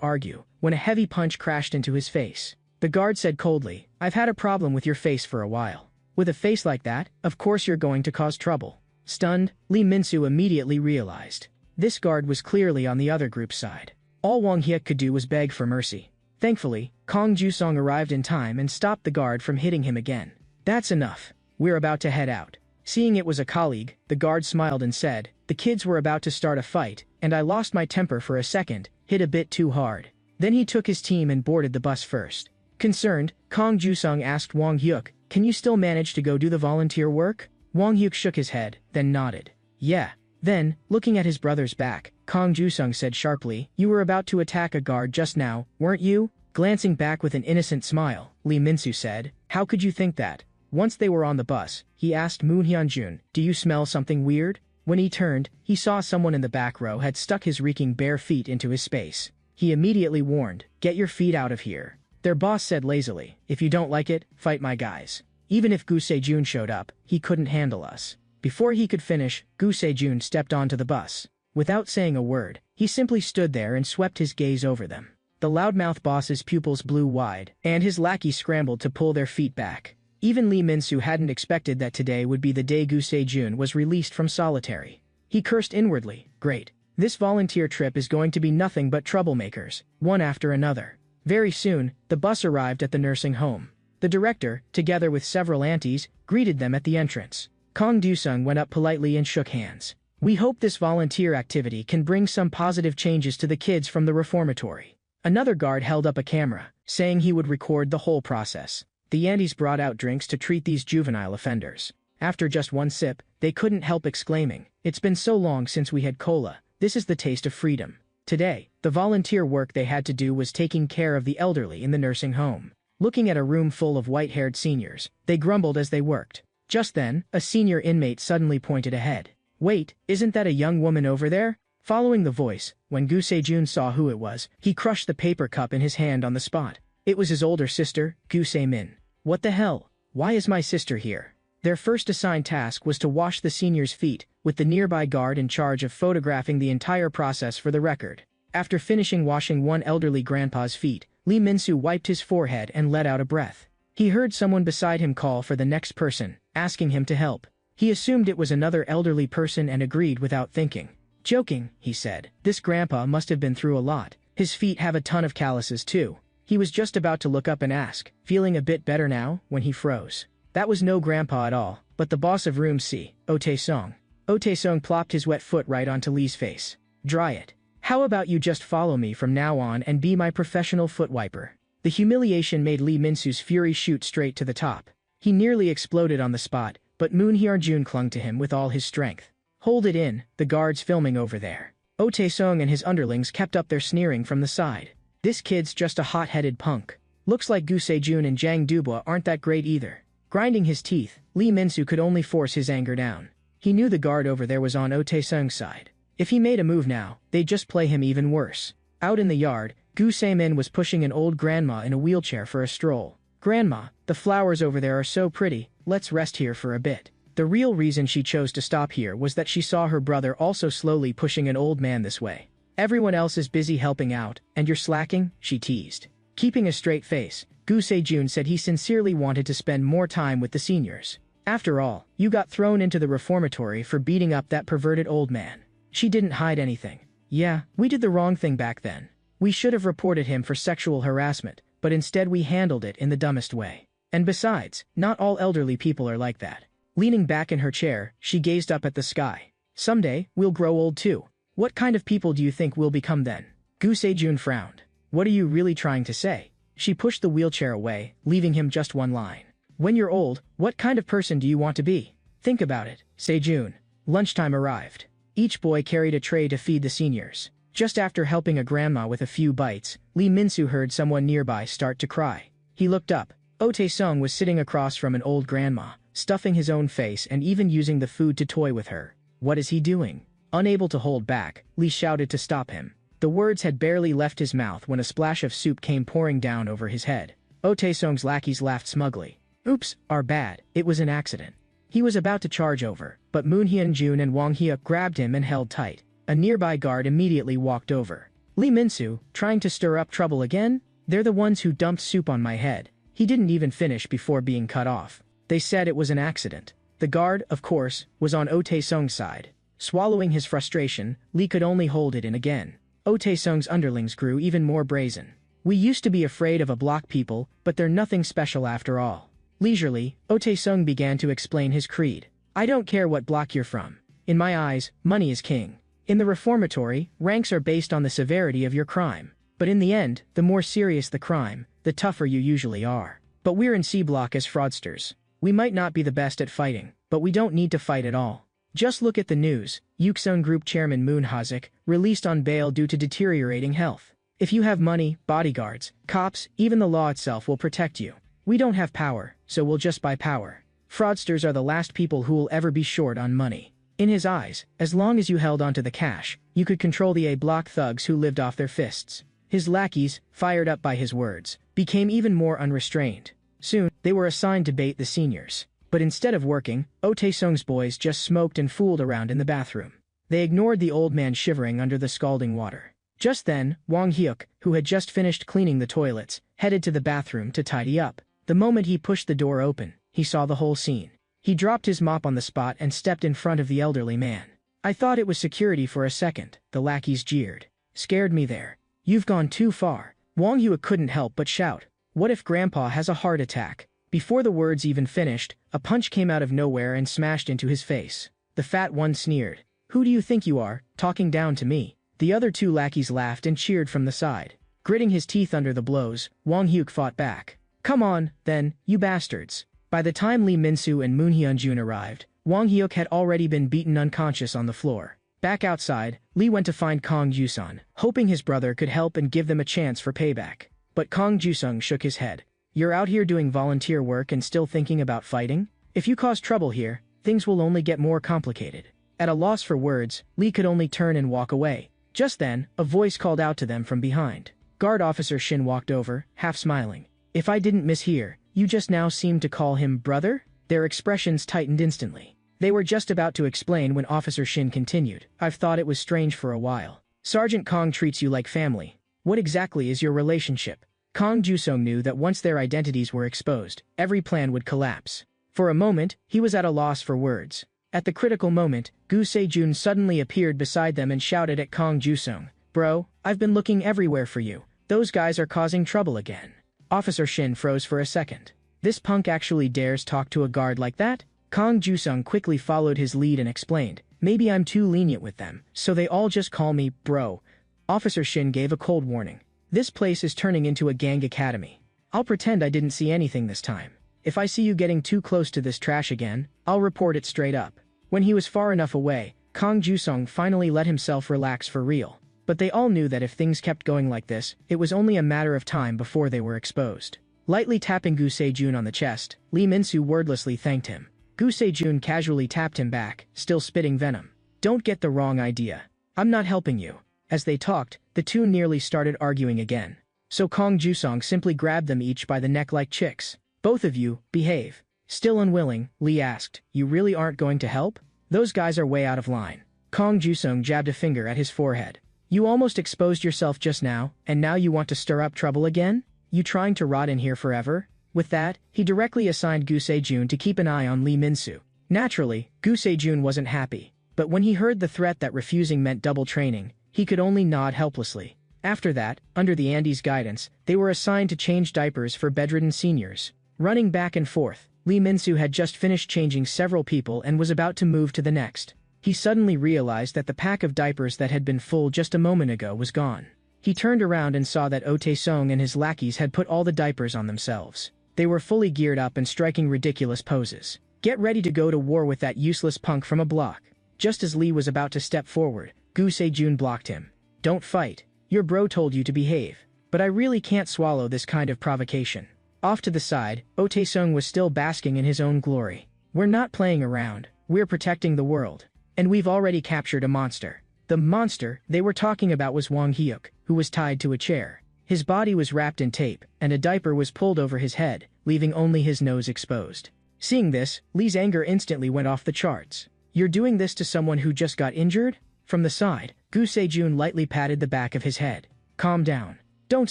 argue, when a heavy punch crashed into his face. The guard said coldly, "I've had a problem with your face for a while. With a face like that, of course you're going to cause trouble." Stunned, Lee Min-soo immediately realized. This guard was clearly on the other group's side. All Wang Hyuk could do was beg for mercy. Thankfully, Kong Jusong arrived in time and stopped the guard from hitting him again. "That's enough. We're about to head out." Seeing it was a colleague, the guard smiled and said, "The kids were about to start a fight, and I lost my temper for a second, hit a bit too hard." Then he took his team and boarded the bus first. Concerned, Kong Jusong asked Wang Hyuk, "Can you still manage to go do the volunteer work?" Wang Hyuk shook his head, then nodded. "Yeah." Then, looking at his brother's back, Kong Jusong said sharply, "You were about to attack a guard just now, weren't you?" Glancing back with an innocent smile, Lee Min-soo said, "How could you think that?" Once they were on the bus, he asked Moon Hyun-jun, "Do you smell something weird?" When he turned, he saw someone in the back row had stuck his reeking bare feet into his space. He immediately warned, "Get your feet out of here." Their boss said lazily, "If you don't like it, fight my guys. Even if Gu Se-jun showed up, he couldn't handle us." Before he could finish, Gu Se-jun stepped onto the bus. Without saying a word, he simply stood there and swept his gaze over them. The loudmouth boss's pupils blew wide, and his lackey scrambled to pull their feet back. Even Lee Min-soo hadn't expected that today would be the day Gu Se-jun was released from solitary. He cursed inwardly, "Great. This volunteer trip is going to be nothing but troublemakers, one after another." Very soon, the bus arrived at the nursing home. The director, together with several aunties, greeted them at the entrance. Kong Dusung went up politely and shook hands. "We hope this volunteer activity can bring some positive changes to the kids from the reformatory." Another guard held up a camera, saying he would record the whole process. The aunties brought out drinks to treat these juvenile offenders. After just one sip, they couldn't help exclaiming, "It's been so long since we had cola. This is the taste of freedom." Today, the volunteer work they had to do was taking care of the elderly in the nursing home. Looking at a room full of white-haired seniors, they grumbled as they worked. Just then, a senior inmate suddenly pointed ahead. "Wait, isn't that a young woman over there?" Following the voice, when Gu Se-jun saw who it was, he crushed the paper cup in his hand on the spot. It was his older sister, Gu Se-min. "What the hell? Why is my sister here?" Their first assigned task was to wash the senior's feet, with the nearby guard in charge of photographing the entire process for the record. After finishing washing one elderly grandpa's feet, Lee Min-soo wiped his forehead and let out a breath. He heard someone beside him call for the next person, asking him to help. He assumed it was another elderly person and agreed without thinking. "Joking," he said. "This grandpa must have been through a lot. His feet have a ton of calluses too." He was just about to look up and ask, "Feeling a bit better now?" when he froze. That was no grandpa at all, but the boss of Room C, Oh Tae-sung. Oh Tae-sung plopped his wet foot right onto Lee's face. "Dry it. How about you just follow me from now on and be my professional foot wiper?" The humiliation made Lee Min-soo's fury shoot straight to the top. He nearly exploded on the spot, but Moon Hyun-jun clung to him with all his strength. "Hold it in, the guard's filming over there." Oh Tae-sung and his underlings kept up their sneering from the side. "This kid's just a hot-headed punk. Looks like Gu Se-jun and Jang Dubois aren't that great either." Grinding his teeth, Lee Min-soo could only force his anger down. He knew the guard over there was on Oh Tae-sung's side. If he made a move now, they'd just play him even worse. Out in the yard, Gu Se-min was pushing an old grandma in a wheelchair for a stroll. "Grandma, the flowers over there are so pretty, let's rest here for a bit." The real reason she chose to stop here was that she saw her brother also slowly pushing an old man this way. "Everyone else is busy helping out, and you're slacking?" she teased. Keeping a straight face, Gu Se-jun said he sincerely wanted to spend more time with the seniors. "After all, you got thrown into the reformatory for beating up that perverted old man." She didn't hide anything. "Yeah, we did the wrong thing back then. We should have reported him for sexual harassment, but instead we handled it in the dumbest way. And besides, not all elderly people are like that." Leaning back in her chair, she gazed up at the sky. "Someday, we'll grow old too. What kind of people do you think we'll become then?" Gu Se-jun frowned. "What are you really trying to say?" She pushed the wheelchair away, leaving him just one line. "When you're old, what kind of person do you want to be? Think about it, Se-jun." Lunchtime arrived. Each boy carried a tray to feed the seniors. Just after helping a grandma with a few bites, Lee Min-soo heard someone nearby start to cry. He looked up. Oh Tae-sung was sitting across from an old grandma, stuffing his own face and even using the food to toy with her. What is he doing? Unable to hold back, Lee shouted to stop him. The words had barely left his mouth when a splash of soup came pouring down over his head. Oh Taesung's lackeys laughed smugly. Oops, our bad, it was an accident. He was about to charge over, but Moon Hyun-jun and Wang Hyuk grabbed him and held tight. A nearby guard immediately walked over. Lee Min-soo, trying to stir up trouble again? They're the ones who dumped soup on my head. He didn't even finish before being cut off. They said it was an accident. The guard, of course, was on Oh Taesung's side. Swallowing his frustration, Lee could only hold it in again. Oh Taesung's underlings grew even more brazen. We used to be afraid of a block people, but they're nothing special after all. Leisurely, Oh Taesung began to explain his creed. I don't care what block you're from. In my eyes, money is king. In the reformatory, ranks are based on the severity of your crime. But in the end, the more serious the crime, the tougher you usually are. But we're in C block as fraudsters. We might not be the best at fighting, but we don't need to fight at all. Just look at the news. Yuksung Group Chairman Moon Hazik, released on bail due to deteriorating health. If you have money, bodyguards, cops, even the law itself will protect you. We don't have power, so we'll just buy power. Fraudsters are the last people who will ever be short on money. In his eyes, as long as you held onto the cash, you could control the A-block thugs who lived off their fists. His lackeys, fired up by his words, became even more unrestrained. Soon, they were assigned to bait the seniors. But instead of working, Oh Taesung's boys just smoked and fooled around in the bathroom. They ignored the old man shivering under the scalding water. Just then, Wang Hyuk, who had just finished cleaning the toilets, headed to the bathroom to tidy up. The moment he pushed the door open, he saw the whole scene. He dropped his mop on the spot and stepped in front of the elderly man. I thought it was security for a second, the lackeys jeered. Scared me there. You've gone too far. Wang Hyuk couldn't help but shout. What if Grandpa has a heart attack? Before the words even finished, a punch came out of nowhere and smashed into his face. The fat one sneered. Who do you think you are, talking down to me? The other two lackeys laughed and cheered from the side. Gritting his teeth under the blows, Wang Hyuk fought back. Come on, then, you bastards. By the time Lee Min-soo and Moon Hyun-jun arrived, Wang Hyuk had already been beaten unconscious on the floor. Back outside, Lee went to find Kong Jusung, hoping his brother could help and give them a chance for payback. But Kong Jusung shook his head. You're out here doing volunteer work and still thinking about fighting? If you cause trouble here, things will only get more complicated. At a loss for words, Lee could only turn and walk away. Just then, a voice called out to them from behind. Guard Officer Shin walked over, half smiling. If I didn't mishear, you just now seemed to call him brother? Their expressions tightened instantly. They were just about to explain when Officer Shin continued. I've thought it was strange for a while. Sergeant Kong treats you like family. What exactly is your relationship? Kong Jusung knew that once their identities were exposed, every plan would collapse. For a moment, he was at a loss for words. At the critical moment, Gu Se-jun suddenly appeared beside them and shouted at Kong Jusung, Bro, I've been looking everywhere for you. Those guys are causing trouble again. Officer Shin froze for a second. This punk actually dares talk to a guard like that? Kong Jusung quickly followed his lead and explained, maybe I'm too lenient with them, so they all just call me bro. Officer Shin gave a cold warning. This place is turning into a gang academy. I'll pretend I didn't see anything this time. If I see you getting too close to this trash again, I'll report it straight up. When he was far enough away, Kong Jusung finally let himself relax for real. But they all knew that if things kept going like this, it was only a matter of time before they were exposed. Lightly tapping Gu Se-jun on the chest, Lee Min-soo wordlessly thanked him. Gu Se-jun casually tapped him back, still spitting venom. Don't get the wrong idea. I'm not helping you. As they talked, the two nearly started arguing again. So Kong Jusung simply grabbed them each by the neck like chicks. Both of you, behave. Still unwilling, Lee asked, you really aren't going to help? Those guys are way out of line. Kong Jusung jabbed a finger at his forehead. You almost exposed yourself just now, and now you want to stir up trouble again? You trying to rot in here forever? With that, he directly assigned Gu Se-jun to keep an eye on Lee Min-soo. Naturally, Gu Se-jun wasn't happy, but when he heard the threat that refusing meant double training, he could only nod helplessly. After that, under the Andes' guidance, they were assigned to change diapers for bedridden seniors. Running back and forth, Lee Min-soo had just finished changing several people and was about to move to the next. He suddenly realized that the pack of diapers that had been full just a moment ago was gone. He turned around and saw that Oh Taesung and his lackeys had put all the diapers on themselves. They were fully geared up and striking ridiculous poses. Get ready to go to war with that useless punk from a block. Just as Lee was about to step forward, Gu Se-jun blocked him. Don't fight. Your bro told you to behave. But I really can't swallow this kind of provocation. Off to the side, Oh Taesung was still basking in his own glory. We're not playing around, we're protecting the world. And we've already captured a monster. The monster they were talking about was Wang Hyuk, who was tied to a chair. His body was wrapped in tape, and a diaper was pulled over his head, leaving only his nose exposed. Seeing this, Lee's anger instantly went off the charts. You're doing this to someone who just got injured? From the side, Gu Sejun lightly patted the back of his head. Calm down. Don't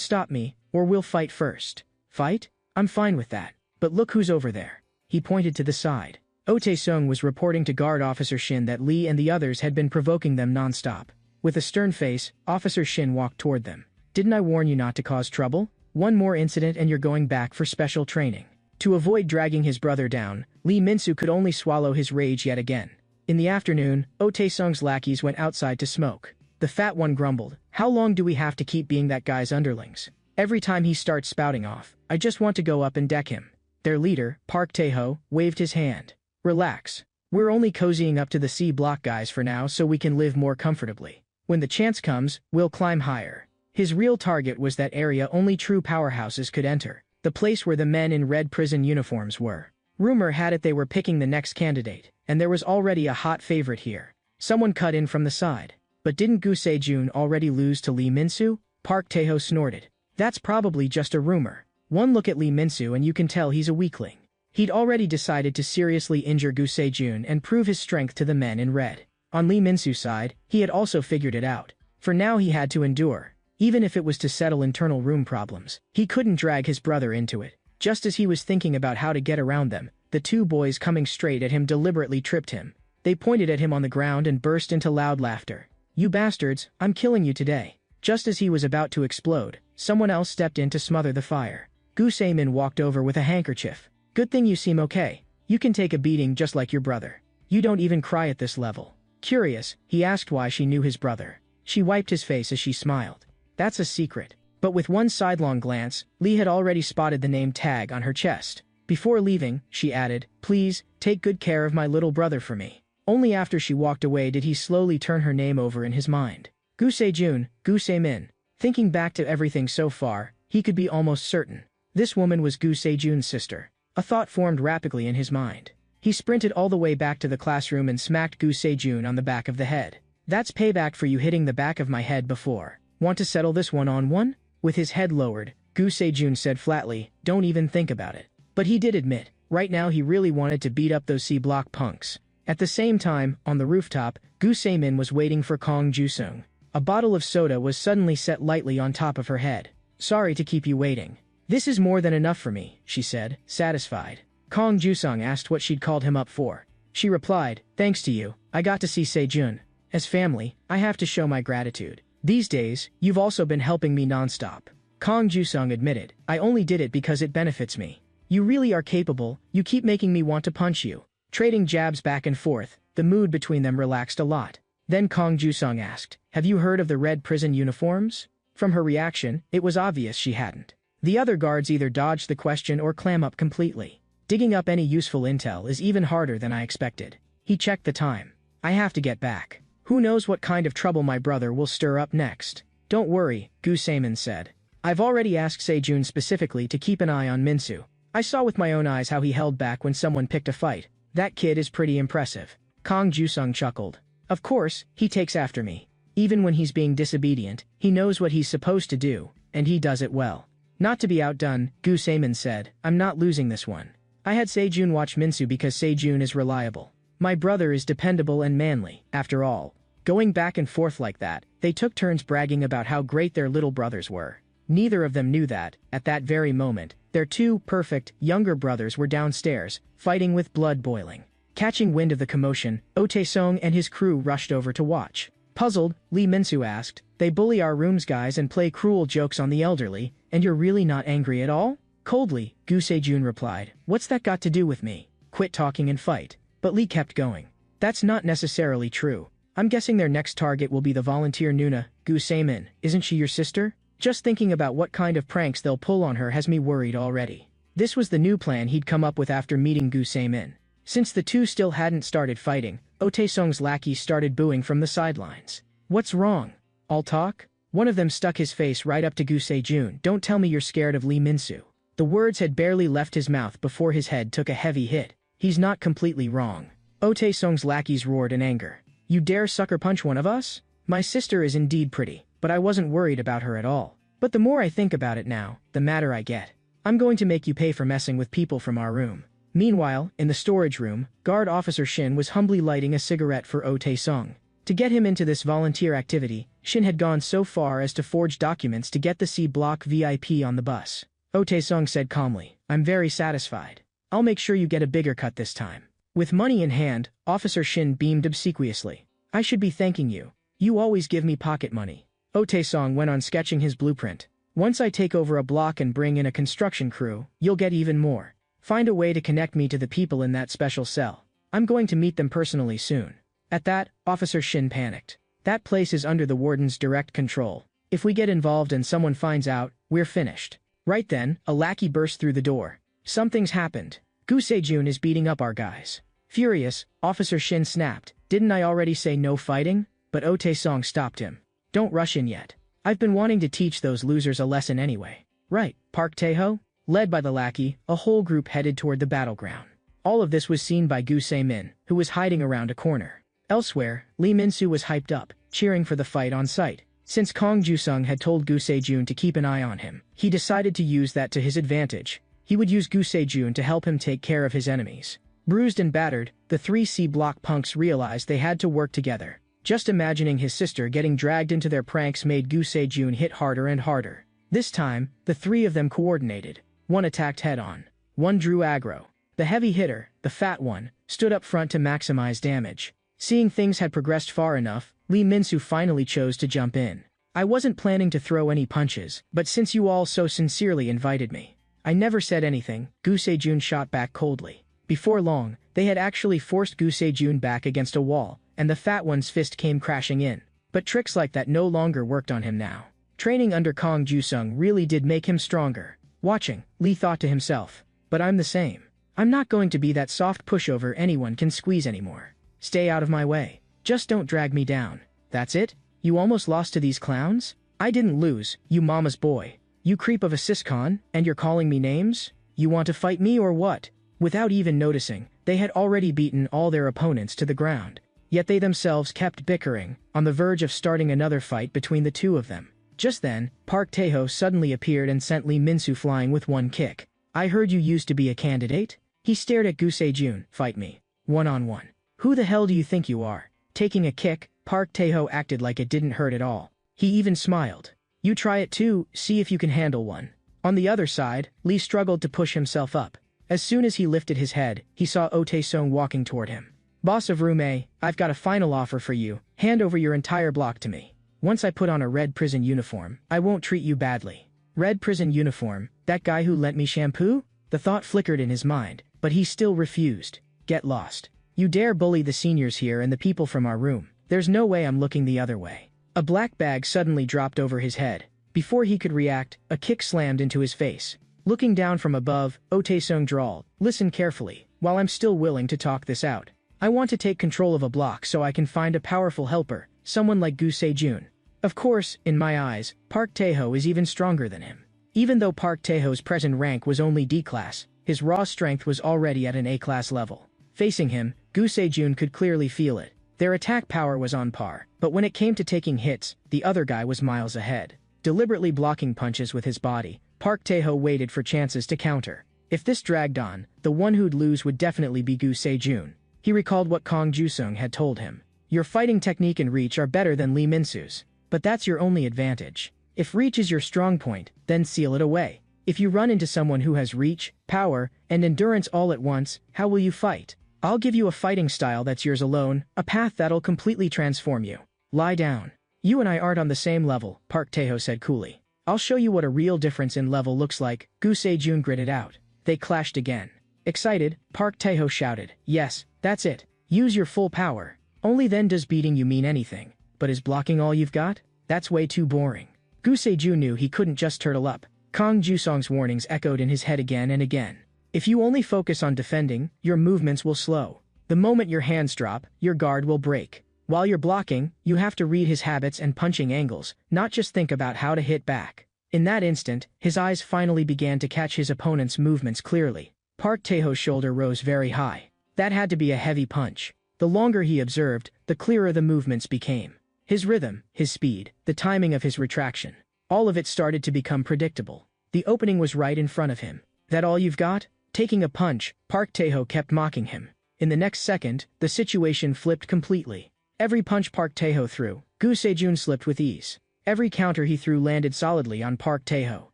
stop me, or we'll fight first. Fight? I'm fine with that. But look who's over there. He pointed to the side. Oh Tae-sung was reporting to Guard Officer Shin that Lee and the others had been provoking them non-stop. With a stern face, Officer Shin walked toward them. Didn't I warn you not to cause trouble? One more incident and you're going back for special training. To avoid dragging his brother down, Lee Min-soo could only swallow his rage yet again. In the afternoon, Oh Tae-sung's lackeys went outside to smoke. The fat one grumbled, "How long do we have to keep being that guy's underlings? Every time he starts spouting off, I just want to go up and deck him." Their leader, Park Tae-ho, waved his hand. "Relax. We're only cozying up to the C block guys for now so we can live more comfortably. When the chance comes, we'll climb higher." His real target was that area only true powerhouses could enter, the place where the men in red prison uniforms were. Rumor had it they were picking the next candidate, and there was already a hot favorite here. Someone cut in from the side. But didn't Gu Sejun already lose to Lee Min-soo? Park Tae-ho snorted. That's probably just a rumor. One look at Lee Min-soo and you can tell he's a weakling. He'd already decided to seriously injure Gu Sejun and prove his strength to the men in red. On Lee Min-soo's side, he had also figured it out. For now he had to endure. Even if it was to settle internal room problems, he couldn't drag his brother into it. Just as he was thinking about how to get around them, the two boys coming straight at him deliberately tripped him. They pointed at him on the ground and burst into loud laughter. "You bastards, I'm killing you today." Just as he was about to explode, someone else stepped in to smother the fire. Gu Sejun walked over with a handkerchief. "Good thing you seem okay. You can take a beating just like your brother. You don't even cry at this level." Curious, he asked why she knew his brother. She wiped his face as she smiled. "That's a secret." But with one sidelong glance, Lee had already spotted the name tag on her chest. Before leaving, she added, "Please, take good care of my little brother for me." Only after she walked away did he slowly turn her name over in his mind. Gu Sejun, Gu Sejmin. Thinking back to everything so far, he could be almost certain. This woman was Gu Sejun's sister. A thought formed rapidly in his mind. He sprinted all the way back to the classroom and smacked Gu Sejun on the back of the head. "That's payback for you hitting the back of my head before. Want to settle this one-on-one?" With his head lowered, Gu Sejun said flatly, "Don't even think about it." But he did admit, right now he really wanted to beat up those C-block punks. At the same time, on the rooftop, Gu Sejmin was waiting for Kong Ju-sung. A bottle of soda was suddenly set lightly on top of her head. "Sorry to keep you waiting." "This is more than enough for me," she said, satisfied. Kong Ju-sung asked what she'd called him up for. She replied, "Thanks to you, I got to see Sejun. As family, I have to show my gratitude. These days, you've also been helping me non-stop." Kong Ju-sung admitted, "I only did it because it benefits me." "You really are capable, you keep making me want to punch you." Trading jabs back and forth, the mood between them relaxed a lot. Then Kong Ju-sung asked, "Have you heard of the red prison uniforms?" From her reaction, it was obvious she hadn't. The other guards either dodged the question or clam up completely. Digging up any useful intel is even harder than I expected. He checked the time. "I have to get back. Who knows what kind of trouble my brother will stir up next." "Don't worry," Gu Sejmin said. "I've already asked Sejun specifically to keep an eye on Min-soo. I saw with my own eyes how he held back when someone picked a fight. That kid is pretty impressive." Kong Ju-sung chuckled. "Of course, he takes after me. Even when he's being disobedient, he knows what he's supposed to do, and he does it well." Not to be outdone, Gu Sejmin said, "I'm not losing this one. I had Sejun watch Min-soo because Sejun is reliable. My brother is dependable and manly, after all." Going back and forth like that, they took turns bragging about how great their little brothers were. Neither of them knew that, at that very moment, their two perfect, younger brothers were downstairs, fighting with blood boiling. Catching wind of the commotion, Oh Tae-sung and his crew rushed over to watch. Puzzled, Lee Min-soo asked, "They bully our rooms guys and play cruel jokes on the elderly, and you're really not angry at all?" Coldly, Gu Sejun replied, "What's that got to do with me? Quit talking and fight." But Lee kept going. "That's not necessarily true. I'm guessing their next target will be the volunteer Nuna, Gu Sejmin. Isn't she your sister? Just thinking about what kind of pranks they'll pull on her has me worried already." This was the new plan he'd come up with after meeting Gu Sejmin. Since the two still hadn't started fighting, Oh Tae-sung's lackeys started booing from the sidelines. "What's wrong? All talk?" One of them stuck his face right up to Gu Sejun. "Don't tell me you're scared of Lee Min-soo." The words had barely left his mouth before his head took a heavy hit. he's not completely wrong. Tae-sung's lackeys roared in anger. You dare sucker punch one of us? My sister is indeed pretty, but I wasn't worried about her at all. But the more I think about it now, the madder I get. I'm going to make you pay for messing with people from our room. Meanwhile, in the storage room, Guard Officer Shin was humbly lighting a cigarette for Tae-sung. To get him into this volunteer activity, Shin had gone so far as to forge documents to get the C Block VIP on the bus. Tae-sung said calmly, I'm very satisfied. I'll make sure you get a bigger cut this time. With money in hand, Officer Shin beamed obsequiously. I should be thanking you. You always give me pocket money. Tae-sung went on sketching his blueprint. Once I take over a block and bring in a construction crew, you'll get even more. Find a way to connect me to the people in that special cell. I'm going to meet them personally soon. At that, Officer Shin panicked. That place is under the warden's direct control. If we get involved and someone finds out, we're finished. Right then, a lackey burst through the door. Something's happened. Gu Se-jun is beating up our guys. Furious, Officer Shin snapped. Didn't I already say no fighting? But Tae-sung stopped him. Don't rush in yet. I've been wanting to teach those losers a lesson anyway. Right, Park Tae-ho? Led by the lackey, a whole group headed toward the battleground. All of this was seen by Gu Se-min, who was hiding around a corner. Elsewhere, Lee Min-soo was hyped up, cheering for the fight on sight. Since Kong Ju-sung had told Gu Se-jun to keep an eye on him, he decided to use that to his advantage. He would use Gu Se-jun to help him take care of his enemies. Bruised and battered, the 3 C-block punks realized they had to work together. Just imagining his sister getting dragged into their pranks made Gu Se-jun hit harder and harder. This time, the 3 of them coordinated. One attacked head-on. One drew aggro. The heavy hitter, the fat one, stood up front to maximize damage. Seeing things had progressed far enough, Lee Min-soo finally chose to jump in. I wasn't planning to throw any punches, but since you all so sincerely invited me. I never said anything, Gu Se-jun shot back coldly. Before long, they had actually forced Gu Se-jun back against a wall, and the fat one's fist came crashing in. But tricks like that no longer worked on him now. Training under Kong Ju-sung really did make him stronger. Watching, Lee thought to himself, but I'm the same. I'm not going to be that soft pushover anyone can squeeze anymore. Stay out of my way. Just don't drag me down. That's it? You almost lost to these clowns? I didn't lose, you mama's boy. You creep of a siscon, and you're calling me names? You want to fight me or what? Without even noticing, they had already beaten all their opponents to the ground. Yet they themselves kept bickering, on the verge of starting another fight between the two of them. Just then, Park Tae-ho suddenly appeared and sent Lee Min-soo flying with one kick. I heard you used to be a candidate? He stared at Gu Se-jun. Fight me. One-on-one. Who the hell do you think you are? Taking a kick, Park Tae-ho acted like it didn't hurt at all. He even smiled. You try it too, see if you can handle one. On the other side, Lee struggled to push himself up. As soon as he lifted his head, he saw Tae-sung walking toward him. Boss of Room A, I've got a final offer for you. Hand over your entire block to me. Once I put on a red prison uniform, I won't treat you badly. Red prison uniform, that guy who lent me shampoo? The thought flickered in his mind, but he still refused. Get lost. You dare bully the seniors here and the people from our room. There's no way I'm looking the other way. A black bag suddenly dropped over his head. Before he could react, a kick slammed into his face. Looking down from above, Tae-sung drawled, listen carefully, while I'm still willing to talk this out. I want to take control of a block so I can find a powerful helper. Someone like Gu Se-jun. Of course, in my eyes, Park Tae-ho is even stronger than him. Even though Park Tae-ho's present rank was only D-class, his raw strength was already at an A-class level. Facing him, Gu Se-jun could clearly feel it. Their attack power was on par, but when it came to taking hits, the other guy was miles ahead. Deliberately blocking punches with his body, Park Tae-ho waited for chances to counter. If this dragged on, the one who'd lose would definitely be Gu Se-jun. He recalled what Kong Ju-sung had told him. Your fighting technique and reach are better than Lee Min-soo's. But that's your only advantage. If reach is your strong point, then seal it away. If you run into someone who has reach, power, and endurance all at once, how will you fight? I'll give you a fighting style that's yours alone, a path that'll completely transform you. Lie down. You and I aren't on the same level, Park Tae-ho said coolly. I'll show you what a real difference in level looks like, Gu Se-jun gritted out. They clashed again. Excited, Park Tae-ho shouted, yes, that's it. Use your full power. Only then does beating you mean anything. But is blocking all you've got? That's way too boring. Gu Se-jun knew he couldn't just turtle up. Kong Ju-sung's warnings echoed in his head again and again. If you only focus on defending, your movements will slow. The moment your hands drop, your guard will break. While you're blocking, you have to read his habits and punching angles, not just think about how to hit back. In that instant, his eyes finally began to catch his opponent's movements clearly. Park Tae-ho's shoulder rose very high. That had to be a heavy punch. The longer he observed, the clearer the movements became. His rhythm, his speed, the timing of his retraction. All of it started to become predictable. The opening was right in front of him. That all you've got? Taking a punch, Park Tae-ho kept mocking him. In the next second, the situation flipped completely. Every punch Park Tae-ho threw, Gu Sejun slipped with ease. Every counter he threw landed solidly on Park Tae-ho.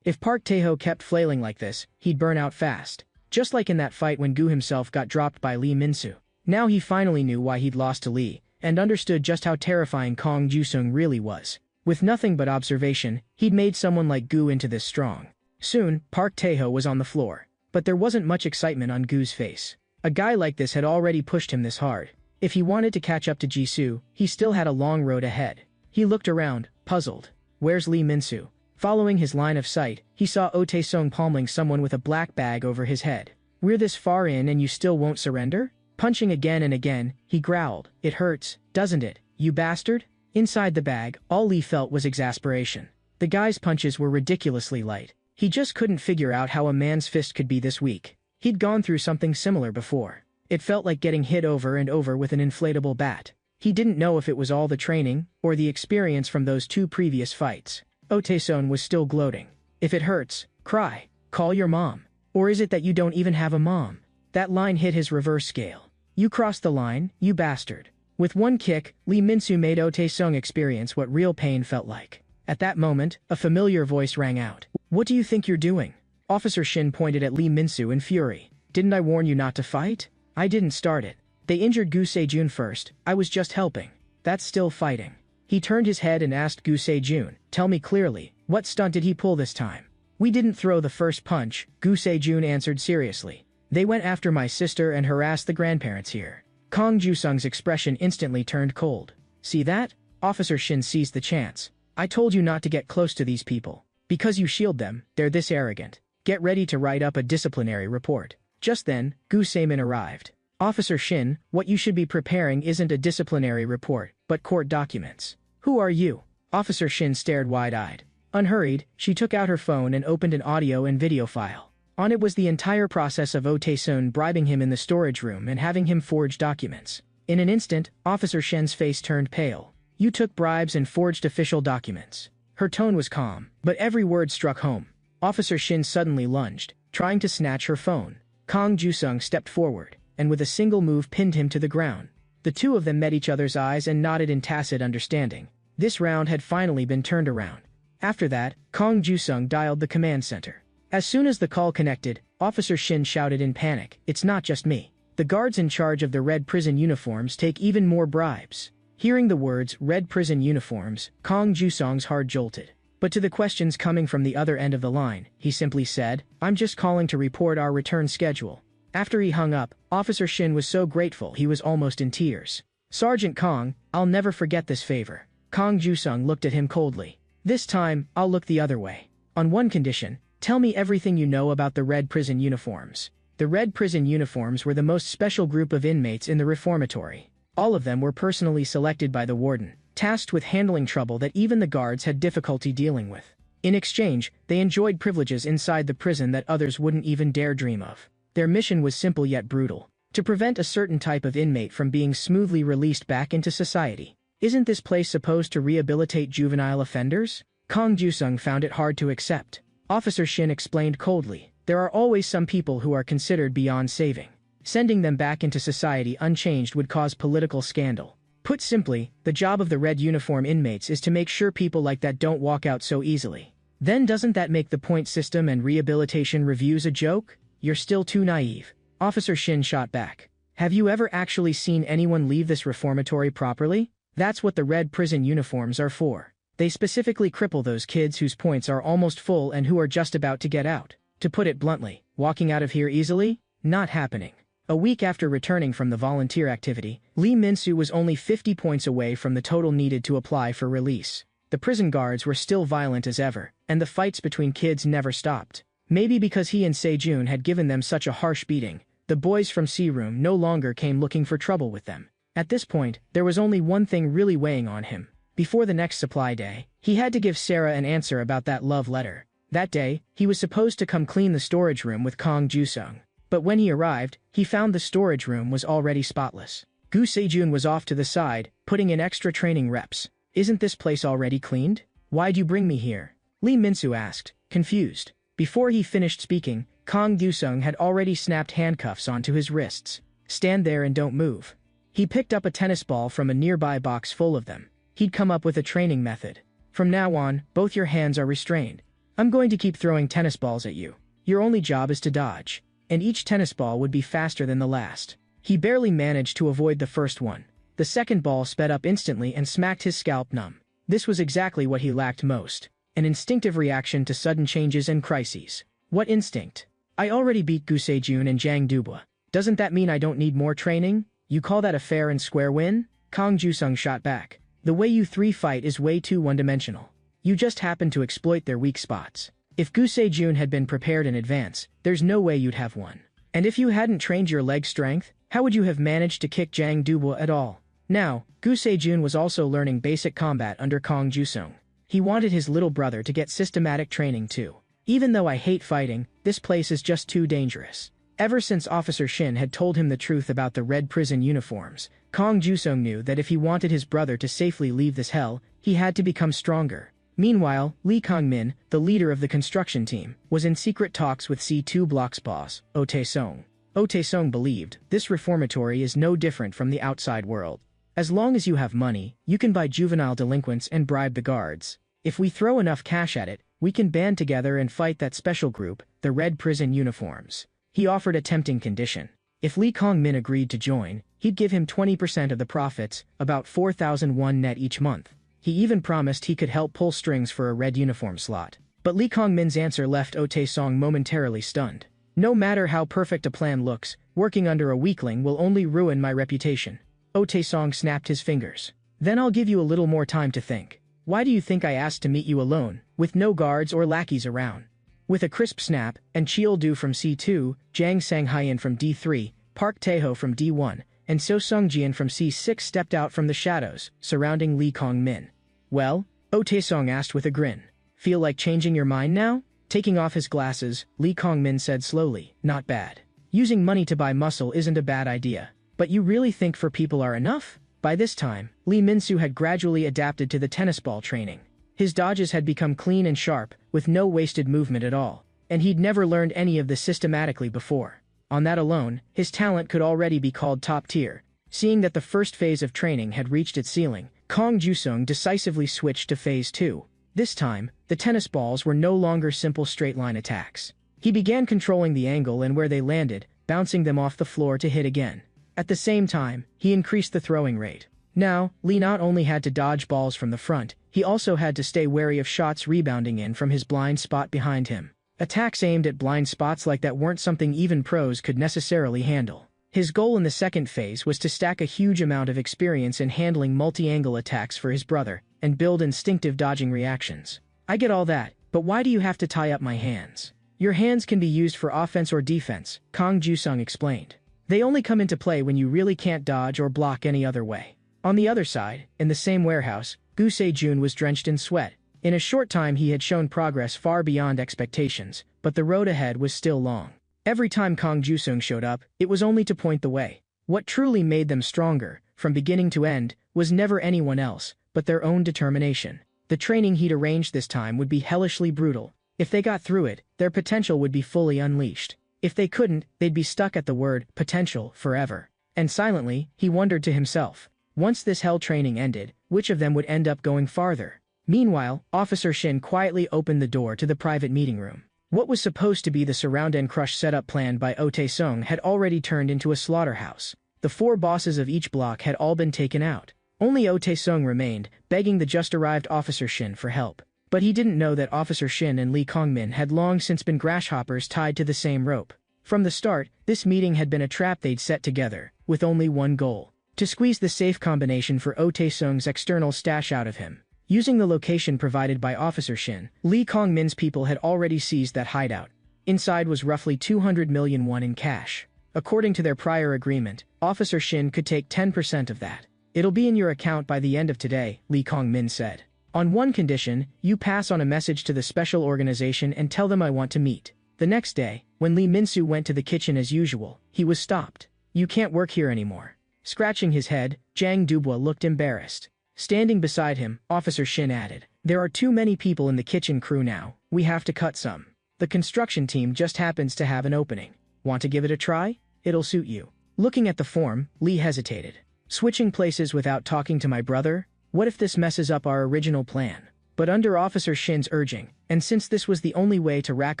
If Park Tae-ho kept flailing like this, he'd burn out fast. Just like in that fight when Gu himself got dropped by Lee Min-soo. Now he finally knew why he'd lost to Lee, and understood just how terrifying Kang Ju-sung really was. With nothing but observation, he'd made someone like Gu into this strong. Soon, Park Tae-ho was on the floor. But there wasn't much excitement on Gu's face. A guy like this had already pushed him this hard. If he wanted to catch up to Jisoo, he still had a long road ahead. He looked around, puzzled. Where's Lee Min-soo? Following his line of sight, he saw Oh Tae-sung palming someone with a black bag over his head. We're this far in and you still won't surrender? Punching again and again, he growled. It hurts, doesn't it, you bastard? Inside the bag, all Lee felt was exasperation. The guy's punches were ridiculously light. He just couldn't figure out how a man's fist could be this weak. He'd gone through something similar before. It felt like getting hit over and over with an inflatable bat. He didn't know if it was all the training, or the experience from those 2 previous fights. Oh Tae-sung was still gloating. If it hurts, cry. Call your mom. Or is it that you don't even have a mom? That line hit his reverse scale. You crossed the line, you bastard. With one kick, Lee Min-soo made Oh Tae-sung experience what real pain felt like. At that moment, a familiar voice rang out. What do you think you're doing? Officer Shin pointed at Lee Min-soo in fury. Didn't I warn you not to fight? I didn't start it. They injured Gu Sejun first. I was just helping. That's still fighting. He turned his head and asked Gu Sejun, tell me clearly, what stunt did he pull this time? We didn't throw the first punch, Gu Sejun answered seriously. They went after my sister and harassed the grandparents here. Kang Ju-sung's expression instantly turned cold. See that? Officer Shin seized the chance. I told you not to get close to these people. Because you shield them, they're this arrogant. Get ready to write up a disciplinary report. Just then, Gu Sejun arrived. Officer Shin, what you should be preparing isn't a disciplinary report, but court documents. Who are you? Officer Shin stared wide-eyed. Unhurried, she took out her phone and opened an audio and video file. On it was the entire process of Oh Tae-sung bribing him in the storage room and having him forge documents. In an instant, Officer Shin's face turned pale. You took bribes and forged official documents. Her tone was calm, but every word struck home. Officer Shin suddenly lunged, trying to snatch her phone. Kang Ju-sung stepped forward, and with a single move pinned him to the ground. The two of them met each other's eyes and nodded in tacit understanding. This round had finally been turned around. After that, Kang Ju-sung dialed the command center. As soon as the call connected, Officer Shin shouted in panic, it's not just me. The guards in charge of the red prison uniforms take even more bribes. Hearing the words, red prison uniforms, Kang Ju-sung's heart jolted. But to the questions coming from the other end of the line, he simply said, I'm just calling to report our return schedule. After he hung up, Officer Shin was so grateful he was almost in tears. Sergeant Kang, I'll never forget this favor. Kang Ju-sung looked at him coldly. This time, I'll look the other way. On one condition, tell me everything you know about the red prison uniforms. The red prison uniforms were the most special group of inmates in the reformatory. All of them were personally selected by the warden, tasked with handling trouble that even the guards had difficulty dealing with. In exchange, they enjoyed privileges inside the prison that others wouldn't even dare dream of. Their mission was simple yet brutal: to prevent a certain type of inmate from being smoothly released back into society. Isn't this place supposed to rehabilitate juvenile offenders? Kang Ju-sung found it hard to accept. Officer Shin explained coldly, there are always some people who are considered beyond saving. Sending them back into society unchanged would cause political scandal. Put simply, the job of the red uniform inmates is to make sure people like that don't walk out so easily. Then doesn't that make the point system and rehabilitation reviews a joke? You're still too naive. Officer Shin shot back. Have you ever actually seen anyone leave this reformatory properly? That's what the red prison uniforms are for. They specifically cripple those kids whose points are almost full and who are just about to get out. To put it bluntly, walking out of here easily? Not happening. A week after returning from the volunteer activity, Lee Min-soo was only 50 points away from the total needed to apply for release. The prison guards were still violent as ever, and the fights between kids never stopped. Maybe because he and Sejun had given them such a harsh beating, the boys from C-Room no longer came looking for trouble with them. At this point, there was only one thing really weighing on him. Before the next supply day, he had to give Sarah an answer about that love letter. That day, he was supposed to come clean the storage room with Kang Ju-sung. But when he arrived, he found the storage room was already spotless. Gu Sejun was off to the side, putting in extra training reps. Isn't this place already cleaned? Why'd you bring me here? Lee Minsu asked, confused. Before he finished speaking, Kang Gyusung had already snapped handcuffs onto his wrists. Stand there and don't move. He picked up a tennis ball from a nearby box full of them. He'd come up with a training method. From now on, both your hands are restrained. I'm going to keep throwing tennis balls at you. Your only job is to dodge. And each tennis ball would be faster than the last. He barely managed to avoid the first one. The second ball sped up instantly and smacked his scalp numb. This was exactly what he lacked most. An instinctive reaction to sudden changes and crises. What instinct? I already beat Gu Sejun and Zhang Dubois. Doesn't that mean I don't need more training? You call that a fair and square win? Kang Jusung shot back. The way you three fight is way too one-dimensional. You just happen to exploit their weak spots. If Gu Sejun had been prepared in advance, there's no way you'd have won. And if you hadn't trained your leg strength, how would you have managed to kick Zhang Dubois at all? Now, Gu Sejun was also learning basic combat under Kang Jusung. He wanted his little brother to get systematic training too. Even though I hate fighting, this place is just too dangerous. Ever since Officer Shin had told him the truth about the red prison uniforms, Kang Jusung knew that if he wanted his brother to safely leave this hell, he had to become stronger. Meanwhile, Lee Kang-min, the leader of the construction team, was in secret talks with C2 Block's boss, Oh Tae-sung. Oh Tae-sung believed, this reformatory is no different from the outside world. As long as you have money, you can buy juvenile delinquents and bribe the guards. If we throw enough cash at it, we can band together and fight that special group, the Red Prison Uniforms. He offered a tempting condition. If Lee Kang-min agreed to join, he'd give him 20% of the profits, about 4,001 net each month. He even promised he could help pull strings for a red uniform slot. But Lee Kang-min's answer left Oh Tae-sung momentarily stunned. No matter how perfect a plan looks, working under a weakling will only ruin my reputation. Oh Tae-sung snapped his fingers. Then I'll give you a little more time to think. Why do you think I asked to meet you alone, with no guards or lackeys around? With a crisp snap, and Cheol-du from C2, Jang Sang-hyen from D3, Park Tae-ho from D1, and So Sung-jian from C6 stepped out from the shadows, surrounding Lee Kang-min. Well? Oh Tae-sung asked with a grin. Feel like changing your mind now? Taking off his glasses, Lee Kang-min said slowly, not bad. Using money to buy muscle isn't a bad idea. But you really think 4 people are enough? By this time, Lee Min-soo had gradually adapted to the tennis ball training. His dodges had become clean and sharp, with no wasted movement at all. And he'd never learned any of this systematically before. On that alone, his talent could already be called top tier. Seeing that the first phase of training had reached its ceiling, Kang Jusung decisively switched to phase 2. This time, the tennis balls were no longer simple straight-line attacks. He began controlling the angle and where they landed, bouncing them off the floor to hit again. At the same time, he increased the throwing rate. Now, Lee not only had to dodge balls from the front, he also had to stay wary of shots rebounding in from his blind spot behind him. Attacks aimed at blind spots like that weren't something even pros could necessarily handle. His goal in the second phase was to stack a huge amount of experience in handling multi-angle attacks for his brother, and build instinctive dodging reactions. I get all that, but why do you have to tie up my hands? Your hands can be used for offense or defense, Kang Jusung explained. They only come into play when you really can't dodge or block any other way. On the other side, in the same warehouse, Gu Sejun was drenched in sweat. In a short time he had shown progress far beyond expectations, but the road ahead was still long. Every time Kang Jusung showed up, it was only to point the way. What truly made them stronger, from beginning to end, was never anyone else, but their own determination. The training he'd arranged this time would be hellishly brutal. If they got through it, their potential would be fully unleashed. If they couldn't, they'd be stuck at the word potential forever. And silently, he wondered to himself, once this hell training ended, which of them would end up going farther? Meanwhile, Officer Shin quietly opened the door to the private meeting room. What was supposed to be the surround and crush setup planned by Oh Tae-sung had already turned into a slaughterhouse. The 4 bosses of each block had all been taken out. Only Oh Tae-sung remained, begging the just-arrived Officer Shin for help. But he didn't know that Officer Shin and Lee Kang-min had long since been grasshoppers tied to the same rope. From the start, this meeting had been a trap they'd set together, with only one goal: to squeeze the safe combination for Oh Tae-sung's external stash out of him. Using the location provided by Officer Shin, Lee Kang-min's people had already seized that hideout. Inside was roughly 200 million won in cash. According to their prior agreement, Officer Shin could take 10% of that. It'll be in your account by the end of today, Lee Kang-min said. On one condition, you pass on a message to the special organization and tell them I want to meet. The next day, when Lee Min-soo went to the kitchen as usual, he was stopped. "You can't work here anymore." Scratching his head, Jang Dubois looked embarrassed. Standing beside him, Officer Shin added, "There are too many people in the kitchen crew now, we have to cut some. The construction team just happens to have an opening. Want to give it a try? It'll suit you." Looking at the form, Lee hesitated. "Switching places without talking to my brother? What if this messes up our original plan?" But under Officer Shin's urging, and since this was the only way to rack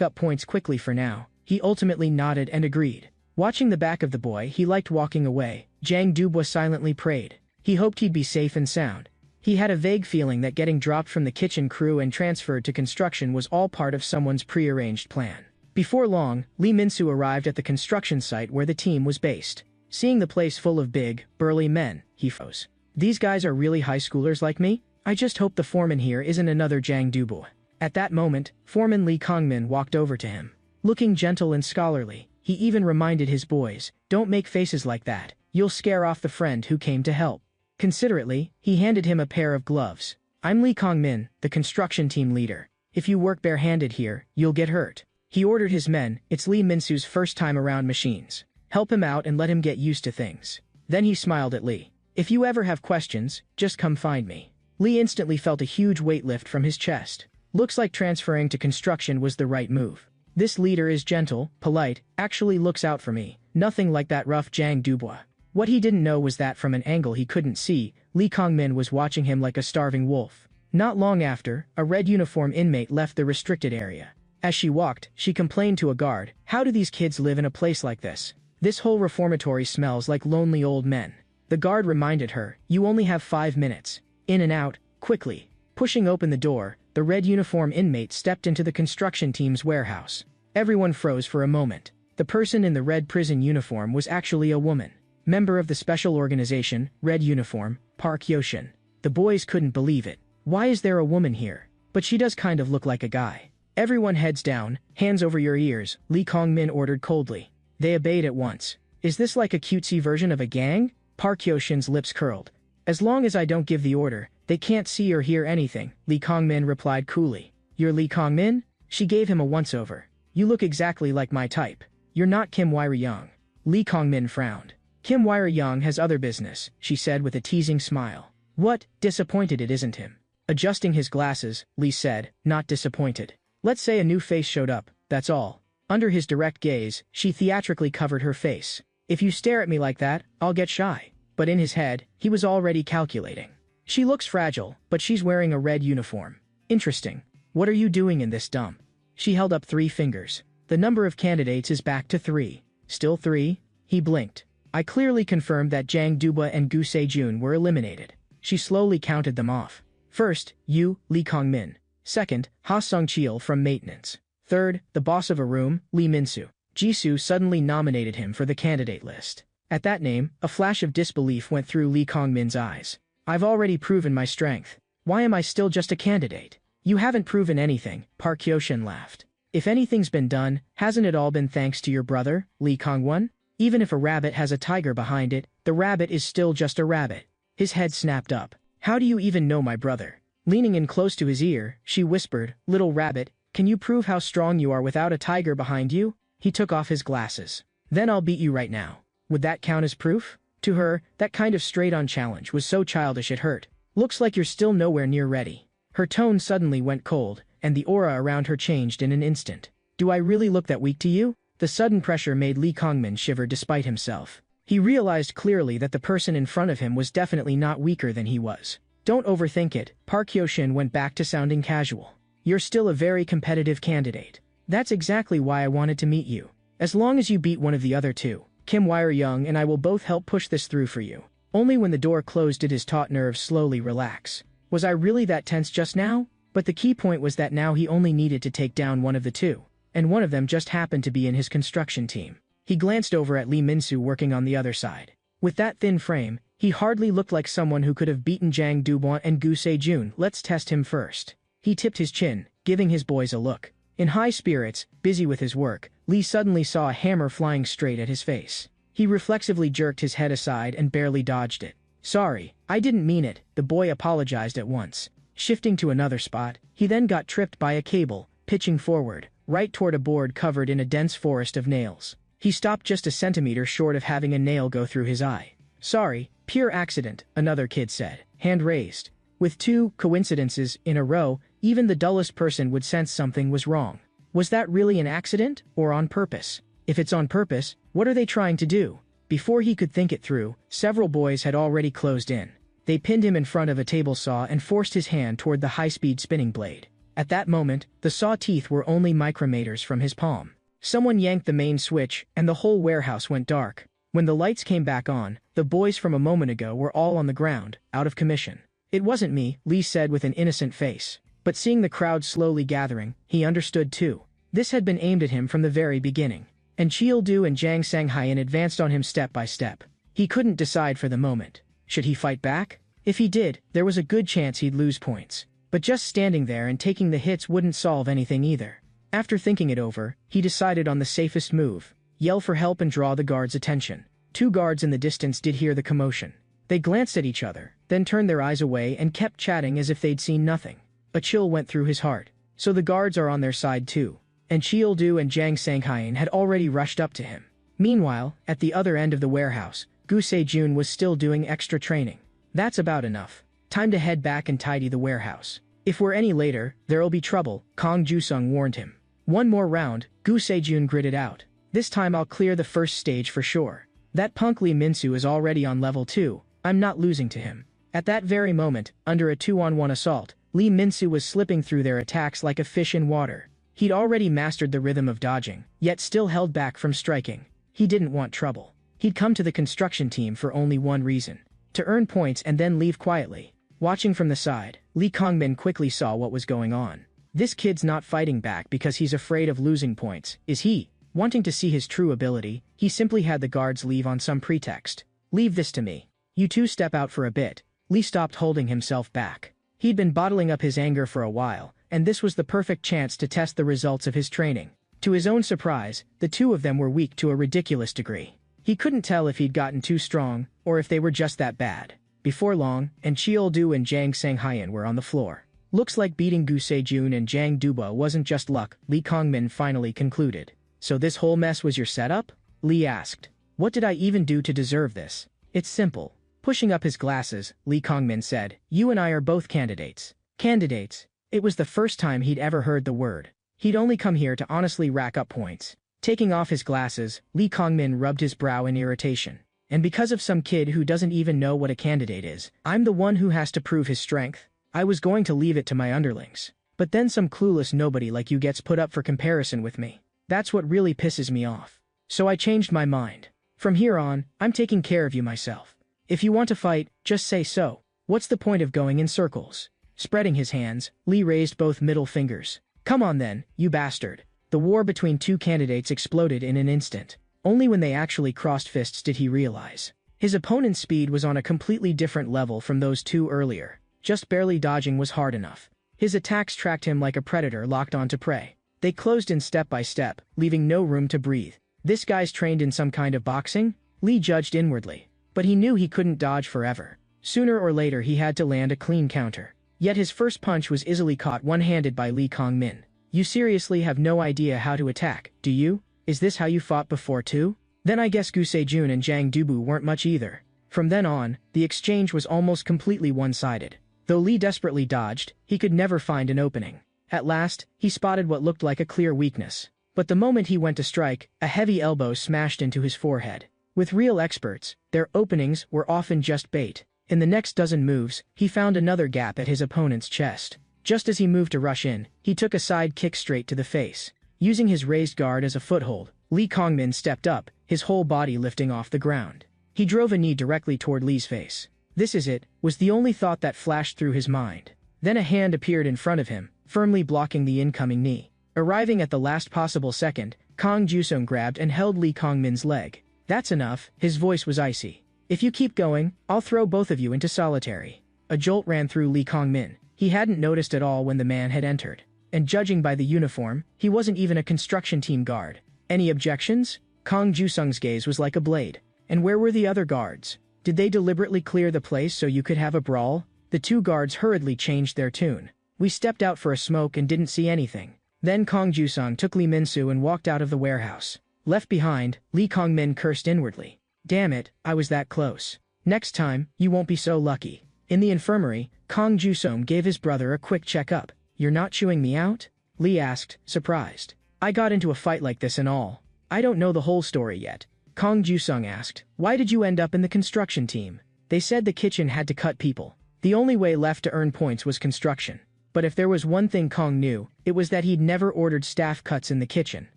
up points quickly for now, he ultimately nodded and agreed. Watching the back of the boy he liked walking away, Jang Dubois silently prayed. He hoped he'd be safe and sound. He had a vague feeling that getting dropped from the kitchen crew and transferred to construction was all part of someone's prearranged plan. Before long, Lee Min-soo arrived at the construction site where the team was based. Seeing the place full of big, burly men, he froze. "These guys are really high schoolers like me? I just hope the foreman here isn't another Jang Dubois." At that moment, Foreman Lee Kong-min walked over to him. Looking gentle and scholarly, he even reminded his boys, "Don't make faces like that, you'll scare off the friend who came to help." Considerately, he handed him a pair of gloves. "I'm Lee Kong-min, the construction team leader. If you work barehanded here, you'll get hurt." He ordered his men, "It's Lee Min-soo's first time around machines. Help him out and let him get used to things." Then he smiled at Lee. "If you ever have questions, just come find me." Lee instantly felt a huge weight lift from his chest. Looks like transferring to construction was the right move. This leader is gentle, polite, actually looks out for me, nothing like that rough Jang Dubois. What he didn't know was that from an angle he couldn't see, Lee Kong-min was watching him like a starving wolf. Not long after, a red uniform inmate left the restricted area. As she walked, she complained to a guard, "How do these kids live in a place like this? This whole reformatory smells like lonely old men." The guard reminded her, "You only have 5 minutes. In and out, quickly." Pushing open the door, the red uniform inmate stepped into the construction team's warehouse. Everyone froze for a moment. The person in the red prison uniform was actually a woman. Member of the special organization, Red Uniform, Park Hyoshin. The boys couldn't believe it. Why is there a woman here? But she does kind of look like a guy. Everyone heads down, hands over your ears, Lee Kong-min ordered coldly. They obeyed at once. Is this like a cutesy version of a gang? Park Hyoshin's lips curled. As long as I don't give the order, they can't see or hear anything, Lee Kong-min replied coolly. You're Lee Kong-min? She gave him a once-over. You look exactly like my type. You're not Kim Wire-young. Lee Kong-min frowned. Kim Wire-young has other business, she said with a teasing smile. What? Disappointed it isn't him. Adjusting his glasses, Lee said, not disappointed. Let's say a new face showed up, that's all. Under his direct gaze, she theatrically covered her face. If you stare at me like that, I'll get shy. But in his head, he was already calculating. She looks fragile, but she's wearing a red uniform. Interesting. What are you doing in this dump? She held up 3 fingers. The number of candidates is back to 3. Still 3? He blinked. I clearly confirmed that Jang Dubois and Gu Se-jun were eliminated. She slowly counted them off. First, you, Lee Kong-min. Second, Ha Sung-cheol from maintenance. Third, the boss of a room, Lee Min-soo. Jisoo suddenly nominated him for the candidate list. At that name, a flash of disbelief went through Lee Kong-min's eyes. I've already proven my strength. Why am I still just a candidate? You haven't proven anything, Park Hyoshin laughed. If anything's been done, hasn't it all been thanks to your brother, Lee Kong-won? Even if a rabbit has a tiger behind it, the rabbit is still just a rabbit. His head snapped up. How do you even know my brother? Leaning in close to his ear, she whispered, Little rabbit, can you prove how strong you are without a tiger behind you? He took off his glasses. Then I'll beat you right now. Would that count as proof? To her, that kind of straight-on challenge was so childish it hurt. Looks like you're still nowhere near ready. Her tone suddenly went cold, and the aura around her changed in an instant. Do I really look that weak to you? The sudden pressure made Lee Kong-min shiver despite himself. He realized clearly that the person in front of him was definitely not weaker than he was. Don't overthink it, Park Hyoshin went back to sounding casual. You're still a very competitive candidate. That's exactly why I wanted to meet you. As long as you beat one of the other 2, Kim Wire-young and I will both help push this through for you. Only when the door closed did his taut nerves slowly relax. Was I really that tense just now? But the key point was that now he only needed to take down one of the 2. And one of them just happened to be in his construction team. He glanced over at Lee Min-soo working on the other side. With that thin frame, he hardly looked like someone who could have beaten Jang Dubois and Gu Se-jun. Let's test him first. He tipped his chin, giving his boys a look. In high spirits, busy with his work, Lee suddenly saw a hammer flying straight at his face. He reflexively jerked his head aside and barely dodged it. Sorry, I didn't mean it, the boy apologized at once. Shifting to another spot, he then got tripped by a cable, pitching forward. right toward a board covered in a dense forest of nails. He stopped just a centimeter short of having a nail go through his eye. "Sorry, pure accident," another kid said, hand raised. With two coincidences in a row, even the dullest person would sense something was wrong. Was that really an accident, or on purpose? If it's on purpose, what are they trying to do? Before he could think it through, several boys had already closed in. They pinned him in front of a table saw and forced his hand toward the high-speed spinning blade. At that moment, the saw teeth were only micrometers from his palm. Someone yanked the main switch, and the whole warehouse went dark. When the lights came back on, the boys from a moment ago were all on the ground, out of commission. "It wasn't me," Lee said with an innocent face. But seeing the crowd slowly gathering, he understood too. This had been aimed at him from the very beginning. And Cheol-du and Jang Sang-hyen advanced on him step by step. He couldn't decide for the moment. Should he fight back? If he did, there was a good chance he'd lose points. But just standing there and taking the hits wouldn't solve anything either. After thinking it over, he decided on the safest move: yell for help and draw the guards' attention. Two guards in the distance did hear the commotion. They glanced at each other, then turned their eyes away and kept chatting as if they'd seen nothing. A chill went through his heart. So the guards are on their side too. And Cheol-du and Jang Sang-hyen had already rushed up to him. Meanwhile, at the other end of the warehouse, Gu Se-jun was still doing extra training. "That's about enough. Time to head back and tidy the warehouse. If we're any later, there'll be trouble," Kang Ju-sung warned him. "One more round," Gu Se-jun gritted out. "This time I'll clear the first stage for sure. That punk Lee Min-soo is already on level 2. I'm not losing to him." At that very moment, under a 2-on-1 assault, Lee Min-soo was slipping through their attacks like a fish in water. He'd already mastered the rhythm of dodging, yet still held back from striking. He didn't want trouble. He'd come to the construction team for only one reason: to earn points and then leave quietly. Watching from the side, Lee Kong-min quickly saw what was going on. This kid's not fighting back because he's afraid of losing points, is he? Wanting to see his true ability, he simply had the guards leave on some pretext. "Leave this to me. You two step out for a bit." Lee stopped holding himself back. He'd been bottling up his anger for a while, and this was the perfect chance to test the results of his training. To his own surprise, the two of them were weak to a ridiculous degree. He couldn't tell if he'd gotten too strong, or if they were just that bad. Before long, and Cheol-du and Jang Sang-hyen were on the floor. Looks like beating Gu Se-jun and Jang Dubo wasn't just luck, Lee Kong-min finally concluded. "So this whole mess was your setup?" Lee asked. "What did I even do to deserve this?" "It's simple." Pushing up his glasses, Lee Kong-min said, "You and I are both candidates." Candidates? It was the first time he'd ever heard the word. He'd only come here to honestly rack up points. Taking off his glasses, Lee Kong-min rubbed his brow in irritation. "And because of some kid who doesn't even know what a candidate is, I'm the one who has to prove his strength. I was going to leave it to my underlings. But then some clueless nobody like you gets put up for comparison with me. That's what really pisses me off. So I changed my mind. From here on, I'm taking care of you myself. If you want to fight, just say so. What's the point of going in circles?" Spreading his hands, Lee raised both middle fingers. "Come on then, you bastard." The war between two candidates exploded in an instant. Only when they actually crossed fists did he realize. His opponent's speed was on a completely different level from those two earlier. Just barely dodging was hard enough. His attacks tracked him like a predator locked onto prey. They closed in step by step, leaving no room to breathe. This guy's trained in some kind of boxing? Lee judged inwardly. But he knew he couldn't dodge forever. Sooner or later he had to land a clean counter. Yet his first punch was easily caught one-handed by Lee Kong-min. "You seriously have no idea how to attack, do you? Is this how you fought before too?" Then I guess Gu Se-jun and Jang Dubu weren't much either. From then on, the exchange was almost completely one-sided. Though Lee desperately dodged, he could never find an opening. At last, he spotted what looked like a clear weakness. But the moment he went to strike, a heavy elbow smashed into his forehead. With real experts, their openings were often just bait. In the next dozen moves, he found another gap at his opponent's chest. Just as he moved to rush in, he took a side kick straight to the face. Using his raised guard as a foothold, Lee Kong-min stepped up, his whole body lifting off the ground. He drove a knee directly toward Lee's face. "This is it," was the only thought that flashed through his mind. Then a hand appeared in front of him, firmly blocking the incoming knee. Arriving at the last possible second, Kang Ju-sung grabbed and held Lee Kong-min's leg. "That's enough," his voice was icy. "If you keep going, I'll throw both of you into solitary." A jolt ran through Lee Kong-min. He hadn't noticed at all when the man had entered. And judging by the uniform, he wasn't even a construction team guard. "Any objections?" Kang Ju-sung's gaze was like a blade. "And where were the other guards? Did they deliberately clear the place so you could have a brawl?" The two guards hurriedly changed their tune. "We stepped out for a smoke and didn't see anything. Then Kong Jusung took Lee Min-soo and walked out of the warehouse. Left behind, Lee Kong-min cursed inwardly. Damn it, I was that close. Next time, you won't be so lucky. In the infirmary, Kong Jusung gave his brother a quick checkup. You're not chewing me out? Lee asked, surprised. I got into a fight like this and all. I don't know the whole story yet. Kong Jusung asked. Why did you end up in the construction team? They said the kitchen had to cut people. The only way left to earn points was construction. But if there was one thing Kong knew, it was that he'd never ordered staff cuts in the kitchen.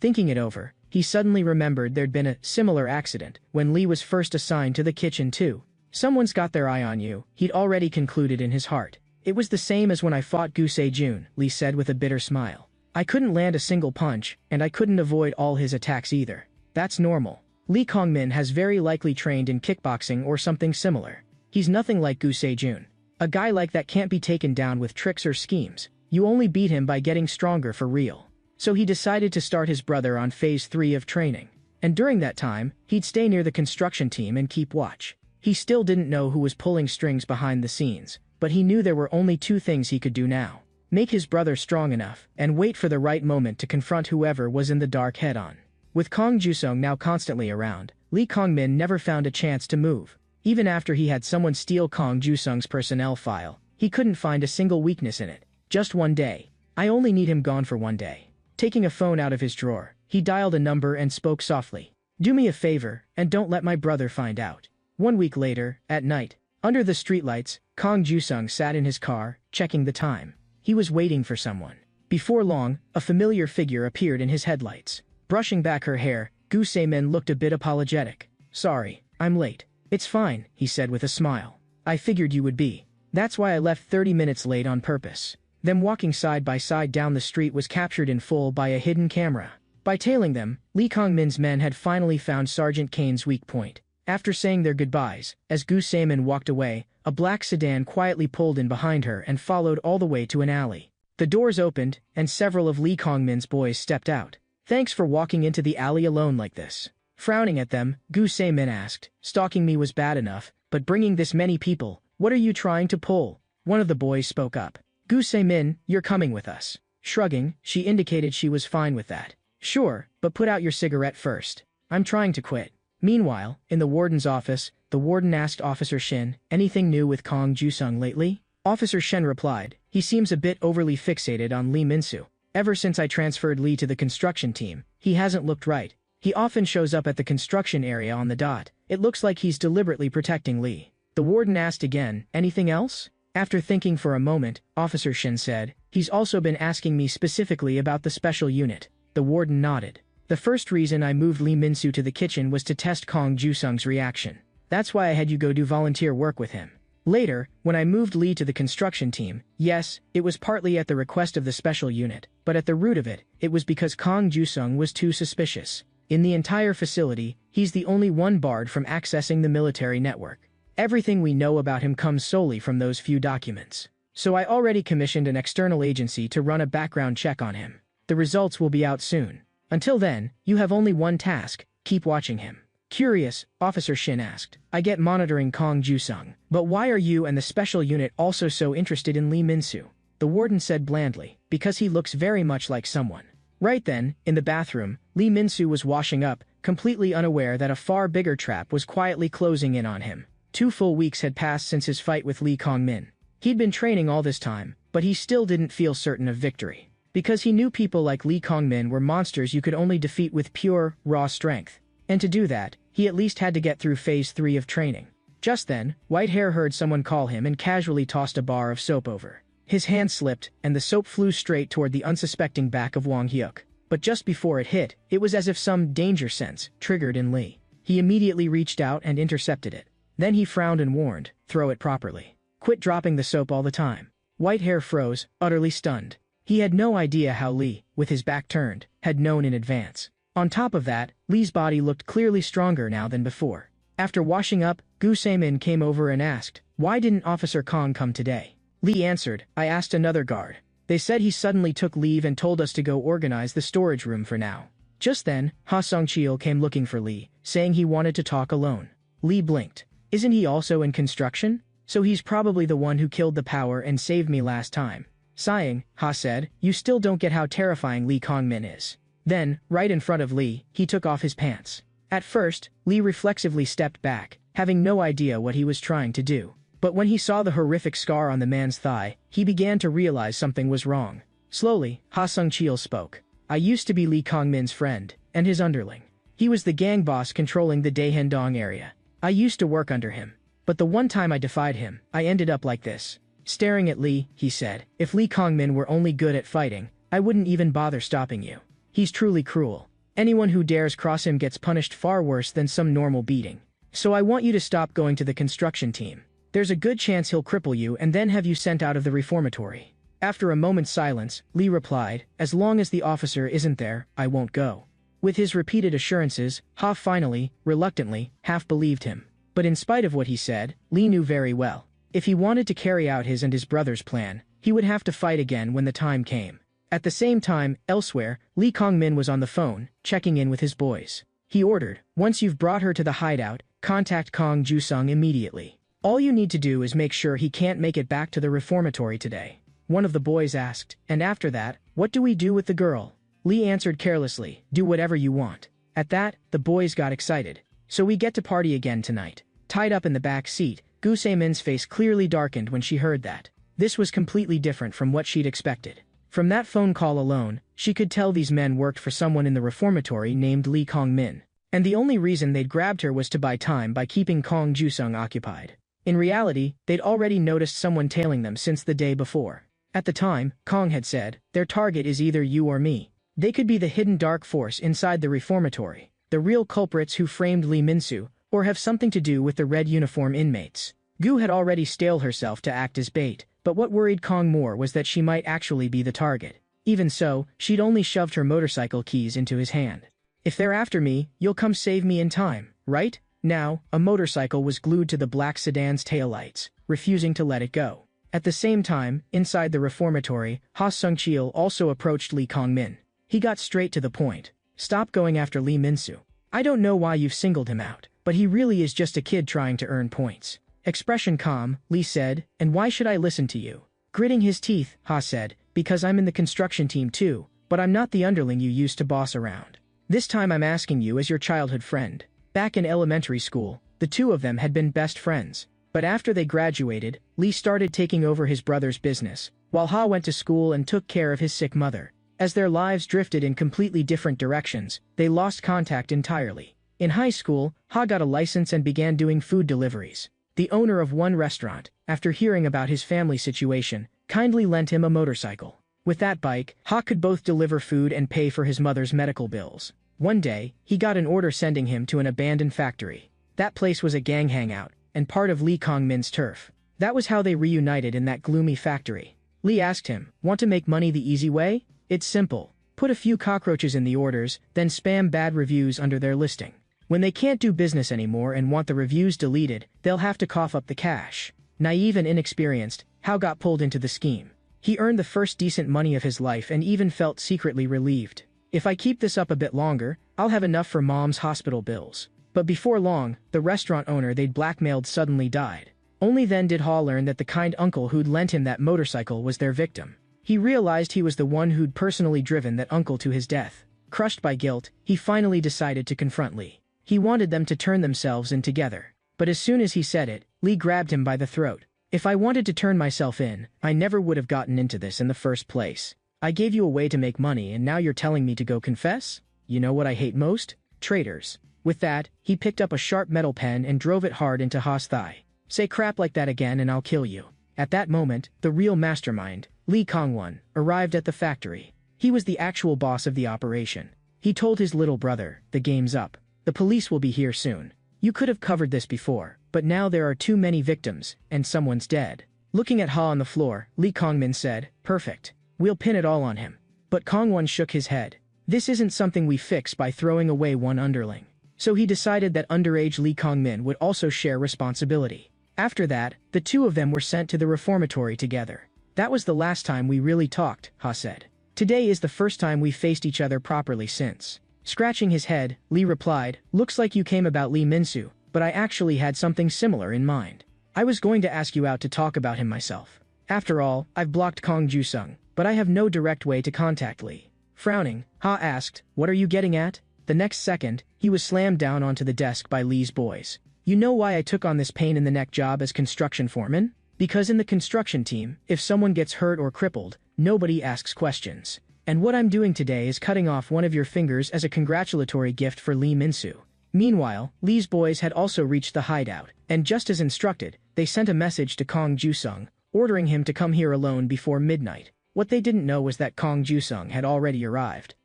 Thinking it over, he suddenly remembered there'd been a similar accident when Lee was first assigned to the kitchen too. Someone's got their eye on you, he'd already concluded in his heart. It was the same as when I fought Gu Se-jun, Lee said with a bitter smile. I couldn't land a single punch, and I couldn't avoid all his attacks either. That's normal. Lee Kong-min has very likely trained in kickboxing or something similar. He's nothing like Gu Se-jun. A guy like that can't be taken down with tricks or schemes. You only beat him by getting stronger for real. So he decided to start his brother on phase 3 of training. And during that time, he'd stay near the construction team and keep watch. He still didn't know who was pulling strings behind the scenes, but he knew there were only two things he could do now. Make his brother strong enough, and wait for the right moment to confront whoever was in the dark head-on. With Kong Jusung now constantly around, Lee Kong-min never found a chance to move. Even after he had someone steal Kong Jusung's personnel file, he couldn't find a single weakness in it. Just one day. I only need him gone for one day. Taking a phone out of his drawer, he dialed a number and spoke softly. Do me a favor, and don't let my brother find out. 1 week later, at night, under the streetlights, Kong Jusung sat in his car, checking the time. He was waiting for someone. Before long, a familiar figure appeared in his headlights. Brushing back her hair, Gu Se-min looked a bit apologetic. Sorry, I'm late. It's fine, he said with a smile. I figured you would be. That's why I left 30 minutes late on purpose. Them walking side by side down the street was captured in full by a hidden camera. By tailing them, Lee Kong-min's men had finally found Sergeant Kane's weak point. After saying their goodbyes, as Gu Se-min walked away, a black sedan quietly pulled in behind her and followed all the way to an alley. The doors opened, and several of Lee Kong-min's boys stepped out. Thanks for walking into the alley alone like this. Frowning at them, Gu Se-min asked, stalking me was bad enough, but bringing this many people, what are you trying to pull? One of the boys spoke up. Gu Se-min, you're coming with us. Shrugging, she indicated she was fine with that. Sure, but put out your cigarette first. I'm trying to quit. Meanwhile, in the warden's office, the warden asked Officer Shin, anything new with Kong Jusung lately? Officer Shin replied, he seems a bit overly fixated on Lee Min-soo. Ever since I transferred Lee to the construction team, he hasn't looked right. He often shows up at the construction area on the dot. It looks like he's deliberately protecting Lee. The warden asked again, anything else? After thinking for a moment, Officer Shin said, he's also been asking me specifically about the special unit. The warden nodded. The first reason I moved Lee Min-soo to the kitchen was to test Kong Jusung's reaction. That's why I had you go do volunteer work with him. Later, when I moved Lee to the construction team, yes, it was partly at the request of the special unit, but at the root of it, it was because Kong Jusung was too suspicious. In the entire facility, he's the only one barred from accessing the military network. Everything we know about him comes solely from those few documents. So I already commissioned an external agency to run a background check on him. The results will be out soon. Until then, you have only one task, keep watching him. Curious, Officer Shin asked. I get monitoring Kong Jusung, but why are you and the special unit also so interested in Lee Min-soo? The warden said blandly, because he looks very much like someone. Right then, in the bathroom, Lee Min-soo was washing up, completely unaware that a far bigger trap was quietly closing in on him. 2 full weeks had passed since his fight with Lee Kong-min. He'd been training all this time, but he still didn't feel certain of victory. Because he knew people like Lee Kong-min were monsters you could only defeat with pure, raw strength. And to do that, he at least had to get through phase 3 of training. Just then, Whitehair heard someone call him and casually tossed a bar of soap over. His hand slipped, and the soap flew straight toward the unsuspecting back of Wang Hyuk. But just before it hit, it was as if some danger sense triggered in Lee. He immediately reached out and intercepted it. Then he frowned and warned, throw it properly. Quit dropping the soap all the time. Whitehair froze, utterly stunned. He had no idea how Lee, with his back turned, had known in advance. On top of that, Lee's body looked clearly stronger now than before. After washing up, Gu Se-min came over and asked, why didn't Officer Kong come today? Lee answered, I asked another guard. They said he suddenly took leave and told us to go organize the storage room for now. Just then, Ha Sung-cheol came looking for Lee, saying he wanted to talk alone. Lee blinked. Isn't he also in construction? So he's probably the one who killed the power and saved me last time. Sighing, Ha said, "You still don't get how terrifying Lee Kong-min is." Then, right in front of Lee, he took off his pants. At first, Lee reflexively stepped back, having no idea what he was trying to do. But when he saw the horrific scar on the man's thigh, he began to realize something was wrong. Slowly, Ha Sung-cheol spoke. "I used to be Lee Kong-min's friend, and his underling. He was the gang boss controlling the Daehandong area. I used to work under him. But the one time I defied him, I ended up like this." Staring at Lee, he said, "If Lee Kong-min were only good at fighting, I wouldn't even bother stopping you. He's truly cruel. Anyone who dares cross him gets punished far worse than some normal beating. So I want you to stop going to the construction team. There's a good chance he'll cripple you and then have you sent out of the reformatory." After a moment's silence, Lee replied, "As long as the officer isn't there, I won't go." With his repeated assurances, Ha finally, reluctantly, half believed him. But in spite of what he said, Lee knew very well. If he wanted to carry out his and his brother's plan, he would have to fight again when the time came. At the same time, elsewhere, Lee Kong-min was on the phone, checking in with his boys. He ordered, "Once you've brought her to the hideout, contact Kong Ju-sung immediately. All you need to do is make sure he can't make it back to the reformatory today." One of the boys asked, "And after that, what do we do with the girl?" Lee answered carelessly, "Do whatever you want." At that, the boys got excited. "So we get to party again tonight." Tied up in the back seat, Gu Se-min's face clearly darkened when she heard that. This was completely different from what she'd expected. From that phone call alone, she could tell these men worked for someone in the reformatory named Lee Kong-min. And the only reason they'd grabbed her was to buy time by keeping Kong Ju-sung occupied. In reality, they'd already noticed someone tailing them since the day before. At the time, Kong had said, "Their target is either you or me." They could be the hidden dark force inside the reformatory, the real culprits who framed Lee Min-soo, or have something to do with the red uniform inmates. Gu had already staled herself to act as bait, but what worried Kong more was that she might actually be the target. Even so, she'd only shoved her motorcycle keys into his hand. "If they're after me, you'll come save me in time, right?" Now, a motorcycle was glued to the black sedan's taillights, refusing to let it go. At the same time, inside the reformatory, Ha Sung-cheol also approached Lee Kong-min. He got straight to the point. "Stop going after Lee Min-soo. I don't know why you've singled him out, but he really is just a kid trying to earn points." Expression calm, Lee said, "And why should I listen to you?" Gritting his teeth, Ha said, "Because I'm in the construction team too, but I'm not the underling you used to boss around. This time I'm asking you as your childhood friend." Back in elementary school, the two of them had been best friends. But after they graduated, Lee started taking over his brother's business, while Ha went to school and took care of his sick mother. As their lives drifted in completely different directions, they lost contact entirely. In high school, Ha got a license and began doing food deliveries. The owner of one restaurant, after hearing about his family situation, kindly lent him a motorcycle. With that bike, Ha could both deliver food and pay for his mother's medical bills. One day, he got an order sending him to an abandoned factory. That place was a gang hangout, and part of Lee Kong-min's turf. That was how they reunited in that gloomy factory. Lee asked him, "Want to make money the easy way? It's simple. Put a few cockroaches in the orders, then spam bad reviews under their listing. When they can't do business anymore and want the reviews deleted, they'll have to cough up the cash." Naive and inexperienced, Hao got pulled into the scheme. He earned the first decent money of his life and even felt secretly relieved. "If I keep this up a bit longer, I'll have enough for Mom's hospital bills." But before long, the restaurant owner they'd blackmailed suddenly died. Only then did Ha learn that the kind uncle who'd lent him that motorcycle was their victim. He realized he was the one who'd personally driven that uncle to his death. Crushed by guilt, he finally decided to confront Lee. He wanted them to turn themselves in together. But as soon as he said it, Lee grabbed him by the throat. "If I wanted to turn myself in, I never would have gotten into this in the first place. I gave you a way to make money and now you're telling me to go confess? You know what I hate most? Traitors." With that, he picked up a sharp metal pen and drove it hard into Ha's thigh. "Say crap like that again and I'll kill you." At that moment, the real mastermind, Lee Kong-won, arrived at the factory. He was the actual boss of the operation. He told his little brother, "The game's up. The police will be here soon. You could have covered this before, but now there are too many victims, and someone's dead." Looking at Ha on the floor, Lee Kong-min said, "Perfect. We'll pin it all on him." But Kong-won shook his head. "This isn't something we fix by throwing away one underling." So he decided that underage Lee Kong-min would also share responsibility. After that, the two of them were sent to the reformatory together. "That was the last time we really talked," Ha said. "Today is the first time we faced each other properly since." Scratching his head, Lee replied, "Looks like you came about Lee Min-soo, but I actually had something similar in mind. I was going to ask you out to talk about him myself." After all, I've blocked Kong Ju-sung, but I have no direct way to contact Lee. Frowning, Ha asked, "What are you getting at?" The next second, he was slammed down onto the desk by Lee's boys. "You know why I took on this pain-in-the-neck job as construction foreman? Because in the construction team, if someone gets hurt or crippled, nobody asks questions. And what I'm doing today is cutting off one of your fingers as a congratulatory gift for Lee Min-soo." Meanwhile, Lee's boys had also reached the hideout, and just as instructed, they sent a message to Kong Ju-sung, ordering him to come here alone before midnight. What they didn't know was that Kong Ju-sung had already arrived.